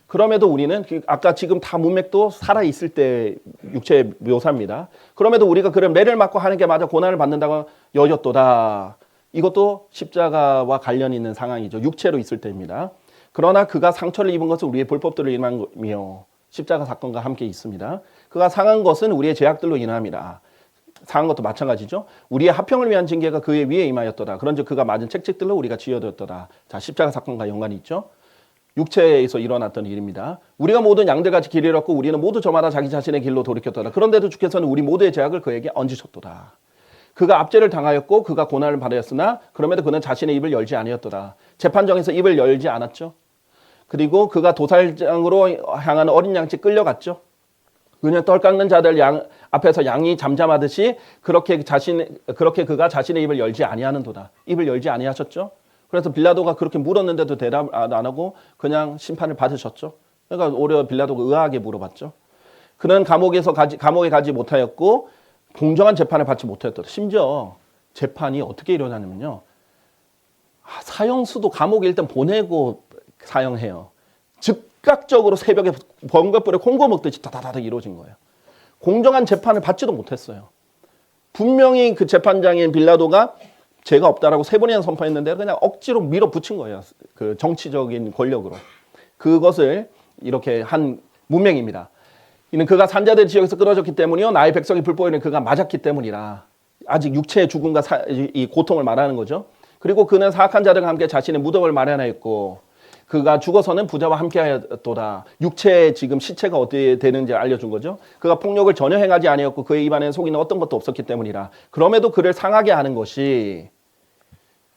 그럼에도 우리는 아까 지금 다 문맥도 살아있을 때 육체 묘사입니다. 그럼에도 우리가 그를 매를 맞고 하나님께 맞아 고난을 받는다고 여겼도다. 이것도 십자가와 관련 있는 상황이죠. 육체로 있을 때입니다. 그러나 그가 상처를 입은 것은 우리의 불법들로 인함이요. 십자가 사건과 함께 있습니다. 그가 상한 것은 우리의 죄악들로 인함이라. 상한 것도 마찬가지죠. 우리의 합평을 위한 징계가 그의 위에 임하였도다. 그런즉 그가 맞은 책책들로 우리가 지어되었도다. 자, 십자가 사건과 연관이 있죠. 육체에서 일어났던 일입니다. 우리가 모든 양들같이 길 잃었고 우리는 모두 저마다 자기 자신의 길로 돌이켰도다. 그런데도 주께서는 우리 모두의 죄악을 그에게 얹으셨도다. 그가 압제를 당하였고 그가 고난을 받았으나 그럼에도 그는 자신의 입을 열지 아니었도다. 재판정에서 입을 열지 않았죠. 그리고 그가 도살장으로 향하는 어린 양치 끌려갔죠. 그냥 떨 깎는 자들 앞에서 양이 잠잠하듯이 그렇게 그가 자신의 입을 열지 아니하는도다. 입을 열지 아니하셨죠. 그래서 빌라도가 그렇게 물었는데도 대답 안 하고 그냥 심판을 받으셨죠. 그러니까 오히려 빌라도가 의아하게 물어봤죠. 그는 감옥에 가지 못하였고 공정한 재판을 받지 못하였다. 심지어 재판이 어떻게 일어나냐면요. 사형수도 감옥에 일단 보내고 사형해요. 즉각적으로 새벽에 번개불에 콩고 먹듯이 다다다닥 이루어진 거예요. 공정한 재판을 받지도 못했어요. 분명히 그 재판장인 빌라도가 죄가 없다라고 3번이나 선포했는데 그냥 억지로 밀어붙인 거예요. 그 정치적인 권력으로. 그것을 이렇게 한 문맥입니다. 이는 그가 산자들 지역에서 끊어졌기 때문이요. 나의 백성이 불법을 그가 맞았기 때문이라. 아직 육체의 죽음과 이 고통을 말하는 거죠. 그리고 그는 사악한 자들과 함께 자신의 무덤을 마련하였고 그가 죽어서는 부자와 함께하였도다. 육체의 지금 시체가 어떻게 되는지 알려준 거죠. 그가 폭력을 전혀 행하지 아니었고 그의 입안에 속이는 어떤 것도 없었기 때문이라. 그럼에도 그를 상하게 하는 것이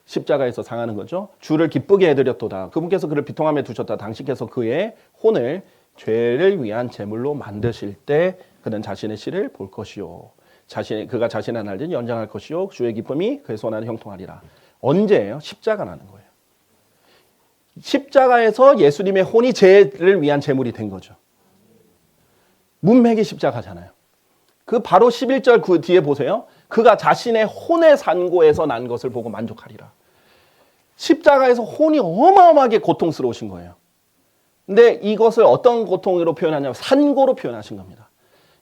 십자가에서 상하는 거죠. 주를 기쁘게 해드렸도다. 그분께서 그를 비통함에 두셨다. 당신께서 그의 혼을 죄를 위한 제물로 만드실 때 그는 자신의 씨를 볼 것이요. 그가 자신의 날을 연장할 것이요. 주의 기쁨이 그의 손안에 형통하리라. 언제예요? 십자가라는 거예요. 십자가에서 예수님의 혼이 죄를 위한 제물이 된 거죠. 문맥이 십자가잖아요. 그 바로 11절 그 뒤에 보세요. 그가 자신의 혼의 산고에서 난 것을 보고 만족하리라. 십자가에서 혼이 어마어마하게 고통스러우신 거예요. 근데 이것을 어떤 고통으로 표현하냐면 산고로 표현하신 겁니다.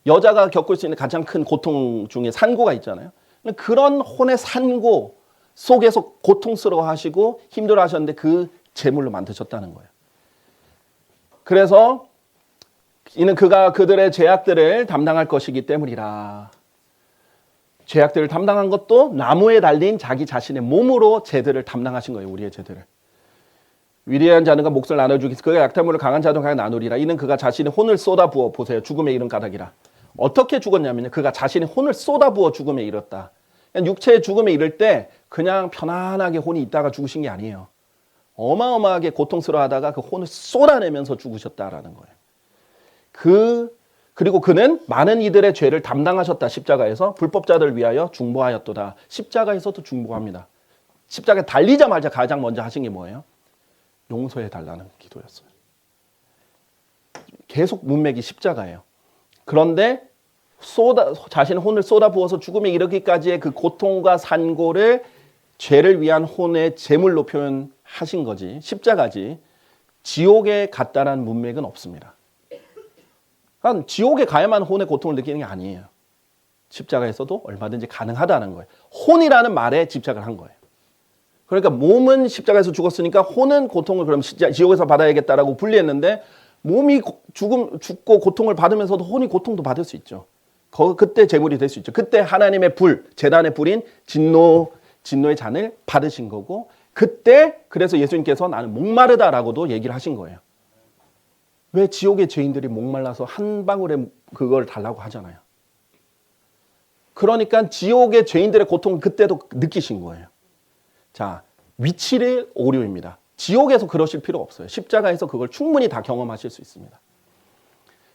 여자가 겪을 수 있는 가장 큰 고통 중에 산고가 있잖아요. 그런 혼의 산고 속에서 고통스러워 하시고 힘들어 하셨는데 그 제물로 만드셨다는 거예요. 그래서 이는 그가 그들의 죄악들을 담당할 것이기 때문이라. 죄악들을 담당한 것도 나무에 달린 자기 자신의 몸으로 죄들을 담당하신 거예요. 우리의 죄들을. 위대한 자는 몫을 나눠주기 그가 약탈물을 강한 자도 강하게 나누리라. 이는 그가 자신의 혼을 쏟아부어 보세요. 죽음에 이른 까닭이라. 어떻게 죽었냐면요. 그가 자신의 혼을 쏟아부어 죽음에 이뤘다. 육체의 죽음에 이를 때 그냥 편안하게 혼이 있다가 죽으신 게 아니에요. 어마어마하게 고통스러워하다가 그 혼을 쏟아내면서 죽으셨다라는 거예요. 그리고 그는 많은 이들의 죄를 담당하셨다. 십자가에서 불법자들을 위하여 중보하였도다. 십자가에서도 중보합니다. 십자가에 달리자마자 가장 먼저 하신 게 뭐예요? 용서해 달라는 기도였어요. 계속 문맥이 십자가예요. 그런데 자신의 혼을 쏟아부어서 죽음에 이르기까지의 그 고통과 산고를 죄를 위한 혼의 제물로 표현하신 거지. 십자가지. 지옥에 갔다라는 문맥은 없습니다. 그러니까 지옥에 가야만 혼의 고통을 느끼는 게 아니에요. 십자가에서도 얼마든지 가능하다는 거예요. 혼이라는 말에 집착을 한 거예요. 그러니까 몸은 십자가에서 죽었으니까 혼은 고통을 그럼 지옥에서 받아야겠다라고 분리했는데 몸이 죽고 고통을 받으면서도 혼이 고통도 받을 수 있죠. 그때 제물이 될 수 있죠. 그때 하나님의 불, 제단의 불인 진노의 잔을 받으신 거고 그때 그래서 예수님께서 나는 목마르다라고도 얘기를 하신 거예요. 왜 지옥의 죄인들이 목말라서 한 방울의 그걸 달라고 하잖아요. 그러니까 지옥의 죄인들의 고통을 그때도 느끼신 거예요. 자, 위치의 오류입니다. 지옥에서 그러실 필요 없어요. 십자가에서 그걸 충분히 다 경험하실 수 있습니다.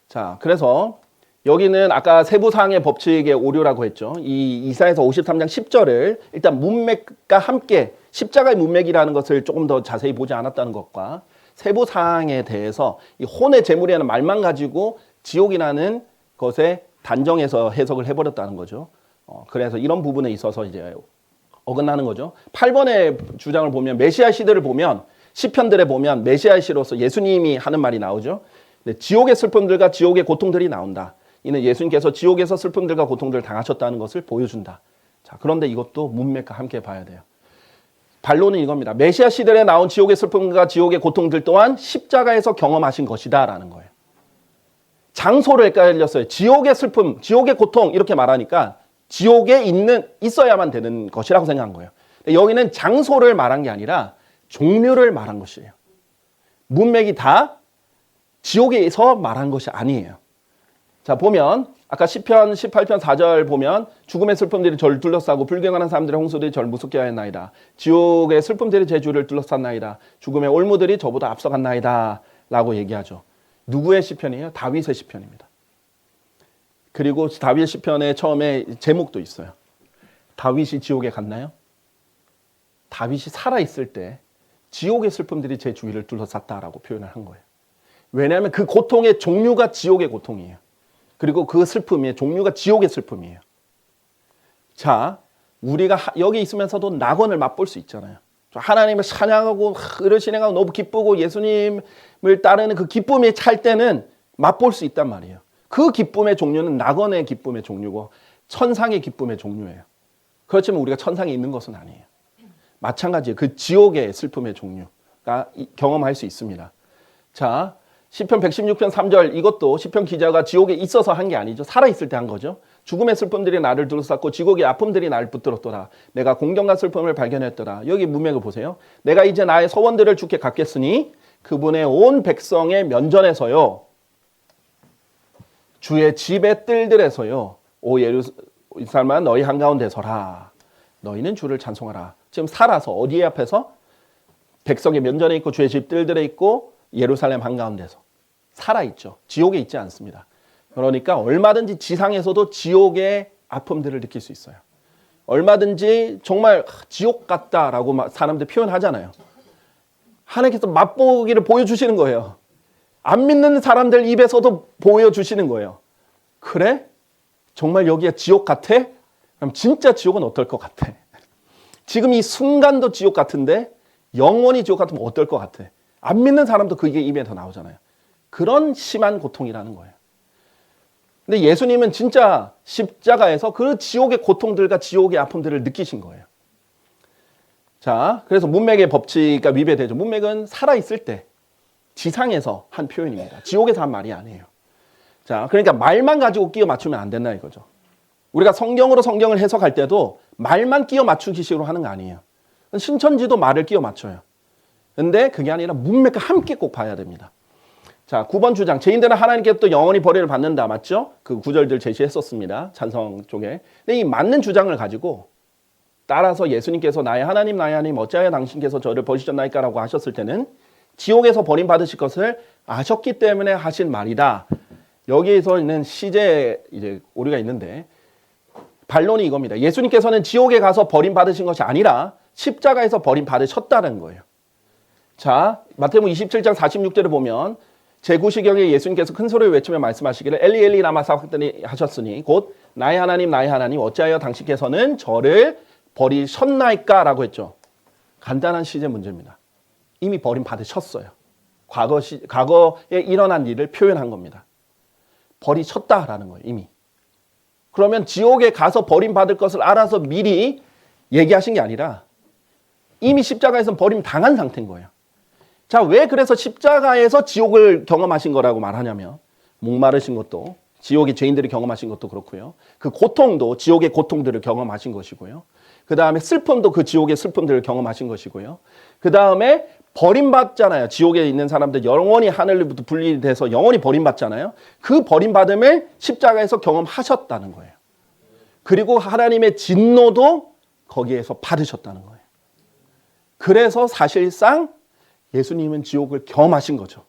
자, 그래서 여기는 아까 세부사항의 법칙의 오류라고 했죠. 이 이사야서 53장 10절을 일단 문맥과 함께 십자가의 문맥이라는 것을 조금 더 자세히 보지 않았다는 것과 세부사항에 대해서 이 혼의 제물이라는 말만 가지고 지옥이라는 것에 단정해서 해석을 해버렸다는 거죠. 그래서 이런 부분에 있어서 이제 어긋나는 거죠. 8번의 주장을 보면 메시아 시대를 보면 시편들에 보면 메시아 시로서 예수님이 하는 말이 나오죠. 지옥의 슬픔들과 지옥의 고통들이 나온다. 이는 예수님께서 지옥에서 슬픔들과 고통들을 당하셨다는 것을 보여준다. 자, 그런데 이것도 문맥과 함께 봐야 돼요. 반론은 이겁니다. 메시아 시대에 나온 지옥의 슬픔과 지옥의 고통들 또한 십자가에서 경험하신 것이다 라는 거예요. 장소를 헷갈렸어요. 지옥의 슬픔, 지옥의 고통 이렇게 말하니까 지옥에 있어야만 되는 것이라고 생각한 거예요. 여기는 장소를 말한 게 아니라 종류를 말한 것이에요. 문맥이 다 지옥에서 말한 것이 아니에요. 자, 보면 아까 시편 18편 4절 보면 죽음의 슬픔들이 저를 둘러싸고 불경하는 사람들의 홍수들이 저를 무섭게 하였나이다. 지옥의 슬픔들이 제 주를 둘러쌌나이다. 죽음의 올무들이 저보다 앞서갔나이다 라고 얘기하죠. 누구의 시편이에요? 다윗의 시편입니다. 그리고 다윗 시편의 처음에 제목도 있어요. 다윗이 지옥에 갔나요? 다윗이 살아있을 때 지옥의 슬픔들이 제 주위를 둘러쌌다라고 표현을 한 거예요. 왜냐하면 그 고통의 종류가 지옥의 고통이에요. 그리고 그 슬픔의 종류가 지옥의 슬픔이에요. 자, 우리가 여기 있으면서도 낙원을 맛볼 수 있잖아요. 하나님을 찬양하고 의를 실행하고 너무 기쁘고 예수님을 따르는 그 기쁨이 찰 때는 맛볼 수 있단 말이에요. 그 기쁨의 종류는 낙원의 기쁨의 종류고 천상의 기쁨의 종류예요. 그렇지만 우리가 천상에 있는 것은 아니에요. 마찬가지예요. 그 지옥의 슬픔의 종류가 경험할 수 있습니다. 자, 시편 116편 3절 이것도 시편 기자가 지옥에 있어서 한 게 아니죠. 살아있을 때 한 거죠. 죽음의 슬픔들이 나를 둘러쌌고 지옥의 아픔들이 나를 붙들었더라. 내가 공경과 슬픔을 발견했더라. 여기 문맥을 보세요. 내가 이제 나의 서원들을 주께 갚겠으니 그분의 온 백성의 면전에서요. 주의 집의 뜰들에서요. 오 예루살렘아 너희 한가운데 서라. 너희는 주를 찬송하라. 지금 살아서 어디에 앞에서? 백성의 면전에 있고 주의 집 뜰들에 있고 예루살렘 한가운데서 살아있죠. 지옥에 있지 않습니다. 그러니까 얼마든지 지상에서도 지옥의 아픔들을 느낄 수 있어요. 얼마든지 정말 지옥 같다라고 사람들 표현하잖아요. 하나님께서 맛보기를 보여주시는 거예요. 안 믿는 사람들 입에서도 보여주시는 거예요. 그래? 정말 여기가 지옥 같아? 그럼 진짜 지옥은 어떨 것 같아? 지금 이 순간도 지옥 같은데 영원히 지옥 같으면 어떨 것 같아? 안 믿는 사람도 그게 입에서 나오잖아요. 그런 심한 고통이라는 거예요. 근데 예수님은 진짜 십자가에서 그 지옥의 고통들과 지옥의 아픔들을 느끼신 거예요. 자, 그래서 문맥의 법칙과 위배되죠. 문맥은 살아있을 때 지상에서 한 표현입니다. 지옥에서 한 말이 아니에요. 자, 그러니까 말만 가지고 끼워 맞추면 안 된다 이거죠. 우리가 성경으로 성경을 해석할 때도 말만 끼워 맞추기식으로 하는 거 아니에요. 신천지도 말을 끼워 맞춰요. 근데 그게 아니라 문맥과 함께 꼭 봐야 됩니다. 자, 9번 주장. 죄인들은 하나님께 또 영원히 벌을 받는다. 맞죠? 그 구절들 제시했었습니다. 찬성 쪽에. 근데 이 맞는 주장을 가지고 따라서 예수님께서 나의 하나님 어찌하여 당신께서 저를 버리셨나이까 라고 하셨을 때는 지옥에서 버림받으실 것을 아셨기 때문에 하신 말이다. 여기에서 있는 시제 이제 오류가 있는데 반론이 이겁니다. 예수님께서는 지옥에 가서 버림받으신 것이 아니라 십자가에서 버림받으셨다는 거예요. 자, 마태복음 27장 46절을 보면 제9시경에 예수님께서 큰 소리를 외치며 말씀하시기를 엘리 엘리 라마 사박다니 하셨으니 곧 나의 하나님 어찌하여 당신께서는 저를 버리셨나이까 라고 했죠. 간단한 시제 문제입니다. 이미 버림받으셨어요. 과거에 일어난 일을 표현한 겁니다. 버리셨다라는 거예요. 이미. 그러면 지옥에 가서 버림받을 것을 알아서 미리 얘기하신 게 아니라 이미 십자가에서 버림당한 상태인 거예요. 자, 왜 그래서 십자가에서 지옥을 경험하신 거라고 말하냐면 목마르신 것도 지옥의 죄인들이 경험하신 것도 그렇고요. 그 고통도 지옥의 고통들을 경험하신 것이고요. 그 다음에 슬픔도 그 지옥의 슬픔들을 경험하신 것이고요. 그 다음에 버림받잖아요. 지옥에 있는 사람들 영원히 하늘로부터 분리돼서 영원히 버림받잖아요. 그 버림받음을 십자가에서 경험하셨다는 거예요. 그리고 하나님의 진노도 거기에서 받으셨다는 거예요. 그래서 사실상 예수님은 지옥을 경험하신 거죠.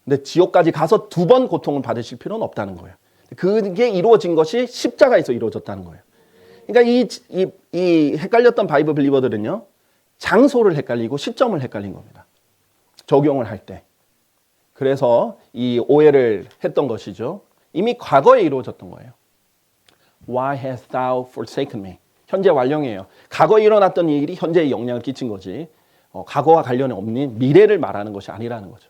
근데 지옥까지 가서 2번 고통을 받으실 필요는 없다는 거예요. 그게 이루어진 것이 십자가에서 이루어졌다는 거예요. 그러니까 이 헷갈렸던 바이블 빌리버들은요. 장소를 헷갈리고 시점을 헷갈린 겁니다. 적용을 할 때. 그래서 이 오해를 했던 것이죠. 이미 과거에 이루어졌던 거예요. Why hast thou forsaken me? 현재 완령이에요. 과거에 일어났던 일이 현재에 영향을 끼친 거지. 과거와 관련이 없는 미래를 말하는 것이 아니라는 거죠.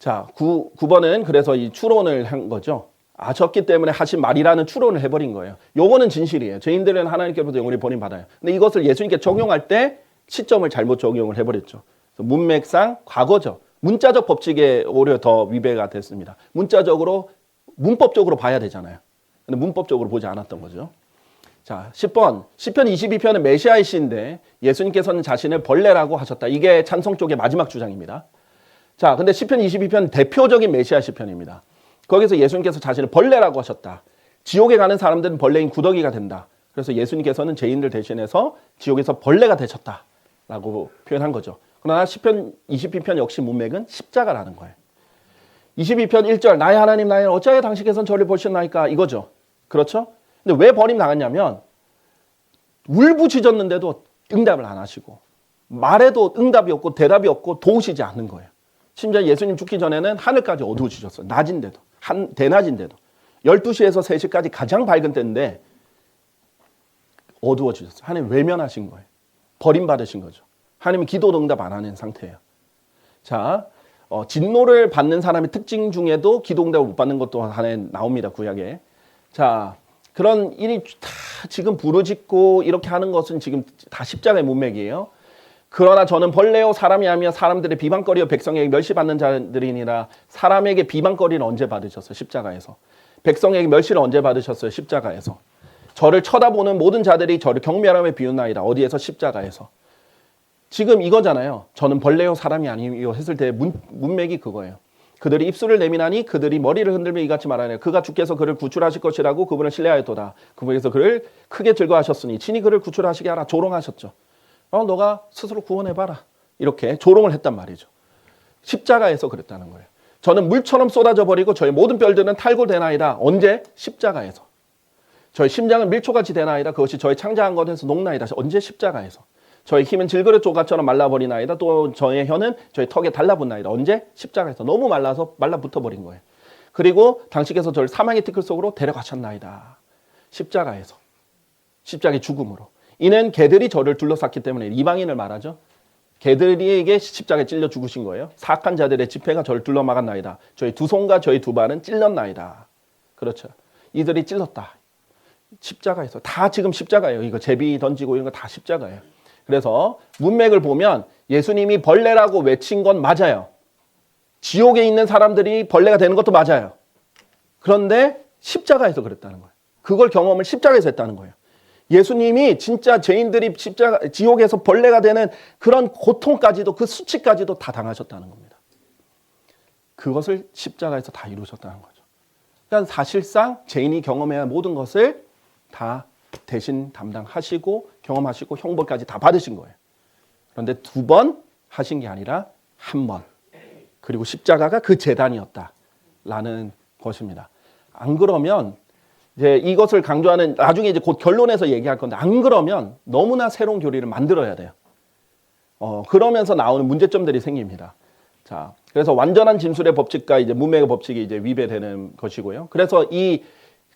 자, 9번은 그래서 이 추론을 한 거죠. 아셨기 때문에 하신 말이라는 추론을 해버린 거예요. 요거는 진실이에요. 죄인들은 하나님께로부터 영원히 버림받아요. 근데 이것을 예수님께 적용할 때 시점을 잘못 적용을 해버렸죠. 그래서 문맥상 과거죠. 문자적 법칙에 오히려 더 위배가 됐습니다. 문법적으로 봐야 되잖아요. 근데 문법적으로 보지 않았던 거죠. 자, 10번. 시편 22편은 메시아의 시인데 예수님께서는 자신을 벌레라고 하셨다. 이게 찬송 쪽의 마지막 주장입니다. 자, 근데 시편 22편 대표적인 메시아 시편입니다. 거기서 예수님께서 자신을 벌레라고 하셨다. 지옥에 가는 사람들은 벌레인 구더기가 된다. 그래서 예수님께서는 죄인들 대신해서 지옥에서 벌레가 되셨다라고 표현한 거죠. 그러나 시편 22편 역시 문맥은 십자가라는 거예요. 22편 1절 나의 하나님 나의 어찌하여 당신께서는 저를 보셨나이까 이거죠. 그렇죠? 근데 왜 버림 당했냐면 울부짖었는데도 응답을 안 하시고 말해도 응답이 없고 대답이 없고 도우시지 않는 거예요. 심지어 예수님 죽기 전에는 하늘까지 어두워지셨어요. 낮인데도 대낮인데도 12시에서 3시까지 가장 밝은 때인데 어두워지셨어요. 하나님 외면하신 거예요. 버림받으신 거죠. 하나님은 기도도 응답 안 하는 상태예요. 자, 진노를 받는 사람의 특징 중에도 기도 응답을 못 받는 것도 하나에 나옵니다. 구약에. 자, 그런 일이 다 지금 부르짖고 이렇게 하는 것은 지금 다 십자가의 문맥이에요. 그러나 저는 벌레요 사람이 아니며 사람들의 비방거리요 백성에게 멸시받는 자들이니라. 사람에게 비방거리는 언제 받으셨어요? 십자가에서. 백성에게 멸시를 언제 받으셨어요? 십자가에서. 저를 쳐다보는 모든 자들이 저를 경멸함에 비웃나이다. 어디에서? 십자가에서. 지금 이거잖아요. 저는 벌레요 사람이 아니요 했을 때 문맥이 그거예요. 그들이 입술을 내미나니 그들이 머리를 흔들며 이같이 말하네요. 그가 주께서 그를 구출하실 것이라고 그분을 신뢰하였도다. 그분께서 그를 크게 즐거워하셨으니 친히 그를 구출하시게 하라. 조롱하셨죠. 너가 스스로 구원해봐라. 이렇게 조롱을 했단 말이죠. 십자가에서 그랬다는 거예요. 저는 물처럼 쏟아져 버리고 저의 모든 뼈들은 탈골되나이다. 언제? 십자가에서. 저의 심장은 밀초같이 되나이다. 그것이 저의 창자한 것에서 녹나이다. 언제? 십자가에서. 저의 힘은 질그릇 조각처럼 말라버리나이다. 또 저의 혀는 저의 턱에 달라붙나이다. 언제? 십자가에서. 너무 말라서 말라붙어버린 거예요. 그리고 당신께서 저를 사망의 티끌 속으로 데려가셨나이다. 십자가에서. 십자가의 죽음으로. 이는 개들이 저를 둘러쌌기 때문에 이방인을 말하죠. 개들에게 십자가에 찔려 죽으신 거예요. 사악한 자들의 집회가 저를 둘러막았나이다. 저희 두 손과 저희 두 발은 찔렸나이다. 그렇죠. 이들이 찔렀다. 십자가에서. 다 지금 십자가예요. 이거 제비 던지고 이런 거 다 십자가예요. 그래서 문맥을 보면 예수님이 벌레라고 외친 건 맞아요. 지옥에 있는 사람들이 벌레가 되는 것도 맞아요. 그런데 십자가에서 그랬다는 거예요. 그걸 경험을 십자가에서 했다는 거예요. 예수님이 진짜 죄인들이 지옥에서 벌레가 되는 그런 고통까지도 그 수치까지도 다 당하셨다는 겁니다. 그것을 십자가에서 다 이루셨다는 거죠. 그러니까 사실상 죄인이 경험해야 할 모든 것을 다 대신 담당하시고 경험하시고 형벌까지 다 받으신 거예요. 그런데 2번 하신 게 아니라 1번. 그리고 십자가가 그 제단이었다라는 것입니다. 안 그러면 이제 이것을 강조하는 나중에 이제 곧 결론에서 얘기할 건데 안 그러면 너무나 새로운 교리를 만들어야 돼요. 그러면서 나오는 문제점들이 생깁니다. 자, 그래서 완전한 진술의 법칙과 이제 문맥의 법칙이 이제 위배되는 것이고요. 그래서 이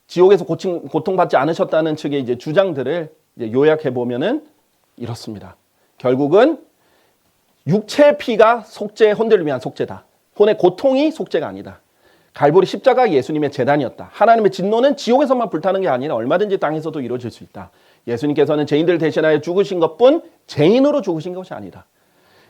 지옥에서 고통받지 않으셨다는 측의 이제 주장들을 이제 요약해 보면은 이렇습니다. 결국은 육체의 피가 속죄, 혼들을 위한 속죄다. 혼의 고통이 속죄가 아니다. 갈보리 십자가 예수님의 제단이었다. 하나님의 진노는 지옥에서만 불타는 게 아니라 얼마든지 땅에서도 이루어질 수 있다. 예수님께서는 죄인들을 대신하여 죽으신 것뿐 죄인으로 죽으신 것이 아니다.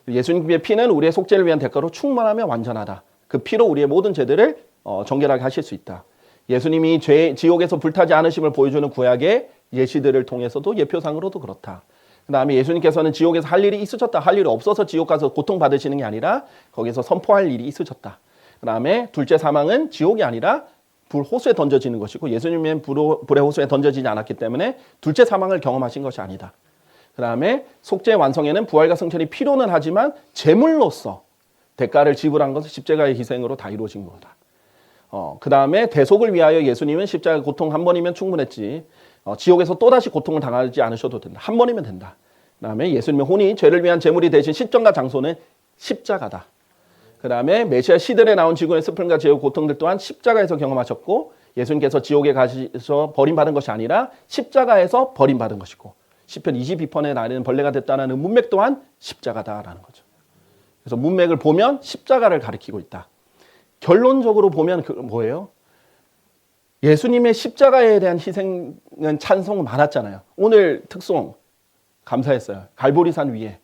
예수님의 피는 우리의 속죄를 위한 대가로 충만하며 완전하다. 그 피로 우리의 모든 죄들을 정결하게 하실 수 있다. 예수님이 지옥에서 불타지 않으심을 보여주는 구약의 예시들을 통해서도 예표상으로도 그렇다. 그 다음에 예수님께서는 지옥에서 할 일이 있으셨다. 할 일이 없어서 지옥 가서 고통받으시는 게 아니라 거기서 선포할 일이 있으셨다. 그 다음에 둘째 사망은 지옥이 아니라 불 호수에 던져지는 것이고 예수님은 불의 호수에 던져지지 않았기 때문에 둘째 사망을 경험하신 것이 아니다. 그 다음에 속죄의 완성에는 부활과 승천이 필요는 하지만 제물로서 대가를 지불한 것은 십자가의 희생으로 다 이루어진 거다. 그 다음에 대속을 위하여 예수님은 십자가 고통 1번이면 충분했지. 지옥에서 또다시 고통을 당하지 않으셔도 된다. 1번이면 된다. 그 다음에 예수님의 혼이 죄를 위한 제물이 되신 시점과 장소는 십자가다. 그 다음에 메시아 시들에 나온 지구의 슬픔과 죄의 고통들 또한 십자가에서 경험하셨고 예수님께서 지옥에 가셔서 버림받은 것이 아니라 십자가에서 버림받은 것이고 시편 22편에 나는 벌레가 됐다는 문맥 또한 십자가다라는 거죠. 그래서 문맥을 보면 십자가를 가리키고 있다. 결론적으로 보면 뭐예요? 예수님의 십자가에 대한 희생은 찬송 많았잖아요. 오늘 특송 감사했어요. 갈보리산 위에.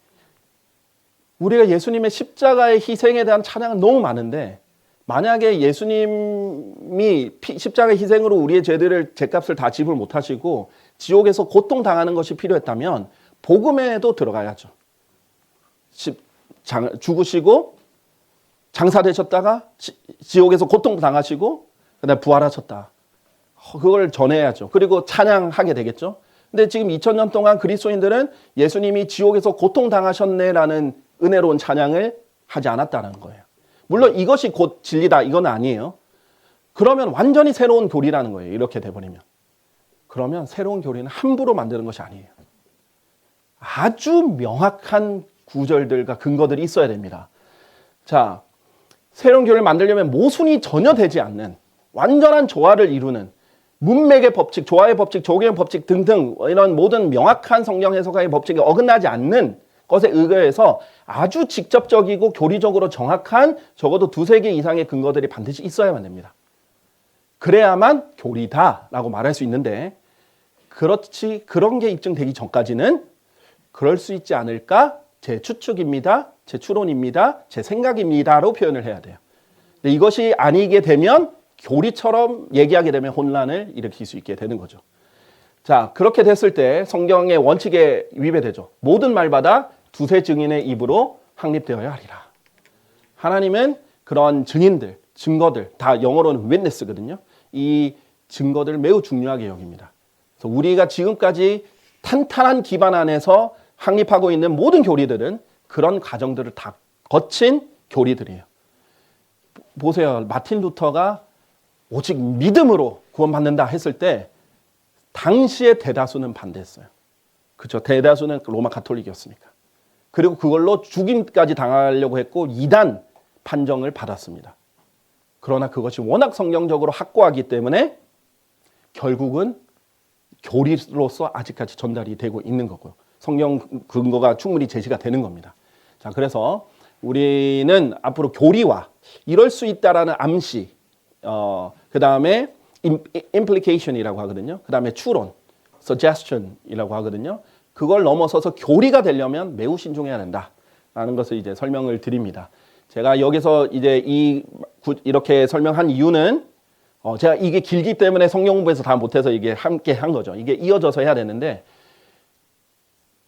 우리가 예수님의 십자가의 희생에 대한 찬양은 너무 많은데 만약에 예수님이 십자가의 희생으로 우리의 죄값을 다 지불 못하시고 지옥에서 고통당하는 것이 필요했다면 복음에도 들어가야죠. 죽으시고 장사되셨다가 지옥에서 고통당하시고 그다음에 부활하셨다. 그걸 전해야죠. 그리고 찬양하게 되겠죠. 근데 지금 2000년 동안 그리스도인들은 예수님이 지옥에서 고통당하셨네라는 은혜로운 찬양을 하지 않았다는 거예요. 물론 이것이 곧 진리다 이건 아니에요. 그러면 완전히 새로운 교리라는 거예요. 이렇게 돼버리면. 그러면 새로운 교리는 함부로 만드는 것이 아니에요. 아주 명확한 구절들과 근거들이 있어야 됩니다. 자, 새로운 교리를 만들려면 모순이 전혀 되지 않는 완전한 조화를 이루는 문맥의 법칙, 조화의 법칙, 조경의 법칙 등등 이런 모든 명확한 성경 해석의 법칙에 어긋나지 않는 것에 의거해서 아주 직접적이고 교리적으로 정확한 적어도 2-3개 이상의 근거들이 반드시 있어야만 됩니다. 그래야만 교리다라고 말할 수 있는데 그렇지 그런 게 입증되기 전까지는 그럴 수 있지 않을까? 제 추측입니다. 제 추론입니다. 제 생각입니다로 표현을 해야 돼요. 근데 이것이 아니게 되면 교리처럼 얘기하게 되면 혼란을 일으킬 수 있게 되는 거죠. 자, 그렇게 됐을 때 성경의 원칙에 위배되죠. 모든 말마다 2-3 증인의 입으로 확립되어야 하리라. 하나님은 그런 증인들, 증거들, 다 영어로는 witness거든요. 이 증거들을 매우 중요하게 여깁니다. 그래서 우리가 지금까지 탄탄한 기반 안에서 확립하고 있는 모든 교리들은 그런 과정들을 다 거친 교리들이에요. 보세요. 마틴 루터가 오직 믿음으로 구원받는다 했을 때 당시의 대다수는 반대했어요. 그렇죠. 대다수는 로마 가톨릭이었으니까. 그리고 그걸로 죽임까지 당하려고 했고 이단 판정을 받았습니다. 그러나 그것이 워낙 성경적으로 확고하기 때문에 결국은 교리로서 아직까지 전달이 되고 있는 거고요. 성경 근거가 충분히 제시가 되는 겁니다. 자, 그래서 우리는 앞으로 교리와 이럴 수 있다라는 암시, 그 다음에 implication이라고 하거든요. 그 다음에 추론, suggestion이라고 하거든요. 그걸 넘어서서 교리가 되려면 매우 신중해야 된다라는 것을 이제 설명을 드립니다. 제가 여기서 이제 이렇게 설명한 이유는 제가 이게 길기 때문에 성경 공부에서 다 못해서 이게 함께 한 거죠. 이게 이어져서 해야 되는데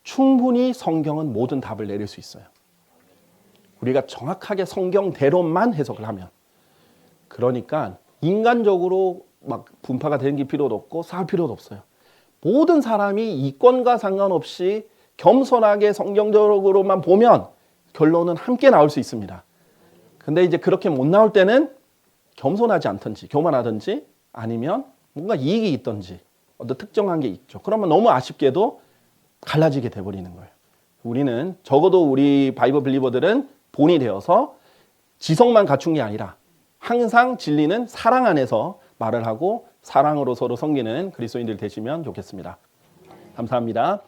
충분히 성경은 모든 답을 내릴 수 있어요. 우리가 정확하게 성경대로만 해석을 하면. 그러니까 인간적으로 막 분파가 되는 필요도 없고 싸울 필요도 없어요. 모든 사람이 이권과 상관없이 겸손하게 성경적으로만 보면 결론은 함께 나올 수 있습니다. 근데 이제 그렇게 못 나올 때는 겸손하지 않든지 교만하든지 아니면 뭔가 이익이 있든지 어떤 특정한 게 있죠. 그러면 너무 아쉽게도 갈라지게 돼버리는 거예요. 우리는 적어도 우리 바이블 빌리버들은 본이 되어서 지성만 갖춘 게 아니라 항상 진리는 사랑 안에서 말을 하고 사랑으로 서로 섬기는 그리스도인들 되시면 좋겠습니다. 감사합니다.